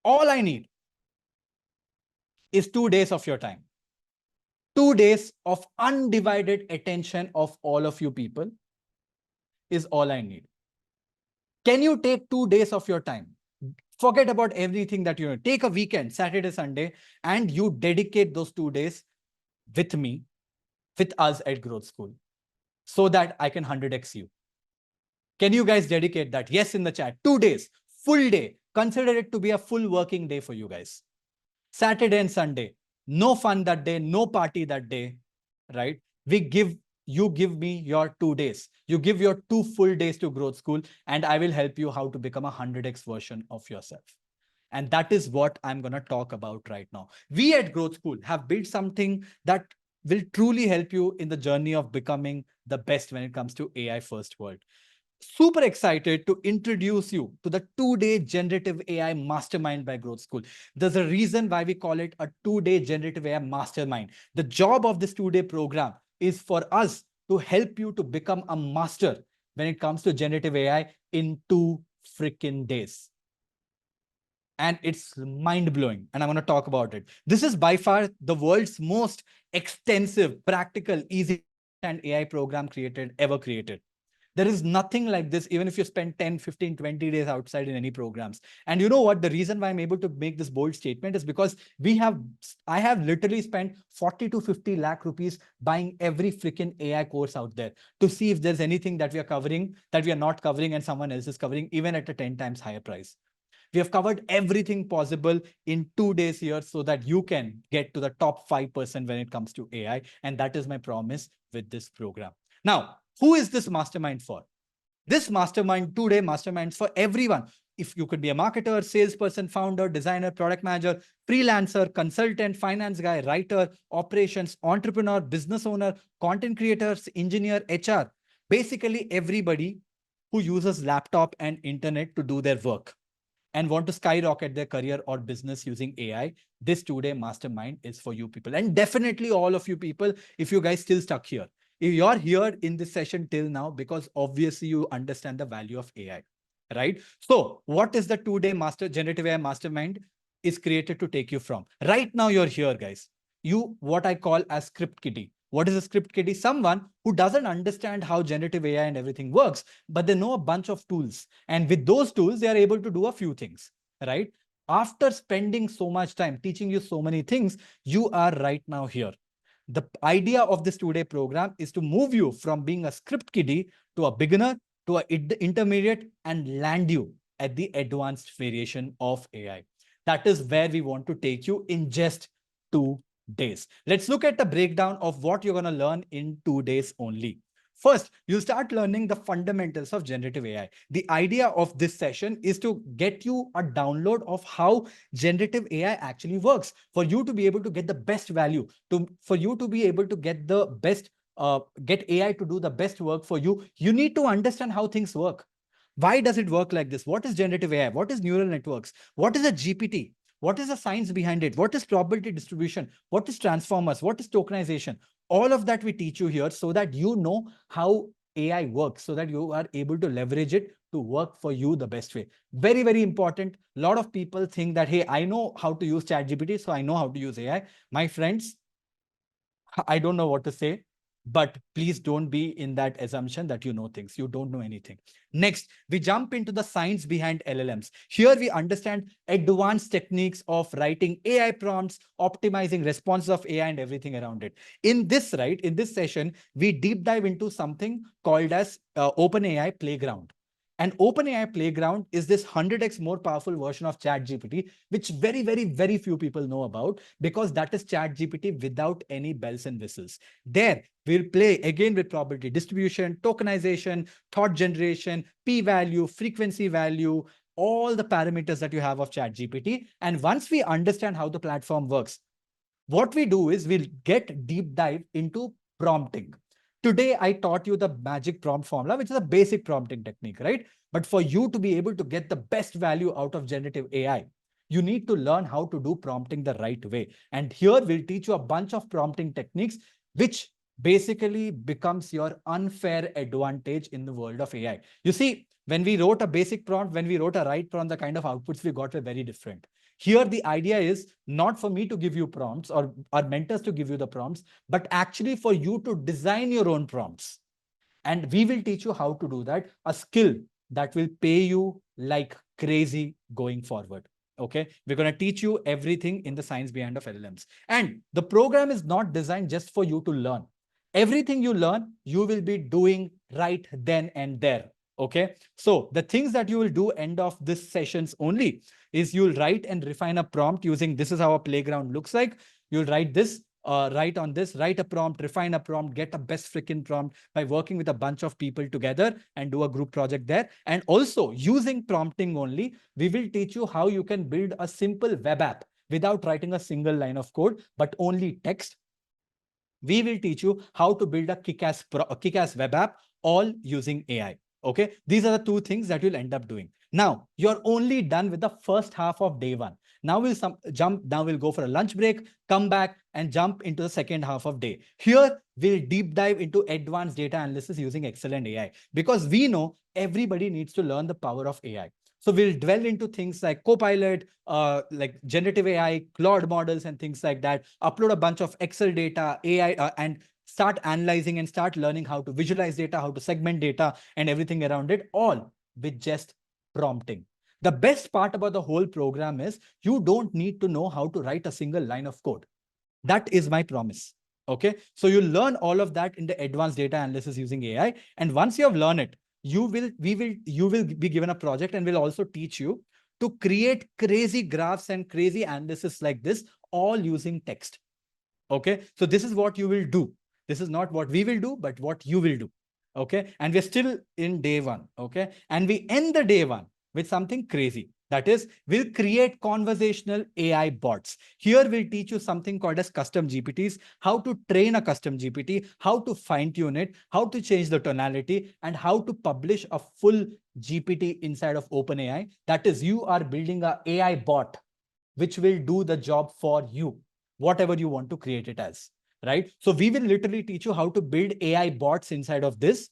all I need is 2 days of your time. 2 days of undivided attention of all of you people is all I need. Can you take 2 days of your time? Forget about everything that you know. Take a weekend, Saturday, Sunday, and you dedicate those 2 days with me, with us at Growth School, so that I can 100x you. Can you guys dedicate that? Yes, in the chat. 2 days, full day. Consider it to be a full working day for you guys. Saturday and Sunday, no fun that day, no party that day, right? You give me your 2 days. You give your 2 full days to Growth School, and I will help you how to become a 100x version of yourself. And that is what I'm going to talk about right now. We at Growth School have built something that will truly help you in the journey of becoming the best when it comes to AI first world. Super excited to introduce you to the 2-day generative AI mastermind by Growth School. There's a reason why we call it a 2-day generative AI mastermind. The job of this 2-day program is for us to help you to become a master when it comes to generative AI in 2 freaking days. And it's mind-blowing, and I'm going to talk about it. This is by far the world's most extensive, practical, easy and AI program ever created. There is nothing like this, even if you spend 10, 15, 20 days outside in any programs. And you know what? The reason why I'm able to make this bold statement is because I have literally spent 40 to 50 lakh rupees buying every freaking AI course out there to see if there's anything that we are covering, that we are not covering and someone else is covering, even at a 10 times higher price. We have covered everything possible in 2 days here so that you can get to the top 5% when it comes to AI. And that is my promise with this program. Now, who is this mastermind for? This mastermind, 2-day mastermind, is for everyone. If you could be a marketer, salesperson, founder, designer, product manager, freelancer, consultant, finance guy, writer, operations, entrepreneur, business owner, content creators, engineer, HR, basically everybody who uses laptop and internet to do their work and want to skyrocket their career or business using AI, this 2-day mastermind is for you people. And definitely all of you people, if you guys still stuck here. If you're here in this session till now, because obviously you understand the value of AI. right? So what is the 2-day generative AI mastermind is created to take you from? Right now you're here, guys. You, what I call as script kiddie. What is a script kiddie? Someone who doesn't understand how generative AI and everything works, but they know a bunch of tools. And with those tools, they are able to do a few things, right? After spending so much time teaching you so many things, you are right now here. The idea of this 2-day program is to move you from being a script kiddie to a beginner, to an intermediate, and land you at the advanced variation of AI. That is where we want to take you in just 2 days. Let's look at the breakdown of what you're going to learn in 2 days only. First, you start learning the fundamentals of generative AI. The idea of this session is to get you a download of how generative AI actually works, for you to be able to get the best value, for you to be able to get the best, get AI to do the best work for you. You need to understand how things work. Why does it work like this? What is generative AI? What is neural networks? What is a GPT? What is the science behind it? What is probability distribution? What is transformers? What is tokenization? All of that we teach you here so that you know how AI works, so that you are able to leverage it to work for you the best way. Very, very important. A lot of people think that, hey, I know how to use ChatGPT, so I know how to use AI. My friends, I don't know what to say, but please don't be in that assumption that you know things. You don't know anything. Next, we jump into the science behind LLMs. Here we understand advanced techniques of writing AI prompts, optimizing responses of AI and everything around it. In this session, we deep dive into something called as OpenAI Playground. And OpenAI Playground is this 100x more powerful version of ChatGPT, which very, very, very few people know about, because that is ChatGPT without any bells and whistles. There, we'll play again with probability distribution, tokenization, thought generation, p-value, frequency value, all the parameters that you have of ChatGPT. And once we understand how the platform works, what we do is we'll get deep dive into prompting. Today, I taught you the magic prompt formula, which is a basic prompting technique, right? But for you to be able to get the best value out of generative AI, you need to learn how to do prompting the right way. And here we'll teach you a bunch of prompting techniques, which basically becomes your unfair advantage in the world of AI. You see, when we wrote a basic prompt, when we wrote a right prompt, the kind of outputs we got were very different. Here, the idea is not for me to give you prompts or our mentors to give you the prompts, but actually for you to design your own prompts. And we will teach you how to do that, a skill that will pay you like crazy going forward. Okay, we're going to teach you everything in the science behind of LLMs. And the program is not designed just for you to learn. Everything you learn, you will be doing right then and there. Okay, so the things that you will do end of this sessions only is you'll write and refine a prompt using, this is how a playground looks like. You'll write this, write on this, write a prompt, refine a prompt, get a best freaking prompt by working with a bunch of people together and do a group project there. And also using prompting only, we will teach you how you can build a simple web app without writing a single line of code, but only text. We will teach you how to build a kick-ass web app, all using AI. Okay, these are the two things that you'll end up doing. Now, you're only done with the first half of day one. Now we'll go for a lunch break, come back and jump into the second half of day. Here, we'll deep dive into advanced data analysis using Excel and AI, because we know everybody needs to learn the power of AI. So we'll dwell into things like Copilot, like generative AI, Claude models and things like that, upload a bunch of Excel data, AI, and start analyzing and start learning how to visualize data, how to segment data and everything around it, all with just prompting. The best part about the whole program is you don't need to know how to write a single line of code. That is my promise. Okay, so you learn all of that in the advanced data analysis using AI. And once you have learned it, you will be given a project, and we'll also teach you to create crazy graphs and crazy analysis like this, all using text. Okay, so this is what you will do. This is not what we will do, but what you will do. Okay, and we're still in day one. Okay, and we end the day one with something crazy. That is, we'll create conversational AI bots. Here we'll teach you something called as custom GPTs, how to train a custom GPT, how to fine tune it, how to change the tonality, and how to publish a full GPT inside of OpenAI. That is, you are building an AI bot, which will do the job for you, whatever you want to create it as, right? So we will literally teach you how to build AI bots inside of this.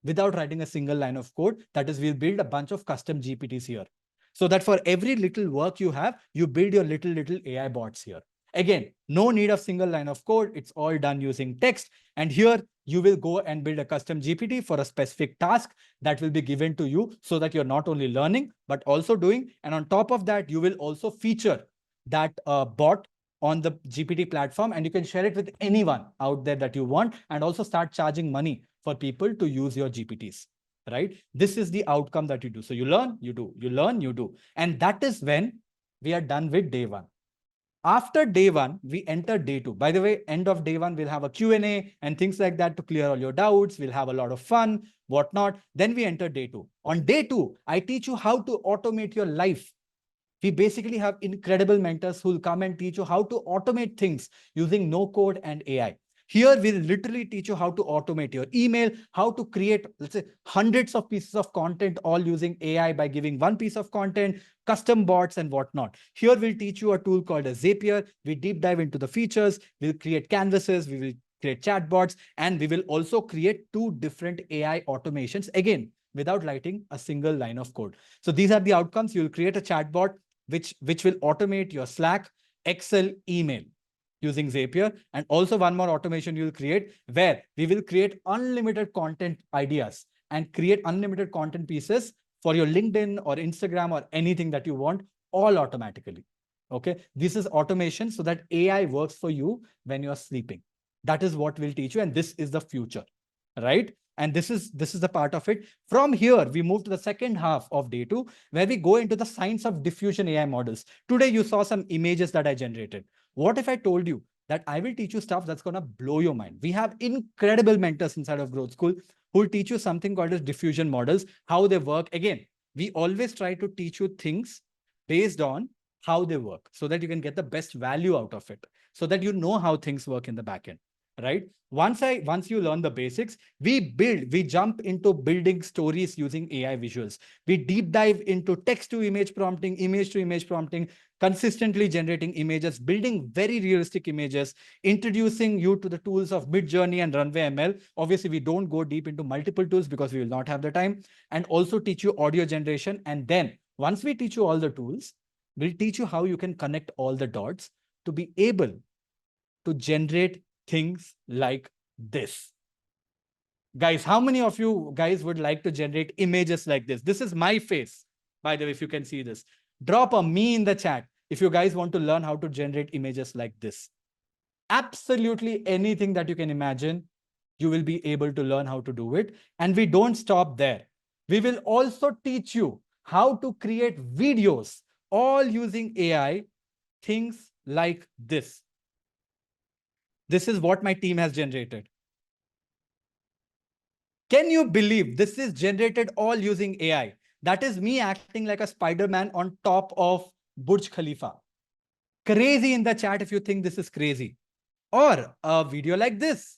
without writing a single line of code. That is, we'll build a bunch of custom GPTs here. So that for every little work you have, you build your little AI bots here. Again, no need of single line of code. It's all done using text. And here you will go and build a custom GPT for a specific task that will be given to you, so that you're not only learning, but also doing. And on top of that, you will also feature that bot on the GPT platform, and you can share it with anyone out there that you want, and also start charging money for people to use your GPTs, right? This is the outcome that you do. So you learn, you do, you learn, you do. And that is when we are done with day one. After day one, we enter day two. By the way, end of day one, we'll have a Q&A and things like that to clear all your doubts. We'll have a lot of fun, whatnot. Then we enter day two. On day two, I teach you how to automate your life. We basically have incredible mentors who will come and teach you how to automate things using no code and AI. Here, we'll literally teach you how to automate your email, how to create, let's say, hundreds of pieces of content, all using AI by giving one piece of content, custom bots and whatnot. Here, we'll teach you a tool called a Zapier. We deep dive into the features. We'll create canvases. We will create chatbots, and we will also create 2 different AI automations, again, without writing a single line of code. So these are the outcomes. You'll create a chatbot which will automate your Slack, Excel, email using Zapier. And also one more automation you'll create where we will create unlimited content ideas and create unlimited content pieces for your LinkedIn or Instagram or anything that you want, all automatically. Okay. This is automation so that AI works for you when you're sleeping. That is what we'll teach you. And this is the future, right? And this is the part of it. From here, we move to the second half of day 2, where we go into the science of diffusion AI models. Today, you saw some images that I generated. What if I told you that I will teach you stuff that's going to blow your mind? We have incredible mentors inside of Growth School who will teach you something called as diffusion models, how they work. Again, we always try to teach you things based on how they work so that you can get the best value out of it, so that you know how things work in the backend. Right? Once you learn the basics, we jump into building stories using AI visuals. We deep dive into text to image prompting, image to image prompting, consistently generating images, building very realistic images, introducing you to the tools of Midjourney and Runway ML. Obviously, we don't go deep into multiple tools because we will not have the time, and also teach you audio generation. And then once we teach you all the tools, we'll teach you how you can connect all the dots to be able to generate things like this. Guys, how many of you guys would like to generate images like this? This is my face, by the way, if you can see this. Drop a me in the chat if you guys want to learn how to generate images like this. Absolutely anything that you can imagine, you will be able to learn how to do it. And we don't stop there. We will also teach you how to create videos, all using AI, things like this. This is what my team has generated. Can you believe this is generated all using AI? That is me acting like a Spider-Man on top of Burj Khalifa. Crazy in the chat if you think this is crazy. Or a video like this.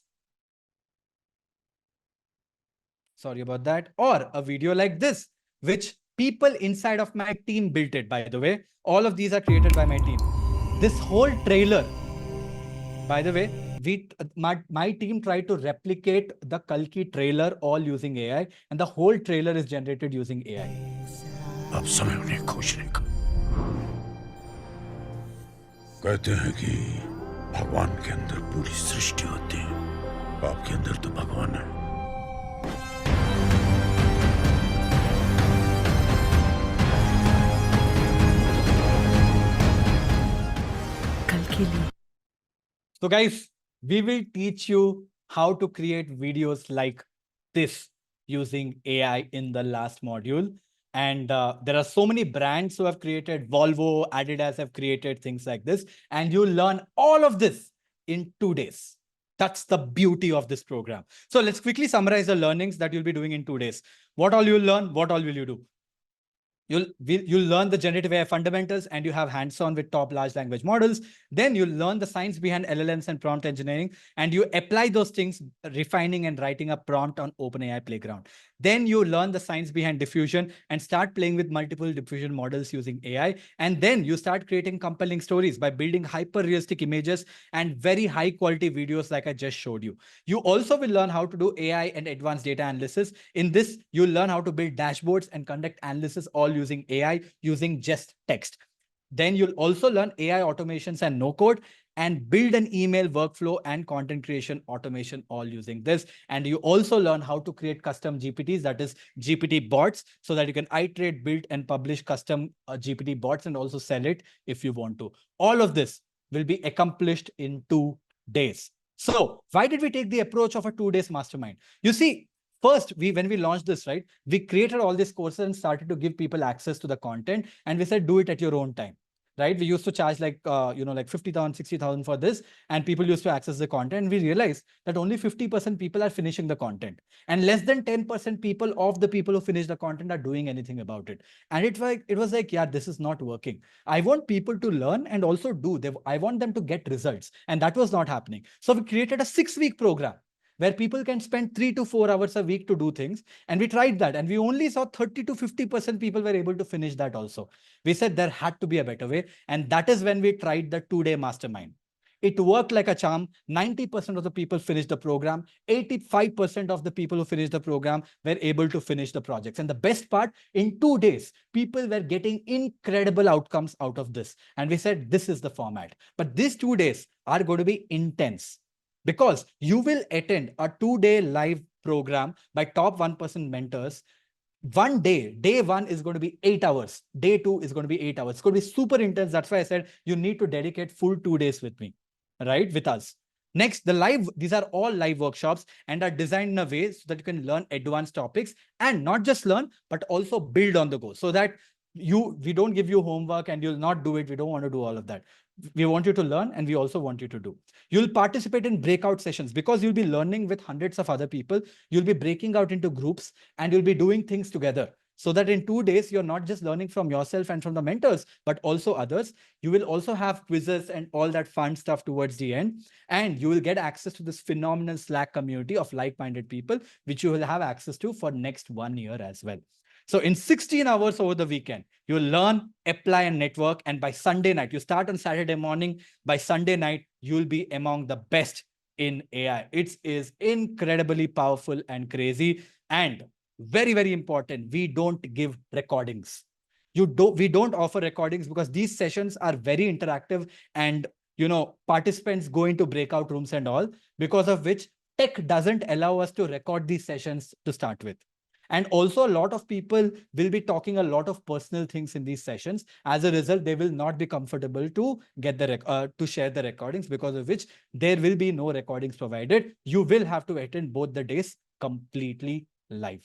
Sorry about that. Or a video like this, which people inside of my team built it, by the way. All of these are created by my team. This whole trailer, by the way, my team tried to replicate the Kalki trailer all using AI, and the whole trailer is generated using AI. अब समय उन्हें खोजने का। कहते हैं कि भगवान के अंदर पूरी सृष्टि होती है, आपके अंदर तो भगवान है। कल के लिए So guys, we will teach you how to create videos like this using AI in the last module. And there are so many brands who have created, Volvo, Adidas have created things like this. And you'll learn all of this in 2 days. That's the beauty of this program. So let's quickly summarize the learnings that you'll be doing in 2 days. What all you'll learn, what all will you do? You'll learn the generative AI fundamentals, and you have hands-on with top large language models. Then you'll learn the science behind LLMs and prompt engineering, and you apply those things, refining and writing a prompt on OpenAI Playground. Then you learn the science behind diffusion and start playing with multiple diffusion models using AI. And then you start creating compelling stories by building hyper realistic images and very high quality videos like I just showed you. You also will learn how to do AI and advanced data analysis. In this, you'll learn how to build dashboards and conduct analysis all using AI, using just text. Then you'll also learn AI automations and no code, and build an email workflow and content creation automation all using this. And you also learn how to create custom GPTs, that is GPT bots, so that you can iterate, build and publish custom GPT bots and also sell it if you want to. All of this will be accomplished in 2 days. So why did we take the approach of a 2 days mastermind? You see, first, when we launched this, right, we created all these courses and started to give people access to the content. And we said, do it at your own time. Right? We used to charge like, like 50,000, 60,000 for this, and people used to access the content. And we realized that only 50% people are finishing the content, and less than 10% people of the people who finish the content are doing anything about it. And it was like, yeah, this is not working. I want people to learn and also do. I want them to get results, and that was not happening. So we created a 6-week program where people can spend 3 to 4 hours a week to do things. And we tried that, and we only saw 30 to 50% people were able to finish that also. We said there had to be a better way. And that is when we tried the 2-day mastermind. It worked like a charm. 90% of the people finished the program. 85% of the people who finished the program were able to finish the projects. And the best part, in 2 days, people were getting incredible outcomes out of this. And we said, this is the format. But these 2 days are going to be intense, because you will attend a 2-day live program by top 1% mentors. One day, day 1 is going to be 8 hours. Day 2 is going to be 8 hours. It's going to be super intense. That's why I said you need to dedicate full 2 days with me, right? With us. Next, these are all live workshops and are designed in a way so that you can learn advanced topics, and not just learn, but also build on the go, so that we don't give you homework and you'll not do it. We don't want to do all of that. We want you to learn, and we also want you to do. You'll participate in breakout sessions, because you'll be learning with hundreds of other people. You'll be breaking out into groups, and you'll be doing things together, so that in 2 days, you're not just learning from yourself and from the mentors, but also others. You will also have quizzes and all that fun stuff towards the end. And you will get access to this phenomenal Slack community of like-minded people, which you will have access to for next 1 year as well. So in 16 hours over the weekend, you learn, apply, and network. And by Sunday night, you start on Saturday morning. By Sunday night, you'll be among the best in AI. It is incredibly powerful and crazy. And very, very important, we don't give recordings. We don't offer recordings, because these sessions are very interactive, and participants go into breakout rooms and all, because of which tech doesn't allow us to record these sessions to start with. And also, a lot of people will be talking a lot of personal things in these sessions. As a result, they will not be comfortable to get to share the recordings, because of which there will be no recordings provided. You will have to attend both the days completely live.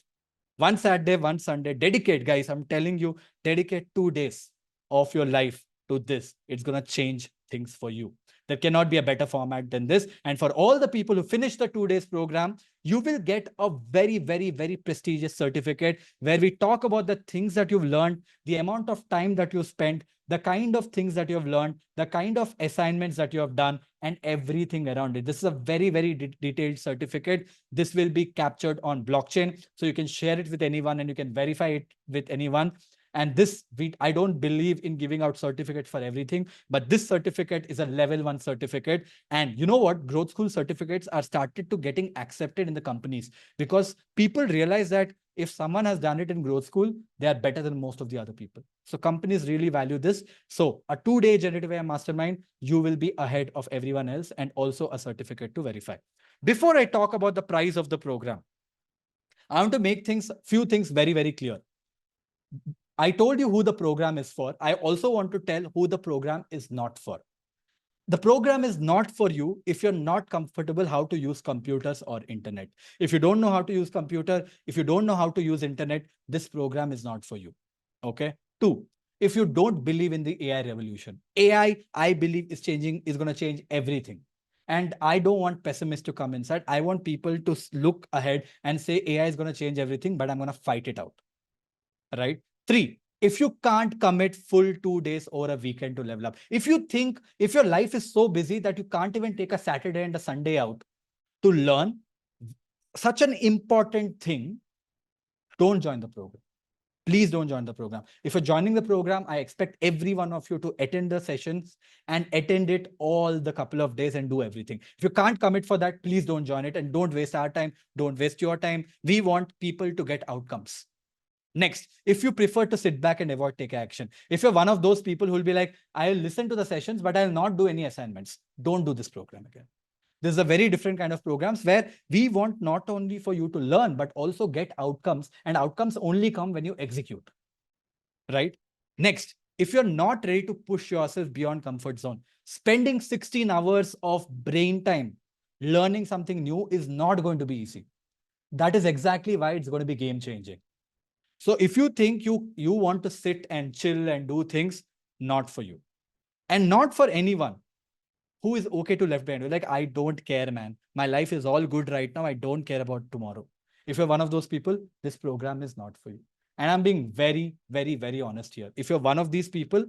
One Saturday, one Sunday. Dedicate, guys. I'm telling you, dedicate 2 days of your life to this. It's going to change things for you. There cannot be a better format than this. And for all the people who finish the 2 days program, you will get a very, very, very prestigious certificate, where we talk about the things that you've learned, the amount of time that you spent, the kind of things that you have learned, the kind of assignments that you have done, and everything around it. This is a very, very detailed certificate. This will be captured on blockchain, so you can share it with anyone and you can verify it with anyone. And this, I don't believe in giving out certificates for everything, but this certificate is a level 1 certificate. And you know what? Growth School certificates are started to getting accepted in the companies, because people realize that if someone has done it in Growth School, they are better than most of the other people. So companies really value this. So a 2-day generative AI mastermind, you will be ahead of everyone else, and also a certificate to verify. Before I talk about the price of the program, I want to make few things very, very clear. I told you who the program is for. I also want to tell who the program is not for. The program is not for you if you're not comfortable how to use computers or internet. If you don't know how to use computer, if you don't know how to use internet, this program is not for you. Okay. 2, if you don't believe in the AI revolution. AI, I believe, is going to change everything. And I don't want pessimists to come inside. I want people to look ahead and say AI is going to change everything, but I'm going to fight it out. Right? 3, if you can't commit full 2 days or a weekend to level up, if your life is so busy that you can't even take a Saturday and a Sunday out to learn such an important thing, don't join the program. Please don't join the program. If you're joining the program, I expect every one of you to attend the sessions and attend it all the couple of days and do everything. If you can't commit for that, please don't join it and don't waste our time. Don't waste your time. We want people to get outcomes. Next, if you prefer to sit back and avoid take action, if you're one of those people who will be like, I'll listen to the sessions, but I'll not do any assignments, don't do this program again. This is a very different kind of programs where we want not only for you to learn, but also get outcomes, and outcomes only come when you execute, right? Next, if you're not ready to push yourself beyond comfort zone, spending 16 hours of brain time learning something new is not going to be easy. That is exactly why it's going to be game changing. So if you think you want to sit and chill and do things, not for you. And not for anyone who is okay to left behind. Like, I don't care, man. My life is all good right now. I don't care about tomorrow. If you're one of those people, this program is not for you. And I'm being very, very, very honest here. If you're one of these people,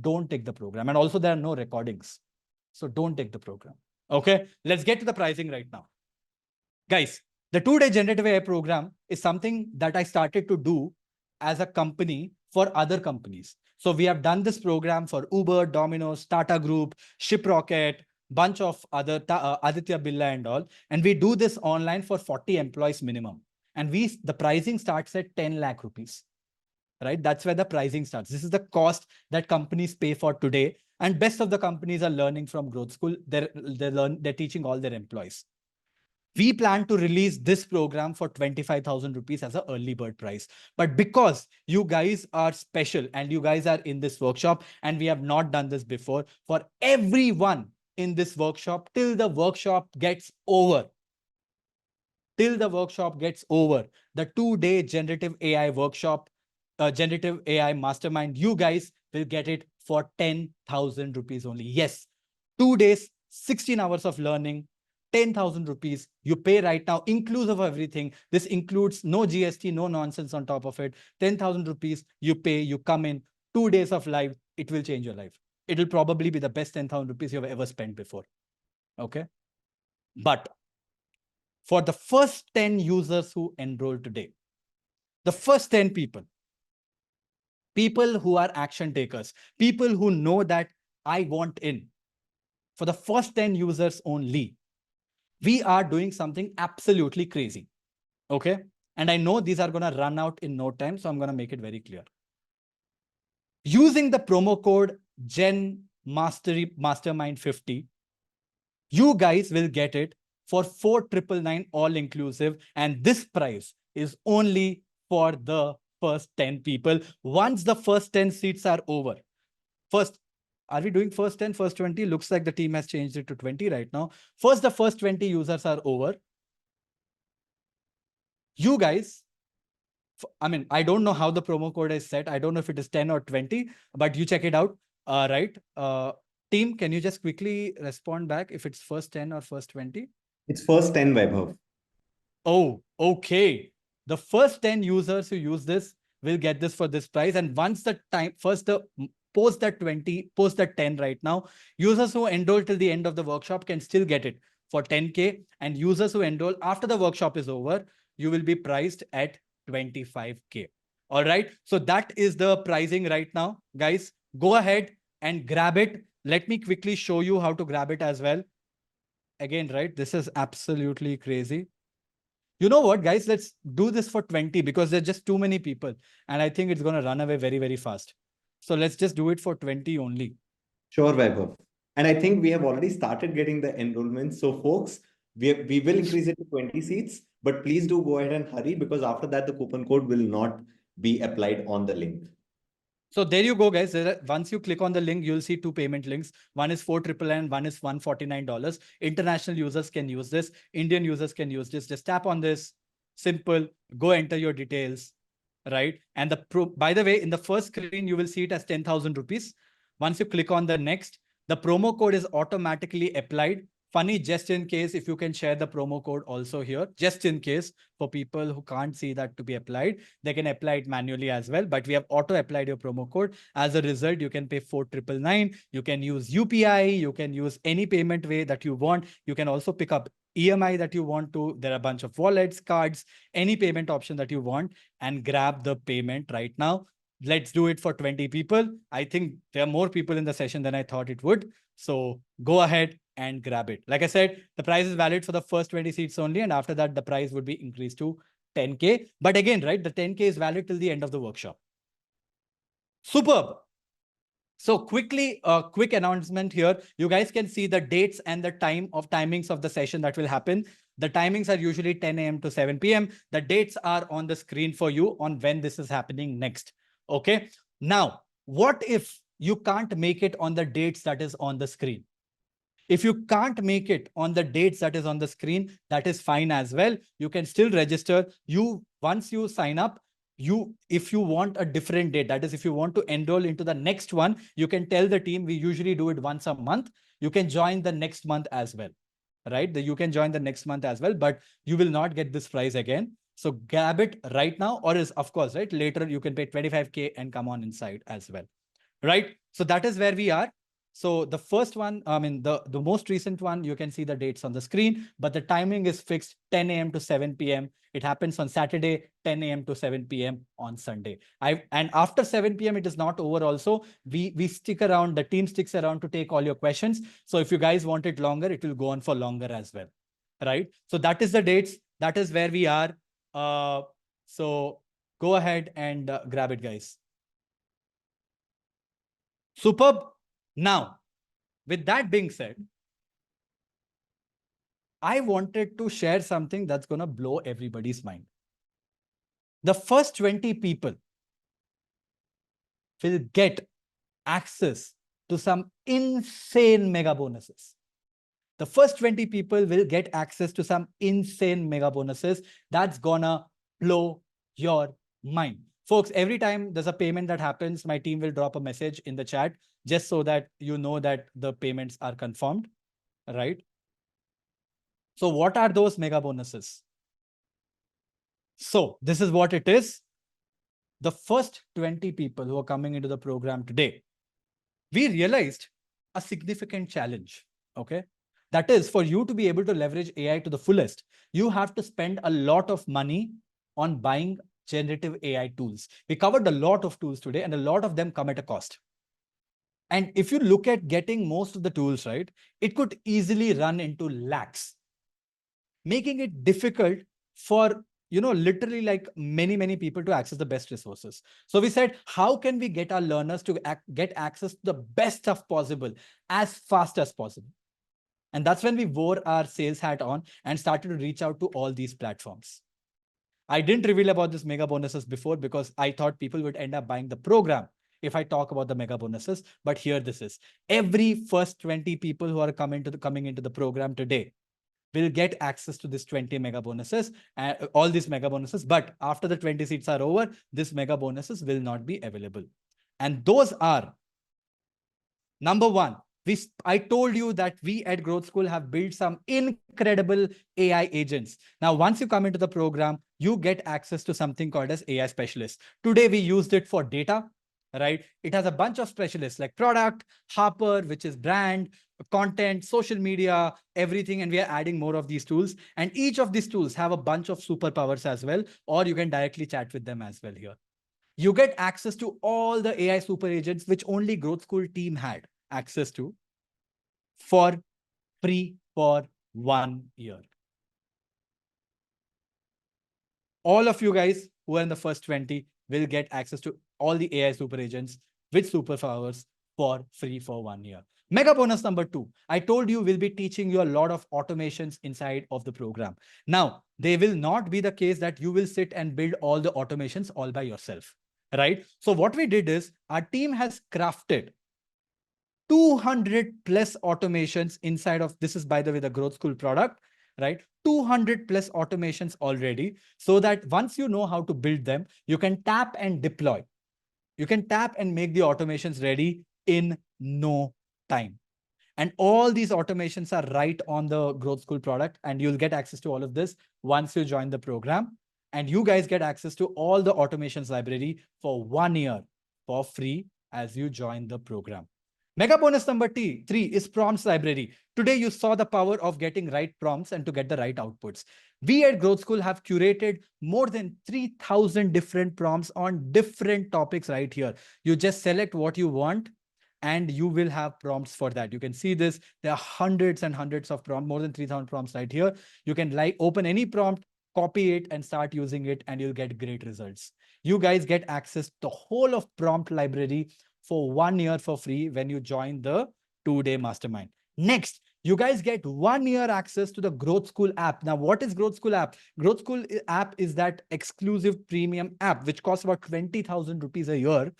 don't take the program. And also there are no recordings. So don't take the program. Okay, let's get to the pricing right now. Guys, the 2-day generative AI program is something that I started to do as a company for other companies. So we have done this program for Uber, Domino's, Tata Group, Shiprocket, bunch of other Aditya Birla and all. And we do this online for 40 employees minimum. And the pricing starts at 10 lakh rupees, right? That's where the pricing starts. This is the cost that companies pay for today. And best of the companies are learning from Growth School. They're teaching all their employees. We plan to release this program for 25,000 rupees as an early bird price. But because you guys are special and you guys are in this workshop and we have not done this before, for everyone in this workshop till the workshop gets over, the 2-day generative AI workshop, generative AI mastermind, you guys will get it for 10,000 rupees only. Yes, 2 days, 16 hours of learning, 10,000 rupees you pay right now, inclusive of everything. This includes no GST, no nonsense on top of it. 10,000 rupees you pay, you come in, 2 days of live, it will change your life. It will probably be the best 10,000 rupees you've ever spent before. Okay. But for the first 10 users who enroll today, the first 10 people who are action takers, people who know that I want in, for the first 10 users only, we are doing something absolutely crazy. Okay. And I know these are going to run out in no time. So I'm going to make it very clear. Using the promo code GenMastermind50, you guys will get it for 4,999 all inclusive. And this price is only for the first 10 people. Once the first 10 seats are over, are we doing first 10, first 20? Looks like the team has changed it to 20 right now. The first 20 users are over. You guys, I mean, I don't know how the promo code is set. I don't know if it is 10 or 20, but you check it out. Right. Team, can you just quickly respond back if it's first 10 or first 20? It's first 10, Vaibhav. Oh, okay. The first 10 users who use this will get this for this price. And once the time, post that 20, post that 10 right now, users who enroll till the end of the workshop can still get it for 10K, and users who enroll after the workshop is over, you will be priced at 25K. All right. So that is the pricing right now, guys. Go ahead and grab it. Let me quickly show you how to grab it as well. Again, right? This is absolutely crazy. You know what, guys? Let's do this for 20 because there's just too many people. And I think it's going to run away very, very fast. So let's just do it for 20 only. Sure, Vaibhav. And I think we have already started getting the enrollment. So folks, we will increase it to 20 seats, but please do go ahead and hurry because after that, the coupon code will not be applied on the link. So there you go, guys. Once you click on the link, you'll see 2 payment links. One is $499, one is $149. International users can use this. Indian users can use this. Just tap on this. Simple. Go enter your details. Right. And by the way, in the first screen, you will see it as 10,000 rupees. Once you click on the next, the promo code is automatically applied funny, just in case, if you can share the promo code also here, just in case, for people who can't see that to be applied, they can apply it manually as well. But we have auto applied your promo code. As a result, you can pay 4,999. You can use UPI. You can use any payment way that you want. You can also pick up EMI that you want to. There are a bunch of wallets, cards, any payment option that you want, and grab the payment right now. Let's do it for 20 people. I think there are more people in the session than I thought it would. So go ahead and grab it. Like I said, the price is valid for the first 20 seats only. And after that, the price would be increased to 10K. But again, right, the 10K is valid till the end of the workshop. Superb. So quickly, a quick announcement here. You guys can see the dates and the timings of the session that will happen. The timings are usually 10 a.m. to 7 p.m. The dates are on the screen for you on when this is happening next. Okay. Now, what if you can't make it on the dates that is on the screen? If you can't make it on the dates that is on the screen, that is fine as well. You can still register. Once you sign up, if you want a different date, that is, if you want to enroll into the next one, you can tell the team. We usually do it once a month. You can join the next month as well, right? You can join the next month as well, but you will not get this price again. So grab it right now, or of course, right, later you can pay 25K and come on inside as well, right? So that is where we are. So the first one, I mean, the most recent one, you can see the dates on the screen, but the timing is fixed 10 a.m. to 7 p.m. It happens on Saturday, 10 a.m. to 7 p.m. on Sunday. And after 7 p.m., it is not over also. We stick around, the team sticks around to take all your questions. So if you guys want it longer, it will go on for longer as well, right? So that is the dates. That is where we are. So go ahead and grab it, guys. Superb. Now, with that being said, I wanted to share something that's going to blow everybody's mind. The first 20 people will get access to some insane mega bonuses. The first 20 people will get access to some insane mega bonuses that's gonna blow your mind. Folks, every time there's a payment that happens, my team will drop a message in the chat just so that you know that the payments are confirmed, right? So what are those mega bonuses? So this is what it is. The first 20 people who are coming into the program today, we realized a significant challenge, okay? That is, for you to be able to leverage AI to the fullest, you have to spend a lot of money on buying generative AI tools. We covered a lot of tools today, and a lot of them come at a cost. And if you look at getting most of the tools, right, it could easily run into lakhs, making it difficult for, literally like many people to access the best resources. So we said, how can we get our learners to get access to the best stuff possible as fast as possible? And that's when we wore our sales hat on and started to reach out to all these platforms. I didn't reveal about this mega bonuses before because I thought people would end up buying the program if I talk about the mega bonuses. But here this is. Every first 20 people who are coming into the program today will get access to this 20 mega bonuses, all these mega bonuses. But after the 20 seats are over, this mega bonuses will not be available. And those are, number one, I told you that we at Growth School have built some incredible AI agents. Now, once you come into the program, you get access to something called as AI specialists. Today, we used it for data, right? It has a bunch of specialists like product, Harper, which is brand, content, social media, everything. And we are adding more of these tools. And each of these tools have a bunch of superpowers as well, or you can directly chat with them as well here. You get access to all the AI super agents, which only Growth School team had access to, for free for 1 year. All of you guys who are in the first 20 will get access to all the AI super agents with superpowers for free for 1 year. Mega bonus number 2. I told you we'll be teaching you a lot of automations inside of the program. Now, they will not be the case that you will sit and build all the automations all by yourself, right? So what we did is our team has crafted 200 plus automations inside of, this is by the way, the Growth School product, right? 200 plus automations already, so that once you know how to build them, you can tap and deploy. You can tap and make the automations ready in no time. And all these automations are right on the Growth School product, and you'll get access to all of this once you join the program. And you guys get access to all the automations library for 1 year for free as you join the program. Mega bonus number 3 is prompts library. Today you saw the power of getting right prompts and to get the right outputs. We at Growth School have curated more than 3,000 different prompts on different topics right here. You just select what you want and you will have prompts for that. You can see this. There are hundreds and hundreds of prompts, more than 3,000 prompts right here. You can open any prompt, copy it and start using it, and you'll get great results. You guys get access to the whole of prompt library for 1 year for free when you join the 2-day mastermind. Next, you guys get 1 year access to the Growth School app. Now, what is Growth School app? Growth School app is that exclusive premium app, which costs about 20,000 rupees a year,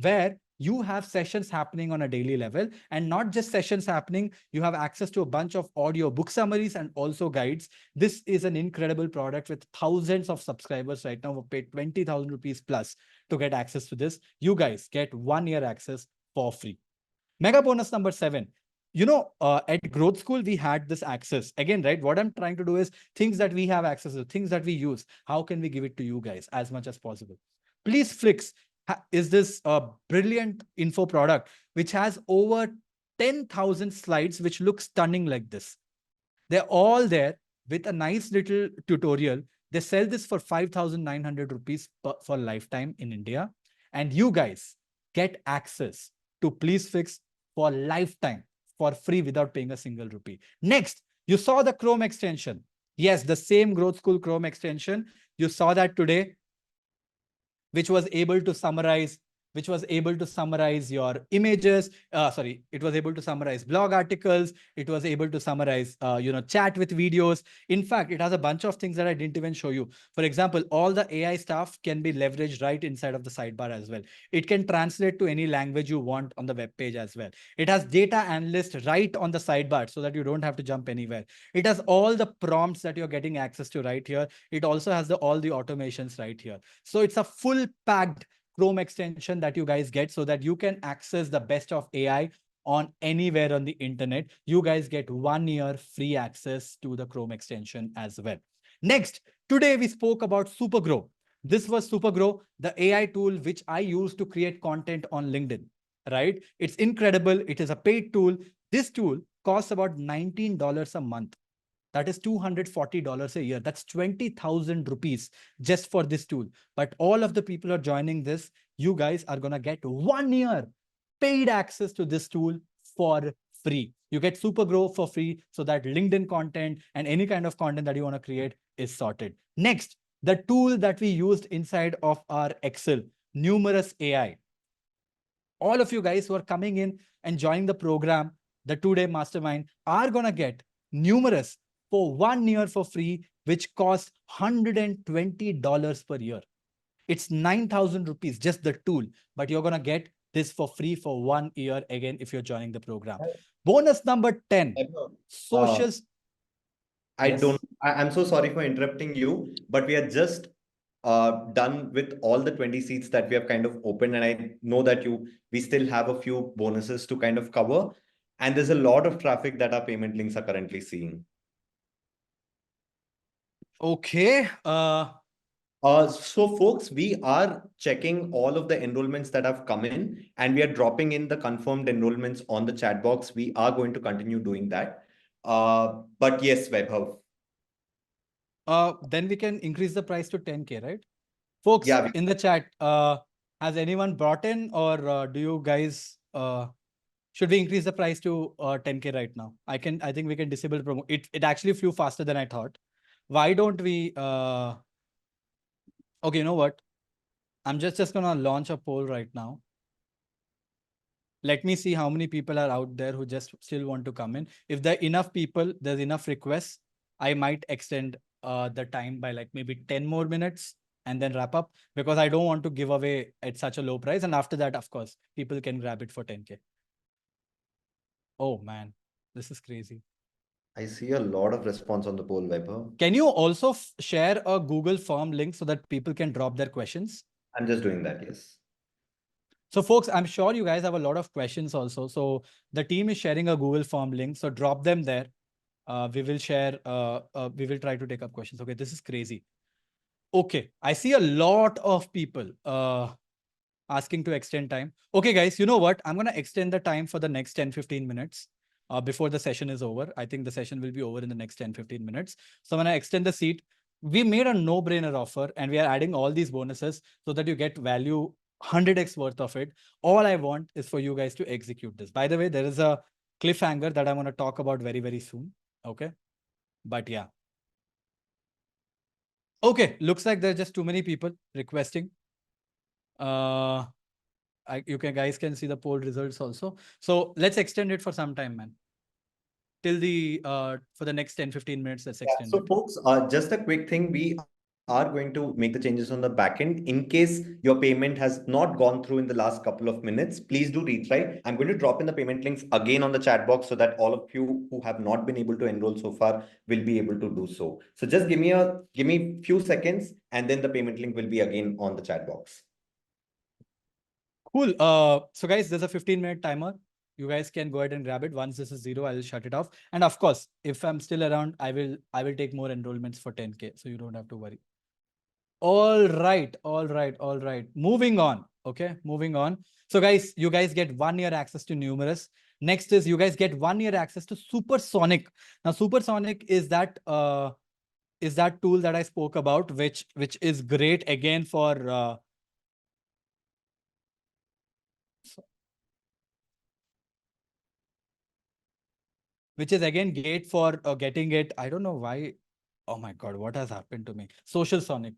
where you have sessions happening on a daily level, and not just sessions happening, you have access to a bunch of audio book summaries and also guides. This is an incredible product with thousands of subscribers right now who paid 20,000 rupees plus to get access to this. You guys get 1 year access for free. Mega bonus number 7. At Growth School, we had this access. Again, right? What I'm trying to do is things that we have access to, things that we use. How can we give it to you guys as much as possible? Please Flix is this brilliant info product, which has over 10,000 slides, which look stunning like this. They're all there with a nice little tutorial. They sell this for 5,900 rupees for lifetime in India. And you guys get access to Please Fix for lifetime for free without paying a single rupee. Next, you saw the Chrome extension. Yes, the same Growth School Chrome extension. You saw that today, which was able to summarize your images. It was able to summarize blog articles. It was able to summarize, chat with videos. In fact, it has a bunch of things that I didn't even show you. For example, all the AI stuff can be leveraged right inside of the sidebar as well. It can translate to any language you want on the web page as well. It has data analyst right on the sidebar so that you don't have to jump anywhere. It has all the prompts that you're getting access to right here. It also has all the automations right here. So it's a full packed Chrome extension that you guys get so that you can access the best of AI on anywhere on the internet. You guys get 1 year free access to the Chrome extension as well. Next, today we spoke about Supergrow. This was Supergrow, the AI tool which I use to create content on LinkedIn, right? It's incredible. It is a paid tool. This tool costs about $19 a month. That is $240 a year. That's 20,000 rupees just for this tool. But all of the people are joining this. You guys are going to get 1 year paid access to this tool for free. You get Supergrow for free so that LinkedIn content and any kind of content that you want to create is sorted. Next, the tool that we used inside of our Excel, Numerous AI. All of you guys who are coming in and joining the program, the 2-day mastermind, are going to get Numerous for 1 year for free, which costs $120 per year. It's 9,000 rupees, just the tool, but you're going to get this for free for 1 year again if you're joining the program. Bonus number 10, socials. I'm so sorry for interrupting you, but we are just done with all the 20 seats that we have kind of opened. And I know that we still have a few bonuses to kind of cover. And there's a lot of traffic that our payment links are currently seeing. Okay. So folks, we are checking all of the enrollments that have come in, and we are dropping in the confirmed enrollments on the chat box. We are going to continue doing that. But yes, Vaibhav. Then we can increase the price to 10K, right? Folks, Yeah, in the chat, has anyone brought in, or do you guys, should we increase the price to 10K right now? I think we can disable promo. It actually flew faster than I thought. Why don't we, okay, you know what? I'm just gonna launch a poll right now. Let me see how many people are out there who just still want to come in. If there are enough people, there's enough requests, I might extend the time by like maybe 10 more minutes and then wrap up, because I don't want to give away at such a low price. And after that, of course, people can grab it for 10K. Oh man, this is crazy. I see a lot of response on the poll, Vaibhav. Can you also share a Google form link so that people can drop their questions? I'm just doing that, yes. So folks, I'm sure you guys have a lot of questions also. So the team is sharing a Google form link. So drop them there. We will share, we will try to take up questions. Okay, this is crazy. Okay, I see a lot of people asking to extend time. Okay, guys, you know what? I'm going to extend the time for the next 10-15 minutes before the session is over. I think the session will be over in the next 10-15 minutes. So when I extend the seat, we made a no-brainer offer and we are adding all these bonuses so that you get value 100x worth of it. All I want is for you guys to execute this. By the way, there is a cliffhanger that I'm going to talk about very, very soon. Okay. But yeah. Okay. Looks like there are just too many people requesting. You guys can see the poll results also. So let's extend it for some time, man. Till the for the next 10-15 minutes, let's extend So it. folks, just a quick thing, we are going to make the changes on the back end. In case your payment has not gone through in the last couple of minutes, please do retry. I'm going to drop in the payment links again on the chat box so that all of you who have not been able to enroll so far will be able to do so. So just give me few seconds and then the payment link will be again on the chat box. Cool. So guys, there's a 15-minute timer. You guys can go ahead and grab it. Once this is 0, I'll shut it off. And of course, if I'm still around, I will take more enrollments for 10K. So you don't have to worry. All right. Moving on. Okay, moving on. So guys, you guys get 1 year access to Numerous. Next is you guys get 1 year access to Supersonic. Now, Supersonic is that tool that I spoke about, which is great again for which is again great for getting it. I don't know why. Oh my God, what has happened to me? Social Sonic.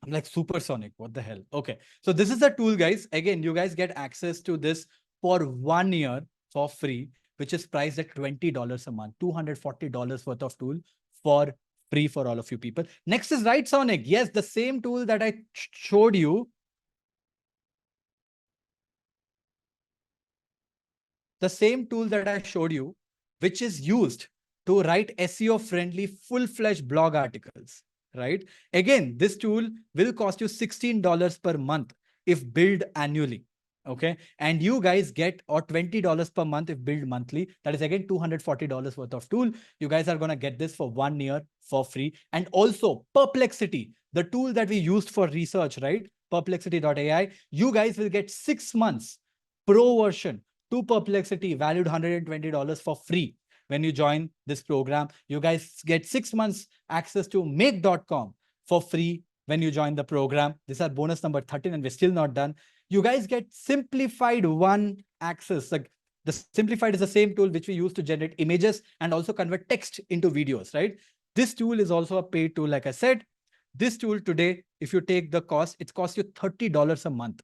I'm like Supersonic. What the hell? Okay. So this is the tool, guys. Again, you guys get access to this for 1 year for free, which is priced at $20 a month, $240 worth of tool for free for all of you people. Next is Right Sonic. Yes, the same tool that I showed you. The same tool that I showed you, which is used to write SEO-friendly, full-fledged blog articles, right? Again, this tool will cost you $16 per month if billed annually, okay? And you guys get or $20 per month if billed monthly. That is again $240 worth of tool. You guys are going to get this for 1 year for free. And also Perplexity, the tool that we used for research, right? Perplexity.ai. You guys will get 6 months pro version to Perplexity, valued $120 for free. When you join this program, you guys get 6 months access to make.com for free when you join the program. This is bonus number 13 and we're still not done. You guys get simplified one access. Like the simplified is the same tool which we use to generate images and also convert text into videos, right? This tool is also a paid tool. Like I said, this tool today, if you take the cost, it costs you $30 a month.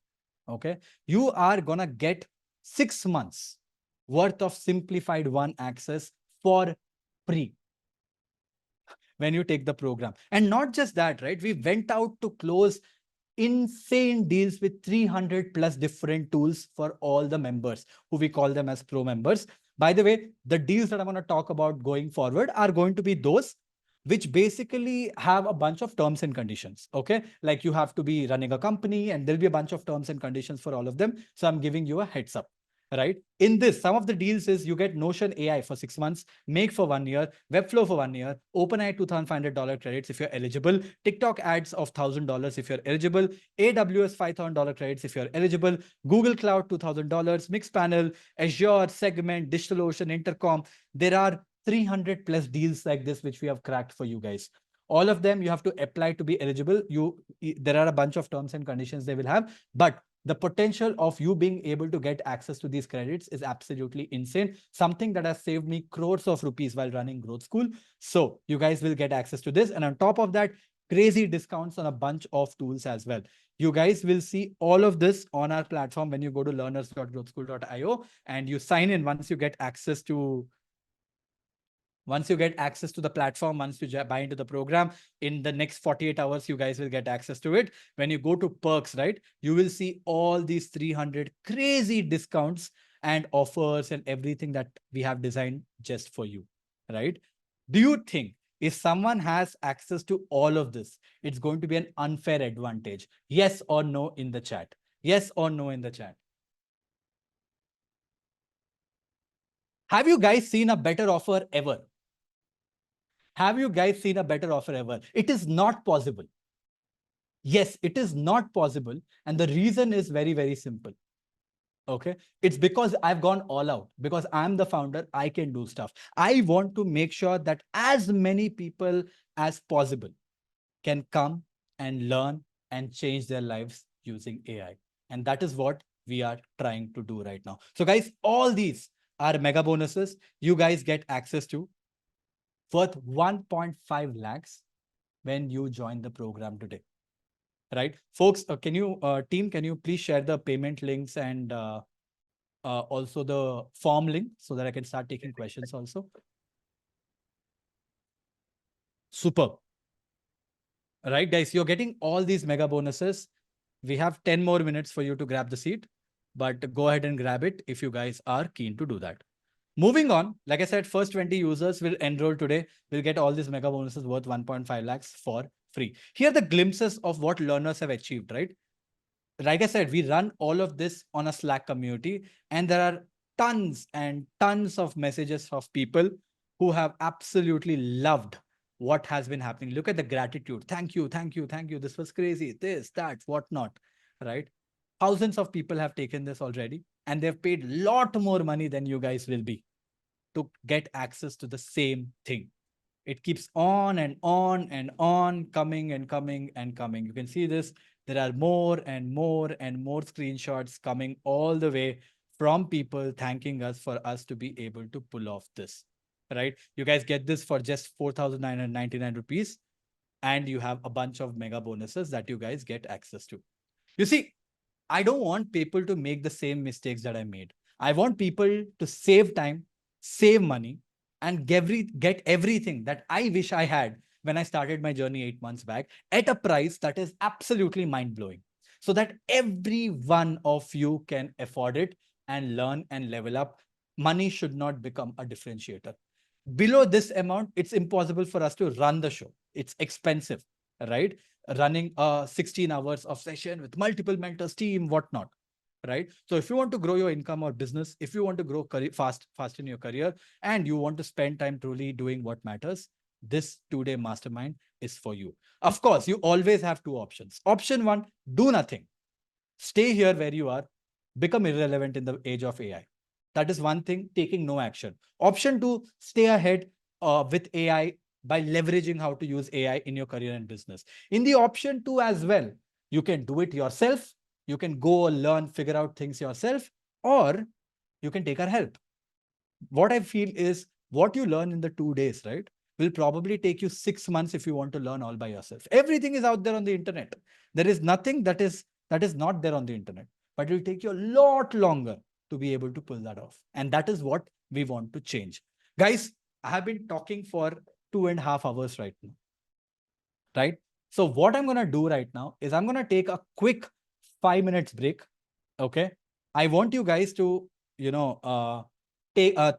Okay. You are going to get 6 months worth of simplified one access for free when you take the program. And not just that, right? We went out to close insane deals with 300 plus different tools for all the members who we call them as pro members. By the way, the deals that I'm going to talk about going forward are going to be those which basically have a bunch of terms and conditions. Okay. Like you have to be running a company and there'll be a bunch of terms and conditions for all of them. So I'm giving you a heads up. Right? In this, some of the deals is you get Notion AI for 6 months, Make for 1 year, Webflow for 1 year, OpenAI $2,500 credits if you're eligible, TikTok ads of $1,000 if you're eligible, AWS $5,000 credits if you're eligible, Google Cloud $2,000, Mixpanel, Azure, Segment, DigitalOcean, Intercom. There are 300 plus deals like this which we have cracked for you guys. All of them you have to apply to be eligible. There are a bunch of terms and conditions they will have, but the potential of you being able to get access to these credits is absolutely insane. Something that has saved me crores of rupees while running Growth School. So you guys will get access to this. And on top of that, crazy discounts on a bunch of tools as well. You guys will see all of this on our platform when you go to learners.growthschool.io and you sign in. Once you get access to the platform, once you buy into the program, in the next 48 hours, you guys will get access to it. When you go to perks, right, you will see all these 300 crazy discounts and offers and everything that we have designed just for you, right? Do you think if someone has access to all of this, it's going to be an unfair advantage? Yes or no in the chat? Yes or no in the chat? Have you guys seen a better offer ever? Have you guys seen a better offer ever? It is not possible. Yes, it is not possible. And the reason is very, very simple. Okay. It's because I've gone all out, because I'm the founder. I can do stuff. I want to make sure that as many people as possible can come and learn and change their lives using AI. And that is what we are trying to do right now. So guys, all these are mega bonuses you guys get access to worth 1.5 lakhs when you join the program today. Right? Folks, team, can you please share the payment links and also the form link so that I can start taking questions also? Superb. Right, guys, you're getting all these mega bonuses. We have 10 more minutes for you to grab the seat, but go ahead and grab it if you guys are keen to do that. Moving on, like I said, first 20 users will enroll today. Will get all these mega bonuses worth 1.5 lakhs for free. Here are the glimpses of what learners have achieved, right? Like I said, we run all of this on a Slack community, and there are tons and tons of messages of people who have absolutely loved what has been happening. Look at the gratitude. Thank you, thank you, thank you. This was crazy. This, that, whatnot, right? Thousands of people have taken this already, and they've paid a lot more money than you guys will be to get access to the same thing. It keeps on and on and on, coming and coming and coming. You can see this. There are more and more and more screenshots coming all the way from people thanking us for us to be able to pull off this, right? You guys get this for just 4,999 rupees, and you have a bunch of mega bonuses that you guys get access to. You see, I don't want people to make the same mistakes that I made. I want people to save time, save money, and get everything that I wish I had when I started my journey 8 months back at a price that is absolutely mind-blowing, so that every one of you can afford it and learn and level up. Money should not become a differentiator. Below this amount, it's impossible for us to run the show. It's expensive, right? Running 16 hours of session with multiple mentors, team, whatnot, right? So if you want to grow your income or business, if you want to grow fast in your career, and you want to spend time truly doing what matters, this 2-day mastermind is for you. Of course, you always have 2 options. Option 1, do nothing. Stay here where you are, become irrelevant in the age of AI. That is one thing, taking no action. Option 2, stay ahead with AI by leveraging how to use AI in your career and business. In the option 2 as well, you can do it yourself. You can go learn, figure out things yourself, or you can take our help. What I feel is what you learn in the 2 days, right, will probably take you 6 months if you want to learn all by yourself. Everything is out there on the internet. There is nothing that is not there on the internet, but it will take you a lot longer to be able to pull that off. And that is what we want to change. Guys, I have been talking for 2.5 hours right now, right? So what I'm going to do right now is I'm going to take a quick 5 minutes break. Okay. I want you guys to,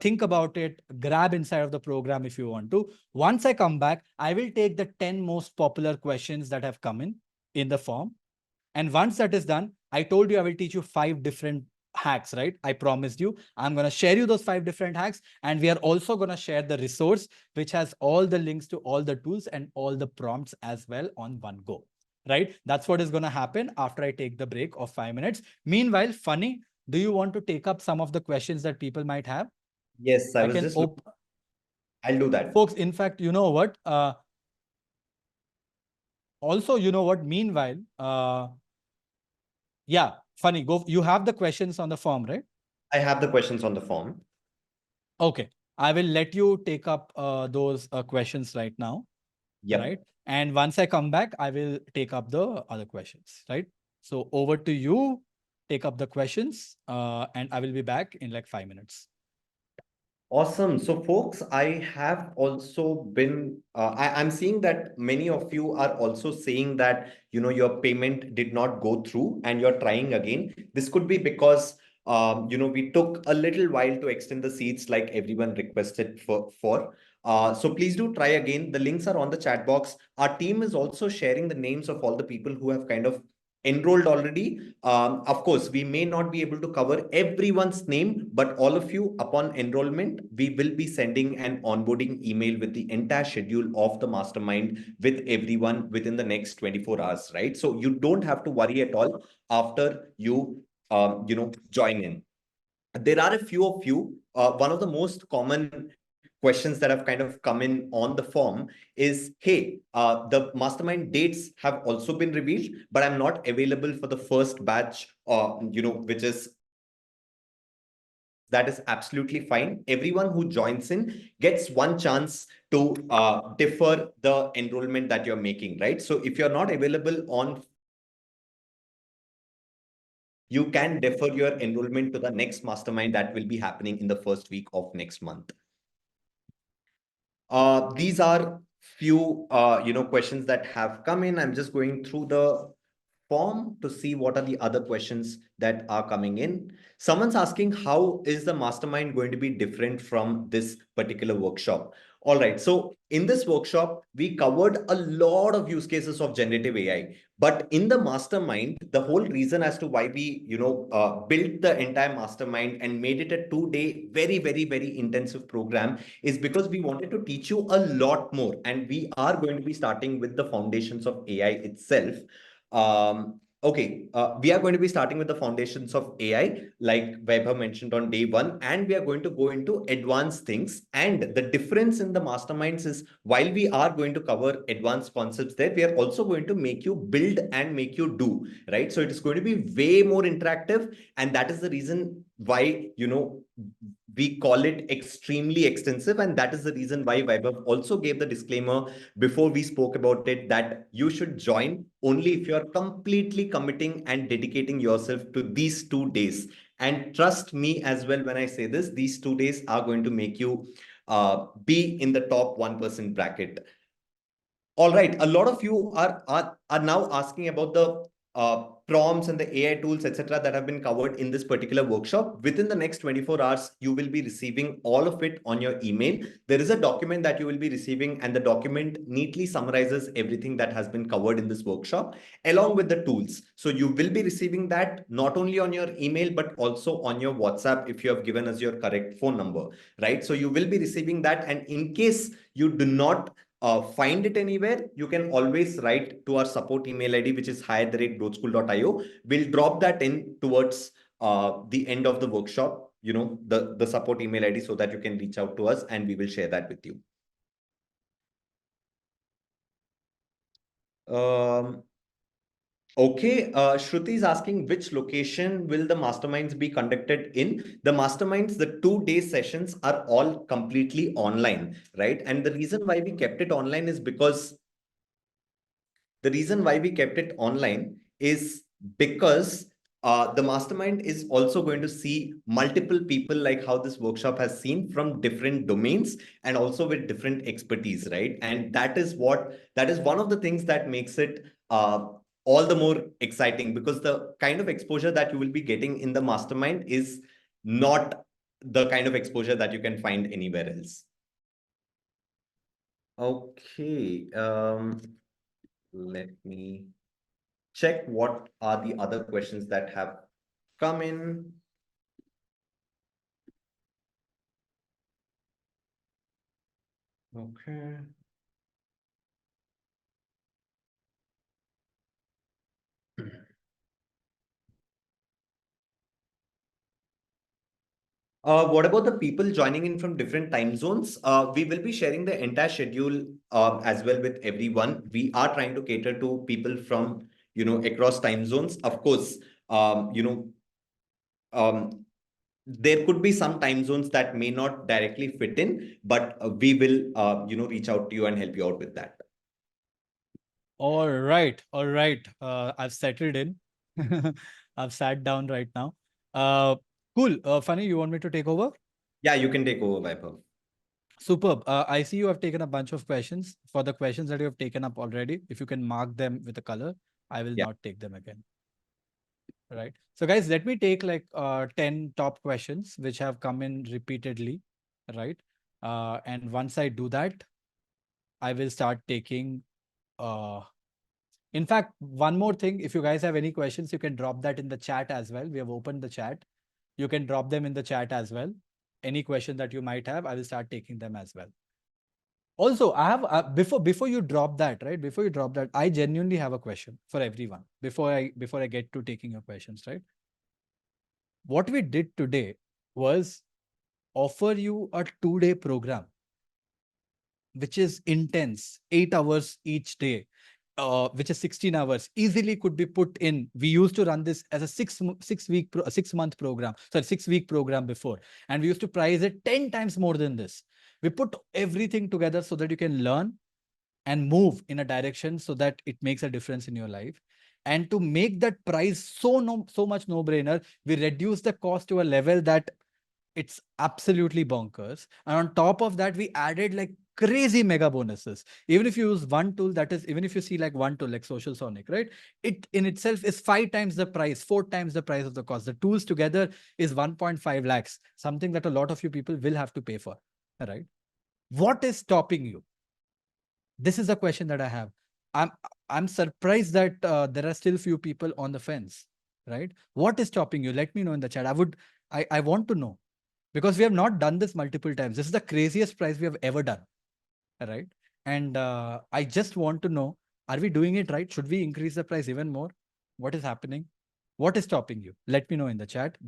think about it, grab inside of the program if you want to. Once I come back, I will take the 10 most popular questions that have come in the form. And once that is done, I told you I will teach you 5 different hacks, right? I promised you. I'm going to share you those 5 different hacks. And we are also going to share the resource, which has all the links to all the tools and all the prompts as well on one go, right? That's what is going to happen after I take the break of 5 minutes. Meanwhile, Funny, do you want to take up some of the questions that people might have? Yes, I was just I'll do that. Folks, in fact, you know what? Also, you know what? Meanwhile, yeah, Funny, go. You have the questions on the form, right? I have the questions on the form. Okay. I will let you take up those questions right now. Yeah. Right. And once I come back, I will take up the other questions, right? So over to you, take up the questions, and I will be back in like 5 minutes. Awesome. So folks, I have also been, I'm seeing that many of you are also saying that, your payment did not go through and you're trying again. This could be because, we took a little while to extend the seats like everyone requested for. So please do try again. The links are on the chat box. Our team is also sharing the names of all the people who have kind of enrolled already. Of course, we may not be able to cover everyone's name, but all of you, upon enrollment, we will be sending an onboarding email with the entire schedule of the mastermind with everyone within the next 24 hours, right? So you don't have to worry at all after you, join in. There are a few of you. One of the most common questions that have kind of come in on the form is, hey, the mastermind dates have also been revealed, but I'm not available for the first batch, which is, that is absolutely fine. Everyone who joins in gets one chance to defer the enrollment that you're making, right? So if you're not available on, you can defer your enrollment to the next mastermind that will be happening in the first week of next month. These are few, questions that have come in. I'm just going through the form to see what are the other questions that are coming in. Someone's asking, how is the mastermind going to be different from this particular workshop? All right. So in this workshop, we covered a lot of use cases of generative AI. But in the mastermind, the whole reason as to why we, built the entire mastermind and made it a 2-day, very, very, very intensive program is because we wanted to teach you a lot more. And we are going to be starting with the foundations of AI itself. We are going to be starting with the foundations of AI, like Vaibhav mentioned on day one, and we are going to go into advanced things. And the difference in the masterminds is, while we are going to cover advanced concepts there, we are also going to make you build and make you do, right? So it is going to be way more interactive. And that is the reason why, we call it extremely extensive. And that is the reason why Vaibhav also gave the disclaimer before we spoke about it, that you should join only if you're completely committing and dedicating yourself to these 2 days. And trust me as well when I say this, these 2 days are going to make you be in the top 1% bracket. All right, a lot of you are now asking about the prompts and the AI tools, etc., that have been covered in this particular workshop. Within the next 24 hours, you will be receiving all of it on your email. There is a document that you will be receiving, and the document neatly summarizes everything that has been covered in this workshop, along with the tools. So you will be receiving that not only on your email, but also on your WhatsApp if you have given us your correct phone number, right? So you will be receiving that. And in case you do not find it anywhere, you can always write to our support email ID, which is hi@growthschool.io. We'll drop that in towards the end of the workshop, the support email ID, so that you can reach out to us and we will share that with you. Okay, Shruti is asking, which location will the masterminds be conducted in? The masterminds, the 2-day sessions are all completely online, right? And the reason why we kept it online is because the mastermind is also going to see multiple people, like how this workshop has seen, from different domains and also with different expertise, right? And that is one of the things that makes it all the more exciting, because the kind of exposure that you will be getting in the mastermind is not the kind of exposure that you can find anywhere else. Okay, let me check what are the other questions that have come in. Okay. What about the people joining in from different time zones? We will be sharing the entire schedule as well with everyone. We are trying to cater to people from, across time zones. Of course, there could be some time zones that may not directly fit in, but we will, reach out to you and help you out with that. All right. I've settled in. I've sat down right now. Cool. Funny, you want me to take over? Yeah, you can take over, Vaibhav. Superb. I see you have taken a bunch of questions. For the questions that you have taken up already, if you can mark them with a color, I will not take them again. Right. So guys, let me take like 10 top questions which have come in repeatedly, right? And once I do that, I will start taking In fact, one more thing, if you guys have any questions, you can drop that in the chat as well. We have opened the chat. You can drop them in the chat as well. Any question that you might have, I will start taking them as well. Also, I have before you drop that, right? Before you drop that, I genuinely have a question for everyone before I get to taking your questions, right? What we did today was offer you a 2-day program, which is intense, 8 hours each day, which is 16 hours, easily could be put in. We used to run this as a 6-month program, sorry, 6-week program before, and we used to price it 10 times more than this. We put everything together so that you can learn and move in a direction so that it makes a difference in your life. And to make that price so much no-brainer, we reduce the cost to a level that it's absolutely bonkers. And on top of that, we added like crazy mega bonuses. Even if you use one tool, that is, even if you see like one tool like Social Sonic, right? It in itself is 5 times the price, 4 times the price of the cost. The tools together is 1.5 lakhs, something that a lot of you people will have to pay for, right? What is stopping you? This is a question that I have. I'm surprised that there are still few people on the fence, right? What is stopping you? Let me know in the chat. I want to know, because we have not done this multiple times. This is the craziest price we have ever done, right? And I just want to know, are we doing it right? Should we increase the price even more? What is happening? What is stopping you? Let me know in the chat.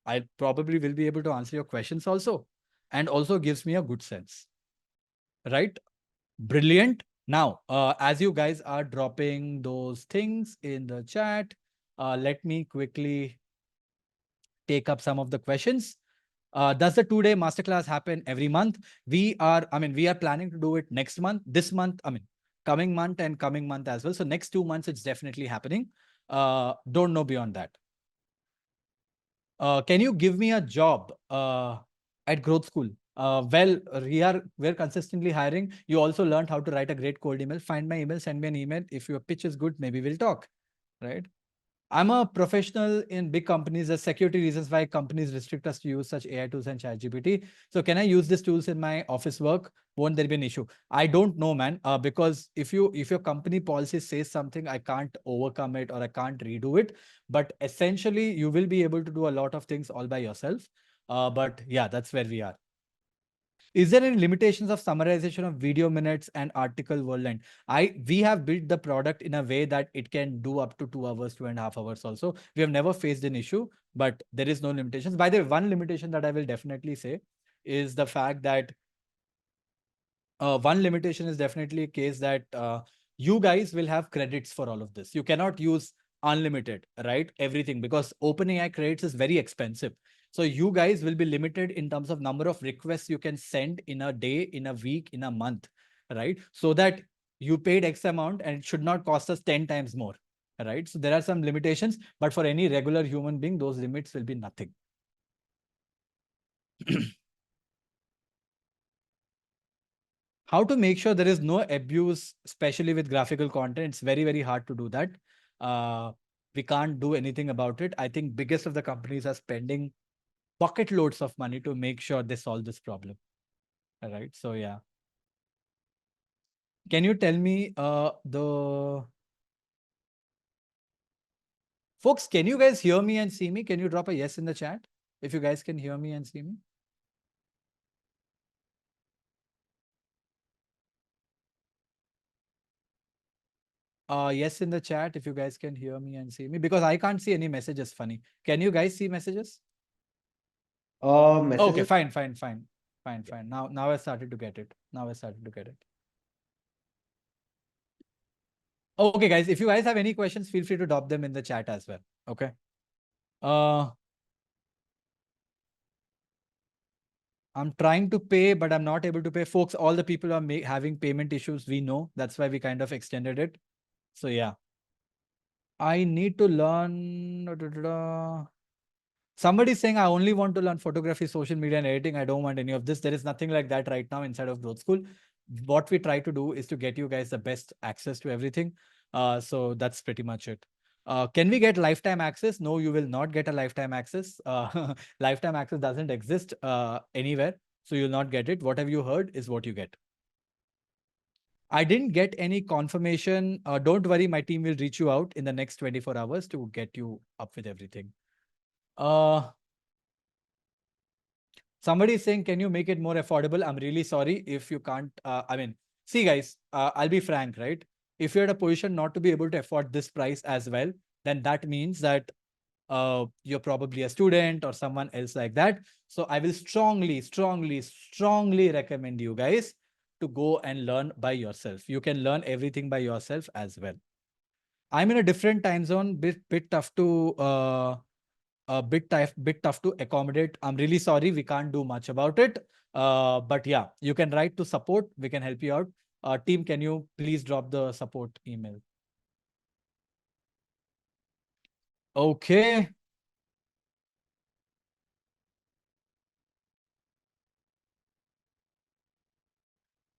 I probably will be able to answer your questions also, and also gives me a good sense, right? Brilliant. Now, as you guys are dropping those things in the chat, let me quickly take up some of the questions. Does the 2-day masterclass happen every month? We are planning to do it next month, this month, coming month and coming month as well. So next 2 months, it's definitely happening. Don't know beyond that. Can you give me a job at Growth School? Well, we're consistently hiring. You also learned how to write a great cold email. Find my email, send me an email. If your pitch is good, maybe we'll talk, right? I'm a professional in big companies. There's security reasons why companies restrict us to use such AI tools and ChatGPT. So can I use these tools in my office work? Won't there be an issue? I don't know, man. Because if your company policy says something, I can't overcome it or I can't redo it. But essentially, you will be able to do a lot of things all by yourself. But yeah, that's where we are. Is there any limitations of summarization of video minutes and article word length? We have built the product in a way that it can do up to 2 hours, 2.5 hours also. We have never faced an issue, but there is no limitations. By the way, one limitation that I will definitely say is the fact that one limitation is definitely a case that you guys will have credits for all of this. You cannot use unlimited, right? Everything, because OpenAI credits is very expensive. So you guys will be limited in terms of number of requests you can send in a day, in a week, in a month, right? So that you paid X amount and it should not cost us 10 times more, right? So there are some limitations, but for any regular human being, those limits will be nothing. How to make sure there is no abuse, especially with graphical content? It's very, very hard to do that. We can't do anything about it. I think biggest of the companies are spending bucket loads of money to make sure they solve this problem. All right. So yeah. Can you tell me folks, can you guys hear me and see me? Can you drop a yes in the chat if you guys can hear me and see me? Yes in the chat if you guys can hear me and see me, because I can't see any messages. Funny. Can you guys see messages? Okay, Messages. fine. Now I started to get it. Okay, guys, if you guys have any questions, feel free to drop them in the chat as well. Okay. I'm trying to pay, but I'm not able to pay. Folks, all the people are having payment issues. We know. That's why we kind of extended it. So yeah. I need to learn. Somebody's saying I only want to learn photography, social media, and editing. I don't want any of this. There is nothing like that right now inside of Growth School. What we try to do is to get you guys the best access to everything. So that's pretty much it. Can we get lifetime access? No, you will not get a lifetime access. Lifetime access doesn't exist anywhere. So you'll not get it. Whatever you heard is what you get. I didn't get any confirmation. Don't worry, my team will reach you out in the next 24 hours to get you up with everything. Somebody is saying, can you make it more affordable? I'm really sorry if you can't. I mean, see, guys, I'll be frank, right? If you're at a position not to be able to afford this price as well, then that means that you're probably a student or someone else like that. So I will strongly, strongly, strongly recommend you guys to go and learn by yourself. You can learn everything by yourself as well. I'm in a different time zone, bit tough to bit tough to accommodate. I'm really sorry, we can't do much about it. But yeah, you can write to support. We can help you out. Team, can you please drop the support email? Okay.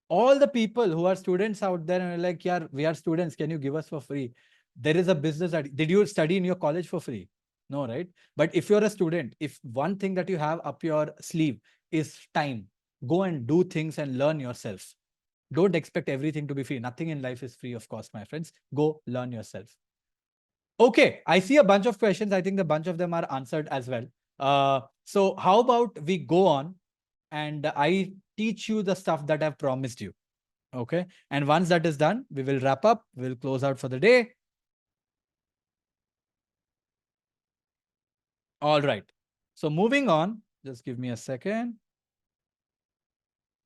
All the people who are students out there and are like, yeah, we are students, can you give us for free? There is a business that, did you study in your college for free? No, right? But if you're a student, if one thing that you have up your sleeve is time, go and do things and learn yourself. Don't expect everything to be free. Nothing in life is free, of course, my friends. Go learn yourself. Okay, I see a bunch of questions. I think the bunch of them are answered as well. So how about we go on and I teach you the stuff that I've promised you. Okay. And once that is done, we will wrap up. We'll close out for the day. All right. So moving on, just give me a second.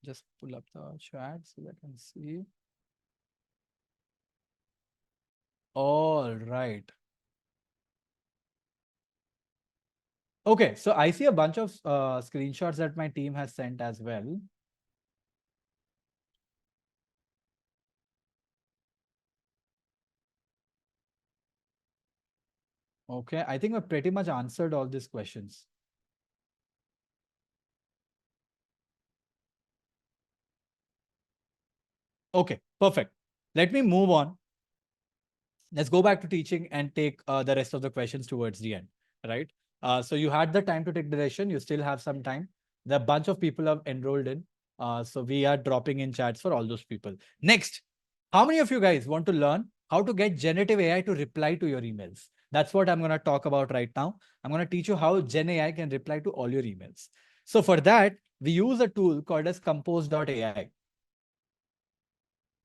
Just pull up the chat so that I can see. All right. Okay, so I see a bunch of screenshots that my team has sent as well. Okay, I think I've pretty much answered all these questions. Okay, perfect. Let me move on. Let's go back to teaching and take the rest of the questions towards the end, right? So you had the time to take the decision. You still have some time. The bunch of people have enrolled in. So we are dropping in chats for all those people. Next, how many of you guys want to learn how to get generative AI to reply to your emails? That's what I'm going to talk about right now. I'm going to teach you how Gen AI can reply to all your emails. So for that, we use a tool called as compose.ai.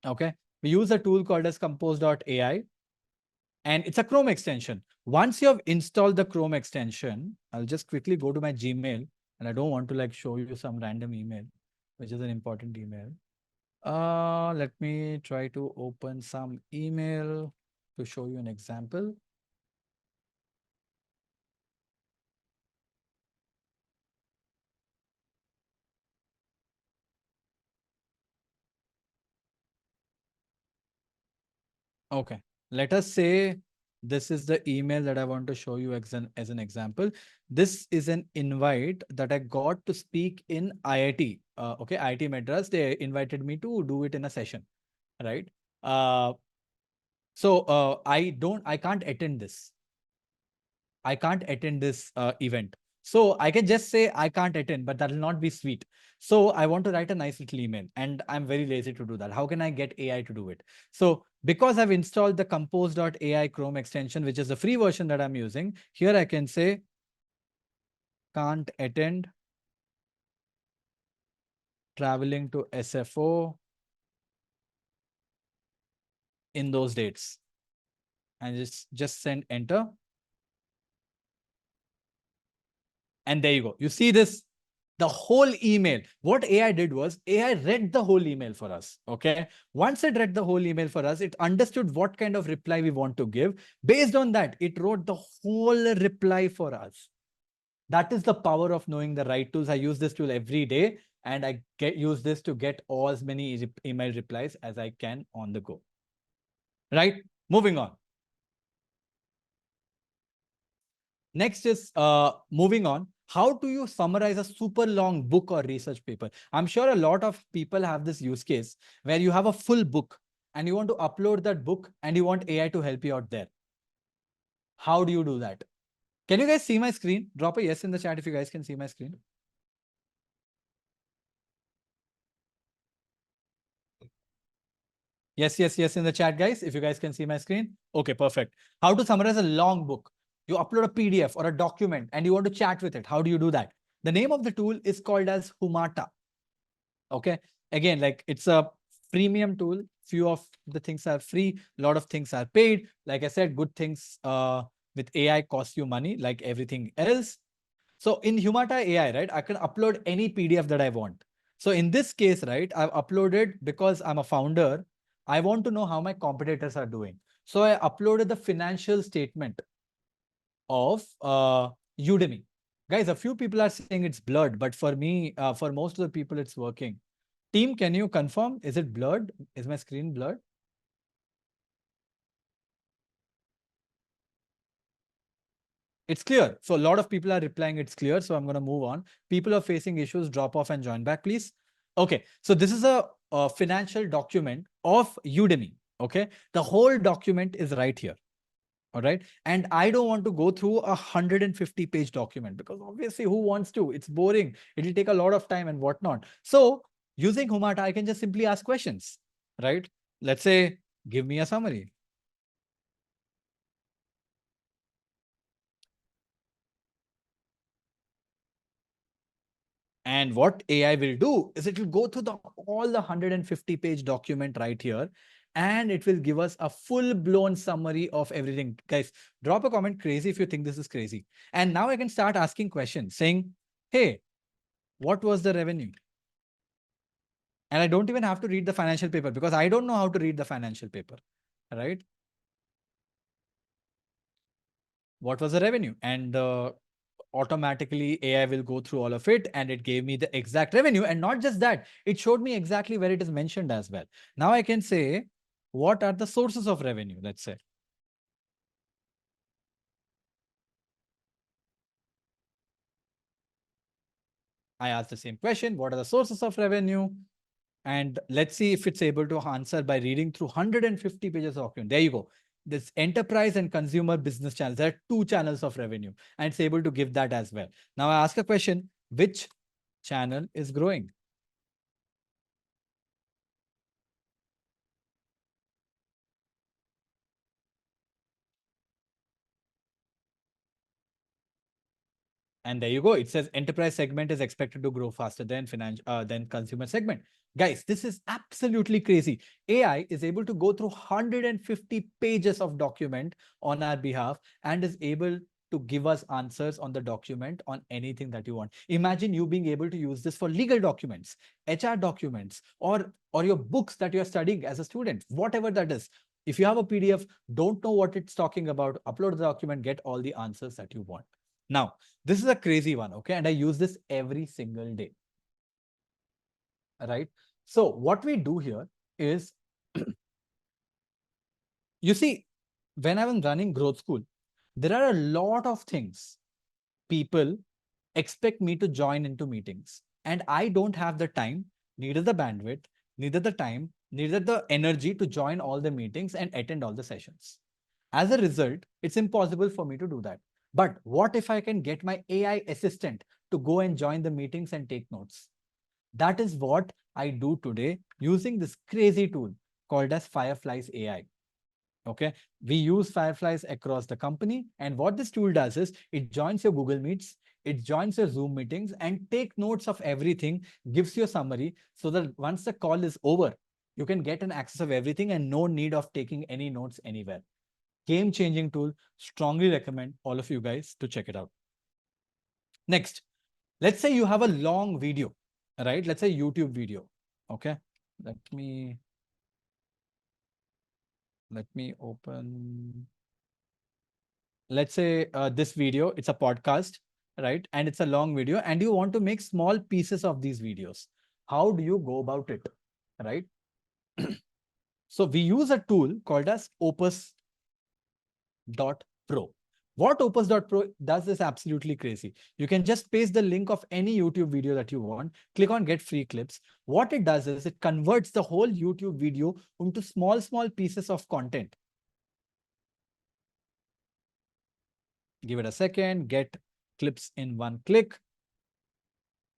Okay. We use a tool called as compose.ai. And it's a Chrome extension. Once you have installed the Chrome extension, I'll just quickly go to my Gmail, and I don't want to like show you some random email, which is an important email. Let me try to open some email to show you an example. Okay, let us say this is the email that I want to show you as an example. This is an invite that I got to speak in IIT. Okay, IIT Madras, they invited me to do it in a session, right? So I can't attend this. I can't attend this event. So I can just say I can't attend, but that will not be sweet. So I want to write a nice little email and I'm very lazy to do that. How can I get AI to do it? So because I've installed the compose.ai Chrome extension, which is the free version that I'm using, here I can say can't attend, traveling to SFO in those dates, and just send enter. And there you go. You see this, the whole email. What AI did was AI read the whole email for us. Okay. Once it read the whole email for us, it understood what kind of reply we want to give. Based on that, it wrote the whole reply for us. That is the power of knowing the right tools. I use this tool every day and I use this to get as many email replies as I can on the go. Right. Moving on. Next is moving on. How do you summarize a super long book or research paper? I'm sure a lot of people have this use case where you have a full book and you want to upload that book and you want AI to help you out there. How do you do that? Can you guys see my screen? Drop a yes in the chat if you guys can see my screen. Yes, yes, yes in the chat, guys. If you guys can see my screen. Okay, perfect. How to summarize a long book. You upload a PDF or a document and you want to chat with it. How do you do that? The name of the tool is called as Humata. Okay. Again, like it's a freemium tool. Few of the things are free. A lot of things are paid. Like I said, good things with AI cost you money like everything else. So in Humata AI, right, I can upload any PDF that I want. So in this case, right, I've uploaded because I'm a founder. I want to know how my competitors are doing. So I uploaded the financial statement of Udemy. Guys, a few people are saying it's blurred, but for me, for most of the people, it's working. Team, can you confirm? Is it blurred? Is my screen blurred? It's clear. So a lot of people are replying it's clear. So I'm going to move on. People are facing issues, drop off and join back, please. Okay. So this is a financial document of Udemy. Okay. The whole document is right here. All right. And I don't want to go through a 150-page document because obviously who wants to? It's boring. It'll take a lot of time and whatnot. So using Humata, I can just simply ask questions, right? Let's say, give me a summary. And what AI will do is it will go through all the 150-page document right here, and it will give us a full-blown summary of everything. Guys, drop a comment crazy if you think this is crazy. And now I can start asking questions saying, hey, what was the revenue? And I don't even have to read the financial paper because I don't know how to read the financial paper, right? What was the revenue? And automatically AI will go through all of it and it gave me the exact revenue. And not just that, it showed me exactly where it is mentioned as well. Now I can say, what are the sources of revenue? Let's say. I asked the same question. What are the sources of revenue? And let's see if it's able to answer by reading through 150 pages of document. There you go. This enterprise and consumer business channels, there are 2 channels of revenue and it's able to give that as well. Now I ask a question, which channel is growing? And there you go. It says enterprise segment is expected to grow faster than than consumer segment. Guys, this is absolutely crazy. AI is able to go through 150 pages of document on our behalf and is able to give us answers on the document on anything that you want. Imagine you being able to use this for legal documents, HR documents, or your books that you're studying as a student, whatever that is. If you have a PDF, don't know what it's talking about, upload the document, get all the answers that you want. Now, this is a crazy one, okay? And I use this every single day, right? So what we do here is, you see, when I was running Growth School, there are a lot of things people expect me to join into meetings. And I don't have the time, neither the bandwidth, neither the time, neither the energy to join all the meetings and attend all the sessions. As a result, it's impossible for me to do that. But what if I can get my AI assistant to go and join the meetings and take notes? That is what I do today using this crazy tool called as Fireflies AI. Okay, we use Fireflies across the company. And what this tool does is it joins your Google Meets, it joins your Zoom meetings and take notes of everything, gives you a summary so that once the call is over, you can get an access of everything and no need of taking any notes anywhere. Game-changing tool. Strongly recommend all of you guys to check it out. Next, let's say you have a long video, right? Let's say YouTube video. Okay, let me open. Let's say this video, it's a podcast, right? And it's a long video and you want to make small pieces of these videos. How do you go about it, right? So we use a tool called as Opus.pro. What Opus.pro does is absolutely crazy. You can just paste the link of any YouTube video that you want, click on get free clips. What it does is it converts the whole YouTube video into small pieces of content. Give it a second, get clips in one click,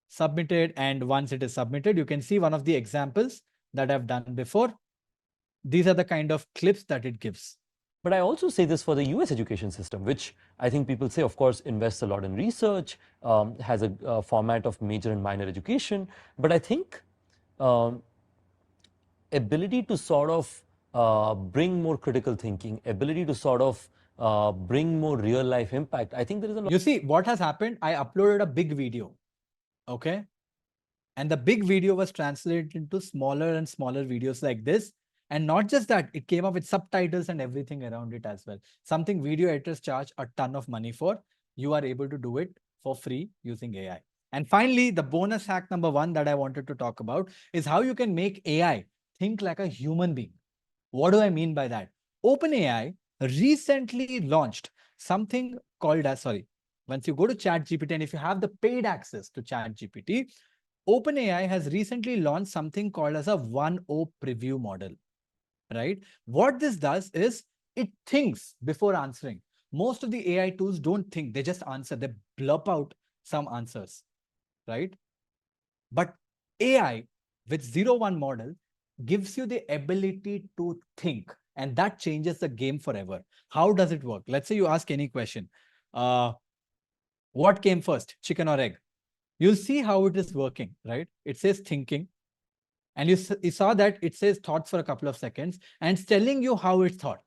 submitted. And once it is submitted, you can see one of the examples that I've done before. these are the kind of clips that it gives. But I also say this for the US education system, which I think people say, of course, invests a lot in research, has a format of major and minor education. But I think ability to sort of bring more critical thinking, ability to sort of bring more real life impact, I think there is a lot. You see, what has happened? I uploaded a big video, okay? And the big video was translated into smaller and smaller videos like this. And not just that, it came up with subtitles and everything around it as well. Something video editors charge a ton of money for. You are able to do it for free using AI. And finally, the bonus hack number 1 that I wanted to talk about is how you can make AI think like a human being. What do I mean by that? OpenAI recently launched something called as, once you go to ChatGPT, and if you have the paid access to ChatGPT, OpenAI has recently launched something called as a 1.0 preview model, right? What this does is it thinks before answering. Most of the AI tools don't think, they just answer, they blurb out some answers, right? But AI with 0.1 model gives you the ability to think, and that changes the game forever. How does it work? Let's say you ask any question. What came first, chicken or egg? You'll see how it is working, right? It says thinking. And you saw that it says thought for a couple of seconds and it's telling you how it thought.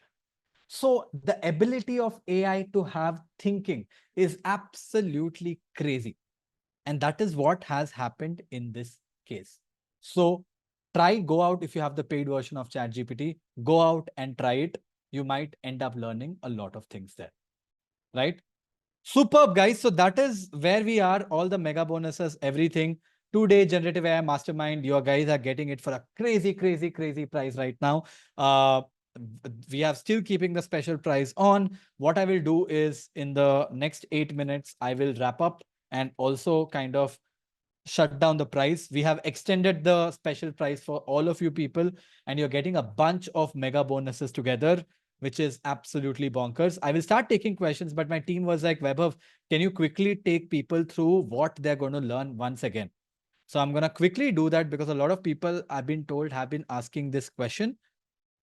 So the ability of AI to have thinking is absolutely crazy. And that is what has happened in this case. So go out if you have the paid version of ChatGPT, go out and try it. You might end up learning a lot of things there, right? Superb, guys. So that is where we are, all the mega bonuses, everything. 2-day generative AI mastermind. Your guys are getting it for a crazy, crazy, crazy price right now. We are still keeping the special price on. What I will do is in the next 8 minutes, I will wrap up and also kind of shut down the price. We have extended the special price for all of you people, and you're getting a bunch of mega bonuses together, which is absolutely bonkers. I will start taking questions, but my team was like, Vaibhav, can you quickly take people through what they're going to learn once again? So I'm going to quickly do that because a lot of people I've been told have been asking this question.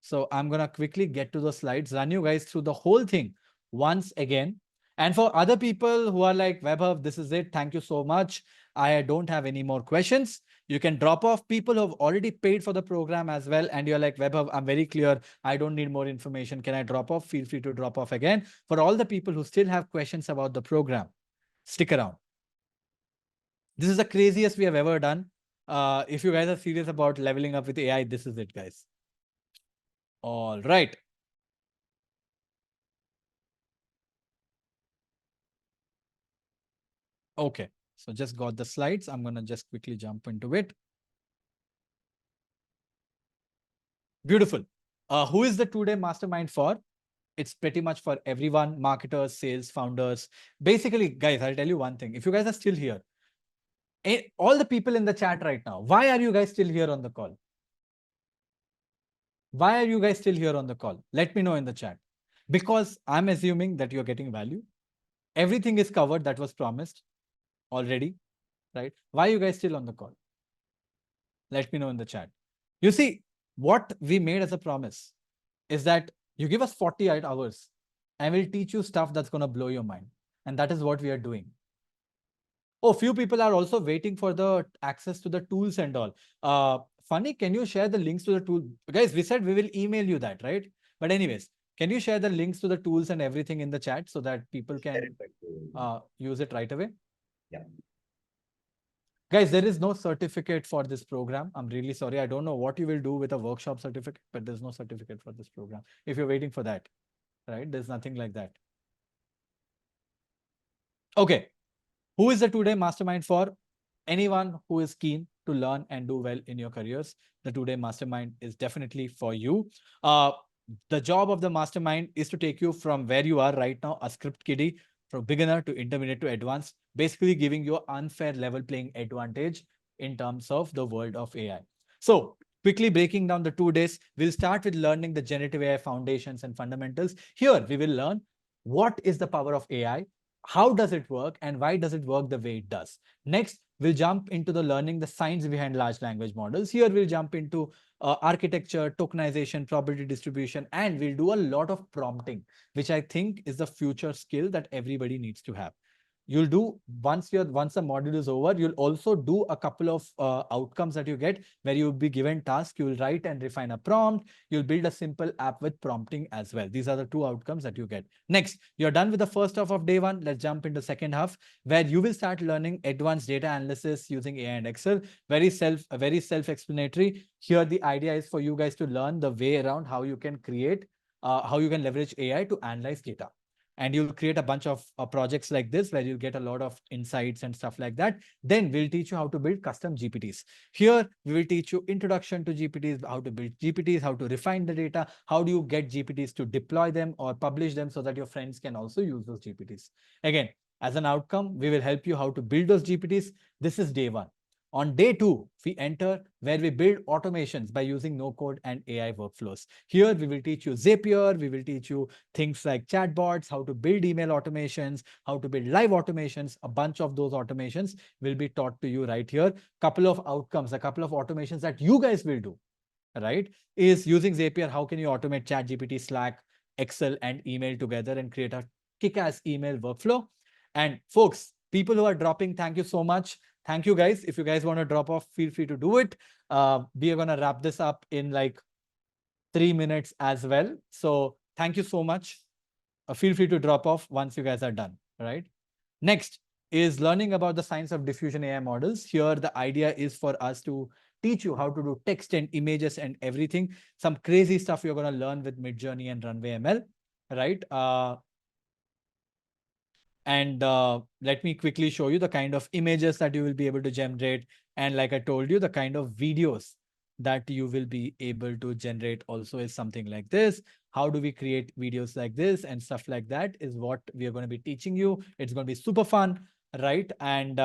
So I'm going to quickly get to the slides, run you guys through the whole thing once again. And for other people who are like, Vaibhav, this is it. Thank you so much. I don't have any more questions. You can drop off. People who have already paid for the program as well. And you're like, Vaibhav, I'm very clear. I don't need more information. Can I drop off? Feel free to drop off again. For all the people who still have questions about the program, stick around. This is the craziest we have ever done. If you guys are serious about leveling up with AI, this is it, guys. All right. Okay, so just got the slides. I'm going to just quickly jump into it. Beautiful. Who is the 2-day mastermind for? It's pretty much for everyone, marketers, sales, founders. Basically, guys, I'll tell you one thing. If you guys are still here, all the people in the chat right now, why are you guys still here on the call? Why are you guys still here on the call? Let me know in the chat. Because I'm assuming that you're getting value. Everything is covered that was promised already, right? Why are you guys still on the call? Let me know in the chat. You see, what we made as a promise is that you give us 48 hours and we'll teach you stuff that's going to blow your mind. And that is what we are doing. Oh, few people are also waiting for the access to the tools and all. Funny, can you share the links to the tool? Guys, we said we will email you that, right? But anyways, can you share the links to the tools and everything in the chat so that people can use it right away? Yeah. Guys, there is no certificate for this program. I'm really sorry. I don't know what you will do with a workshop certificate, but there's no certificate for this program. If you're waiting for that, right? There's nothing like that. Okay. Who is the 2-day mastermind for? Anyone who is keen to learn and do well in your careers. The 2-day mastermind is definitely for you. The job of the mastermind is to take you from where you are right now, a script kiddie, from beginner to intermediate to advanced, basically giving you an unfair level playing advantage in terms of the world of AI. So quickly breaking down the 2 days, we'll start with learning the generative AI foundations and fundamentals. Here we will learn what is the power of AI, how does it work, and why does it work the way it does. Next, We'll jump into the learning the science behind large language models. Here we'll jump into architecture, tokenization, probability distribution, and we'll do a lot of prompting, which I think is the future skill that everybody needs to have. You'll do once the module is over, you'll also do a couple of outcomes that you get where you'll be given task, you'll write and refine a prompt, you'll build a simple app with prompting as well. These are the 2 outcomes that you get. Next, you're done with the first half of day 1. Let's jump into second half where you will start learning advanced data analysis using AI and Excel. Very self-explanatory. Here, the idea is for you guys to learn the way around how you can create, how you can leverage AI to analyze data. And you'll create a bunch of projects like this where you'll get a lot of insights and stuff like that. Then we'll teach you how to build custom GPTs. Here, we will teach you introduction to GPTs, how to build GPTs, how to refine the data, how do you get GPTs to deploy them or publish them so that your friends can also use those GPTs. Again, as an outcome, we will help you how to build those GPTs. This is day 1. On day 2, we enter where we build automations by using no-code and AI workflows. Here, we will teach you Zapier. We will teach you things like chatbots, how to build email automations, how to build live automations. A bunch of those automations will be taught to you right here. Couple of outcomes, a couple of automations that you guys will do, right, is using Zapier. How can you automate ChatGPT, Slack, Excel, and email together and create a kick-ass email workflow? And folks, people who are dropping, thank you so much. Thank you guys. If you guys want to drop off, feel free to do it. We are going to wrap this up in like 3 minutes as well. So thank you so much. Feel free to drop off once you guys are done, right? Next is learning about the science of diffusion AI models. Here, the idea is for us to teach you how to do text and images and everything. Some crazy stuff you're going to learn with Midjourney and Runway ML, right? And let me quickly show you the kind of images that you will be able to generate. And like I told you, the kind of videos that you will be able to generate also is something like this. How do we create videos like this and stuff like that is what we are going to be teaching you. It's going to be super fun, right? And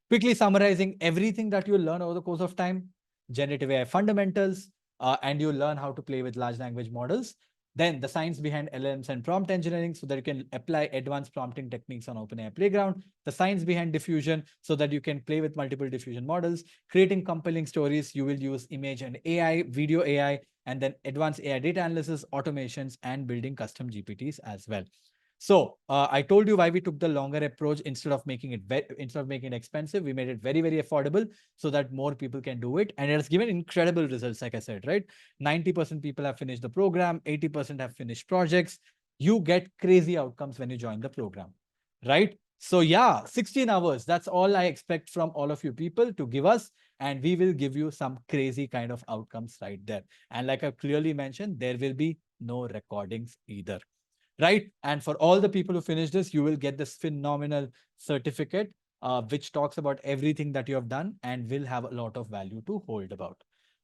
quickly summarizing everything that you'll learn over the course of time, generative AI fundamentals, and you'll learn how to play with large language models. Then the science behind LLMs and prompt engineering so that you can apply advanced prompting techniques on OpenAI Playground. The science behind diffusion so that you can play with multiple diffusion models. Creating compelling stories, you will use image and AI, video AI, and then advanced AI data analysis, automations, and building custom GPTs as well. So I told you why we took the longer approach instead of making it expensive. We made it very, very affordable so that more people can do it. And it has given incredible results, like I said, right? 90% people have finished the program, 80% have finished projects. You get crazy outcomes when you join the program, right? So yeah, 16 hours. That's all I expect from all of you people to give us. And we will give you some crazy kind of outcomes right there. And like I clearly mentioned, there will be no recordings either. Right. And for all the people who finish this, you will get this phenomenal certificate, which talks about everything that you have done and will have a lot of value to hold about.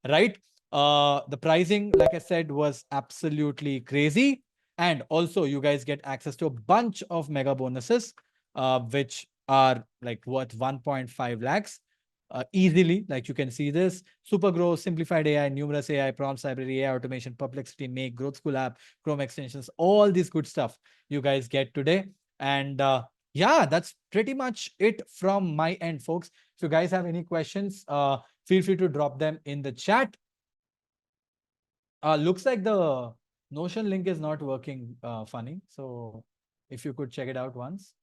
Right. The pricing, like I said, was absolutely crazy. And also you guys get access to a bunch of mega bonuses, which are like worth 1.5 lakhs. Easily, like you can see this, Supergrow, Simplified AI, Numerous AI, Prompts Library, AI Automation, Perplexity, Make, Growth School app, Chrome extensions, all this good stuff you guys get today. And yeah, that's pretty much it from my end, folks. If you guys have any questions, feel free to drop them in the chat. Looks like the Notion link is not working funny. So if you could check it out once.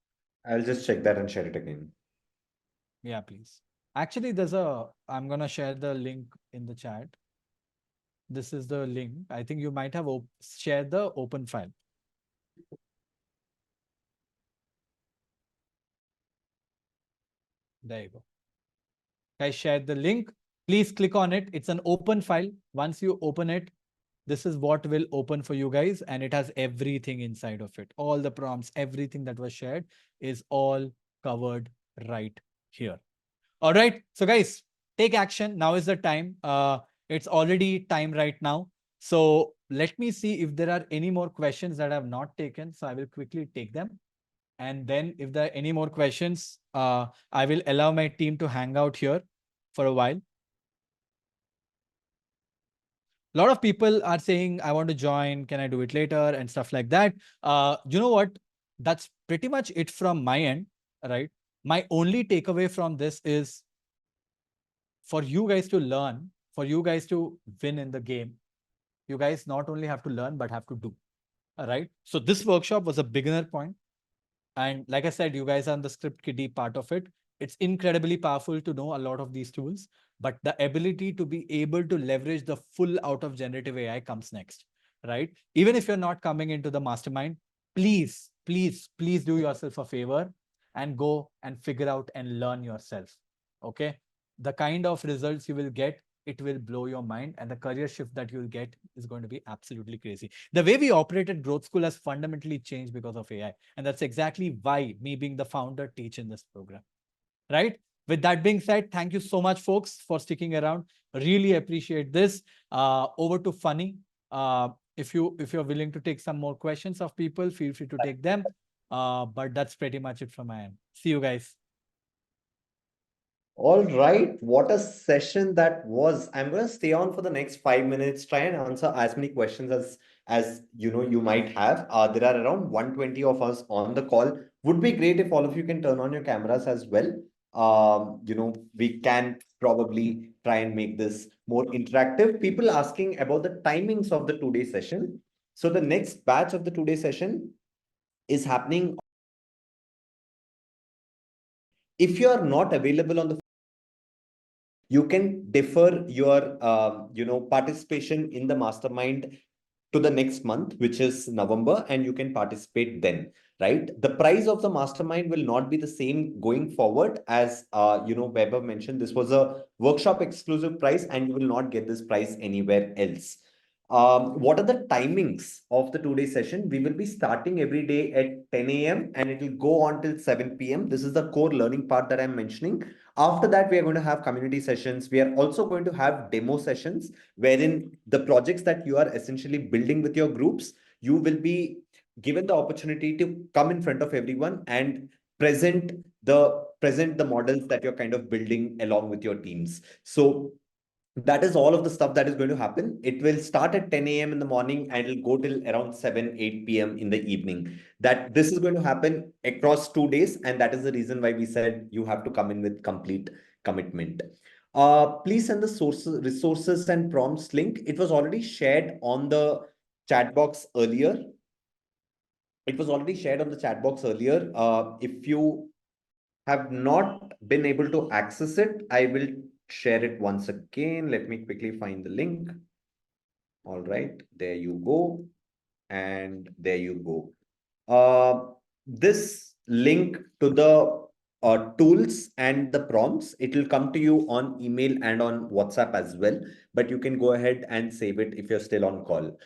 I'll just check that and share it again. Yeah, please. Actually, I'm going to share the link in the chat. This is the link. I think you might have shared the open file. There you go. Guys, shared the link. Please click on it. It's an open file. Once you open it, this is what will open for you guys. And it has everything inside of it. All the prompts, everything that was shared is all covered right here. All right. So guys, take action. Now is the time. It's already time right now. So let me see if there are any more questions that I have not taken. So I will quickly take them. And then if there are any more questions, I will allow my team to hang out here for a while. A lot of people are saying, I want to join. Can I do it later? And stuff like that. You know what? That's pretty much it from my end, right? My only takeaway from this is for you guys to learn, for you guys to win in the game, you guys not only have to learn, but have to do. All right. So this workshop was a beginner point. And like I said, you guys are on the script kiddie part of it. It's incredibly powerful to know a lot of these tools, but the ability to be able to leverage the full out of generative AI comes next, right? Even if you're not coming into the mastermind, please, please, please do yourself a favor and go and figure out and learn yourself. Okay. The kind of results you will get, it will blow your mind, and the career shift that you'll get is going to be absolutely crazy. The way we operate at Growth School has fundamentally changed because of AI. And that's exactly why me being the founder teach in this program, right? With that being said, thank you so much, folks, for sticking around. Really appreciate this. Over to Funny. If you're willing to take some more questions of people, feel free to take them. But that's pretty much it from my end. See you guys. All right, what a session that was. I'm going to stay on for the next 5 minutes, try and answer as many questions as you might have. There are around 120 of us on the call. Would be great if all of you can turn on your cameras as well. We can probably try and make this more interactive. People asking about the timings of the 2-day session. So the next batch of the 2-day session is happening. If you are not available on the, you can defer your participation in the mastermind to the next month, which is November, and you can participate then, right? The price of the mastermind will not be the same going forward. As Vaibhav mentioned, this was a workshop exclusive price, and you will not get this price anywhere else. What are the timings of the 2-day session? We will be starting every day at 10 a.m. and it will go on till 7 p.m. This is the core learning part that I'm mentioning. After that, we are going to have community sessions. We are also going to have demo sessions wherein the projects that you are essentially building with your groups, you will be given the opportunity to come in front of everyone and present the models that you're kind of building along with your teams. So that is all of the stuff that is going to happen. It will start at 10 a.m. in the morning and it'll go till around 8 p.m. in the evening. That this is going to happen across 2 days. And that is the reason why we said you have to come in with complete commitment. Please send the resources and prompts link. It was already shared on the chat box earlier. If you have not been able to access it, I will share it once again. Let me quickly find the link. All right, there you go. And there you go. This link to the tools and the prompts, it will come to you on email and on WhatsApp as well, but you can go ahead and save it if you're still on call.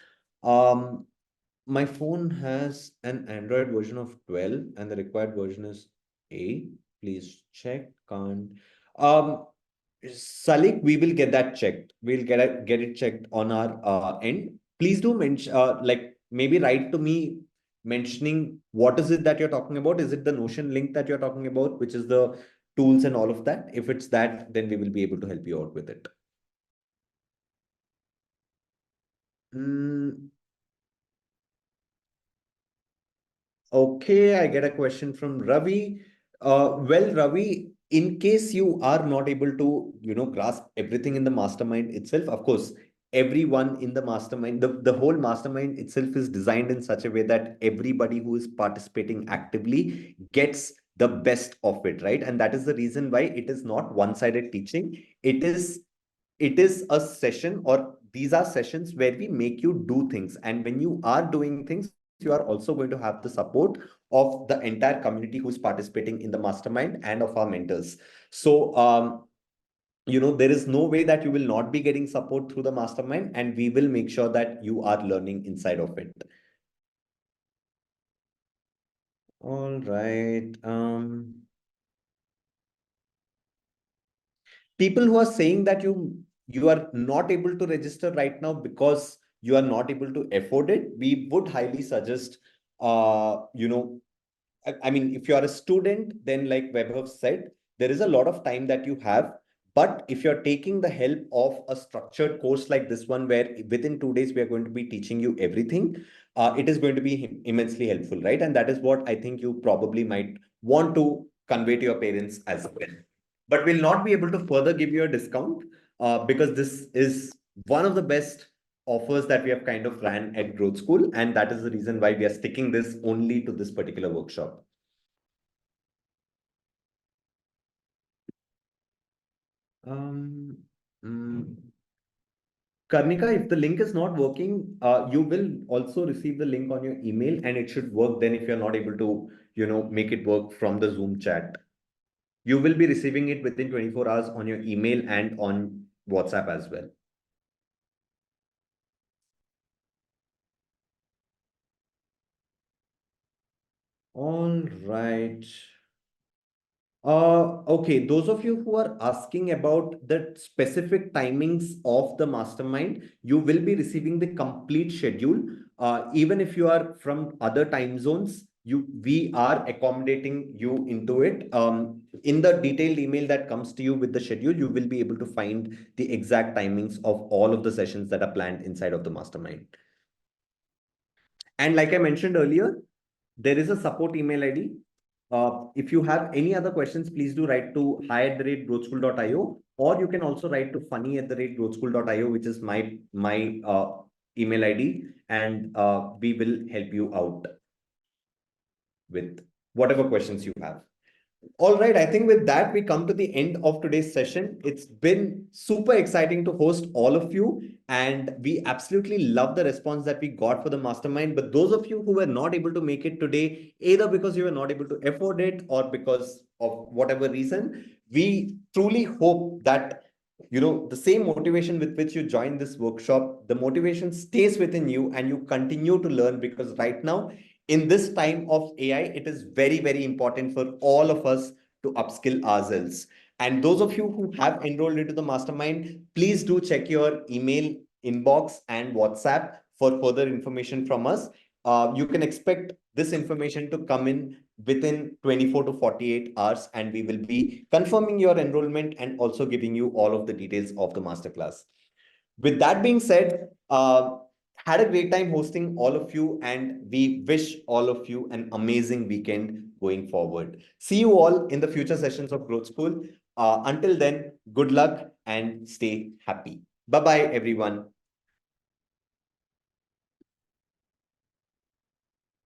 My phone has an Android version of 12 and the required version is 8. Please check. Can't. Salik, we will get that checked. We'll get it checked on our end. Please do mention, maybe write to me mentioning what is it that you're talking about. Is it the Notion link that you're talking about, which is the tools and all of that? If it's that, then we will be able to help you out with it. Okay, I get a question from Ravi. Well, Ravi, in case you are not able to, grasp everything in the mastermind itself, of course, everyone in the mastermind, the whole mastermind itself is designed in such a way that everybody who is participating actively gets the best of it, right? And that is the reason why it is not one-sided teaching. It is a session, or these are sessions where we make you do things. And when you are doing things, you are also going to have the support of the entire community who's participating in the mastermind and of our mentors. So, there is no way that you will not be getting support through the mastermind, and we will make sure that you are learning inside of it. All right. People who are saying that you are not able to register right now because you are not able to afford it, we would highly suggest, I mean, if you are a student, then like Vaibhav said, there is a lot of time that you have. But if you're taking the help of a structured course like this one, where within 2 days, we are going to be teaching you everything, it is going to be immensely helpful, right? And that is what I think you probably might want to convey to your parents as well. But we'll not be able to further give you a discount because this is one of the best offers that we have kind of ran at Growth School, and that is the reason why we are sticking this only to this particular workshop. Karnika, if the link is not working, you will also receive the link on your email, and it should work then if you're not able to, make it work from the Zoom chat. You will be receiving it within 24 hours on your email and on WhatsApp as well. All right. Okay, those of you who are asking about the specific timings of the mastermind, you will be receiving the complete schedule. Even if you are from other time zones, we are accommodating you into it. In the detailed email that comes to you with the schedule, you will be able to find the exact timings of all of the sessions that are planned inside of the mastermind. And like I mentioned earlier, there is a support email ID. If you have any other questions, please do write to hi@growthschool.io, or you can also write to funny@growthschool.io, which is my email ID, and we will help you out with whatever questions you have. All right, I think with that, we come to the end of today's session. It's been super exciting to host all of you, and we absolutely love the response that we got for the mastermind. But those of you who were not able to make it today, either because you were not able to afford it or because of whatever reason, we truly hope that the same motivation with which you join this workshop, the motivation stays within you and you continue to learn, because right now, in this time of AI, it is very, very important for all of us to upskill ourselves. And those of you who have enrolled into the mastermind, please do check your email inbox and WhatsApp for further information from us. You can expect this information to come in within 24 to 48 hours, and we will be confirming your enrollment and also giving you all of the details of the masterclass. With that being said, had a great time hosting all of you, and we wish all of you an amazing weekend going forward. See you all in the future sessions of Growth School. Until then, good luck and stay happy. Bye-bye, everyone.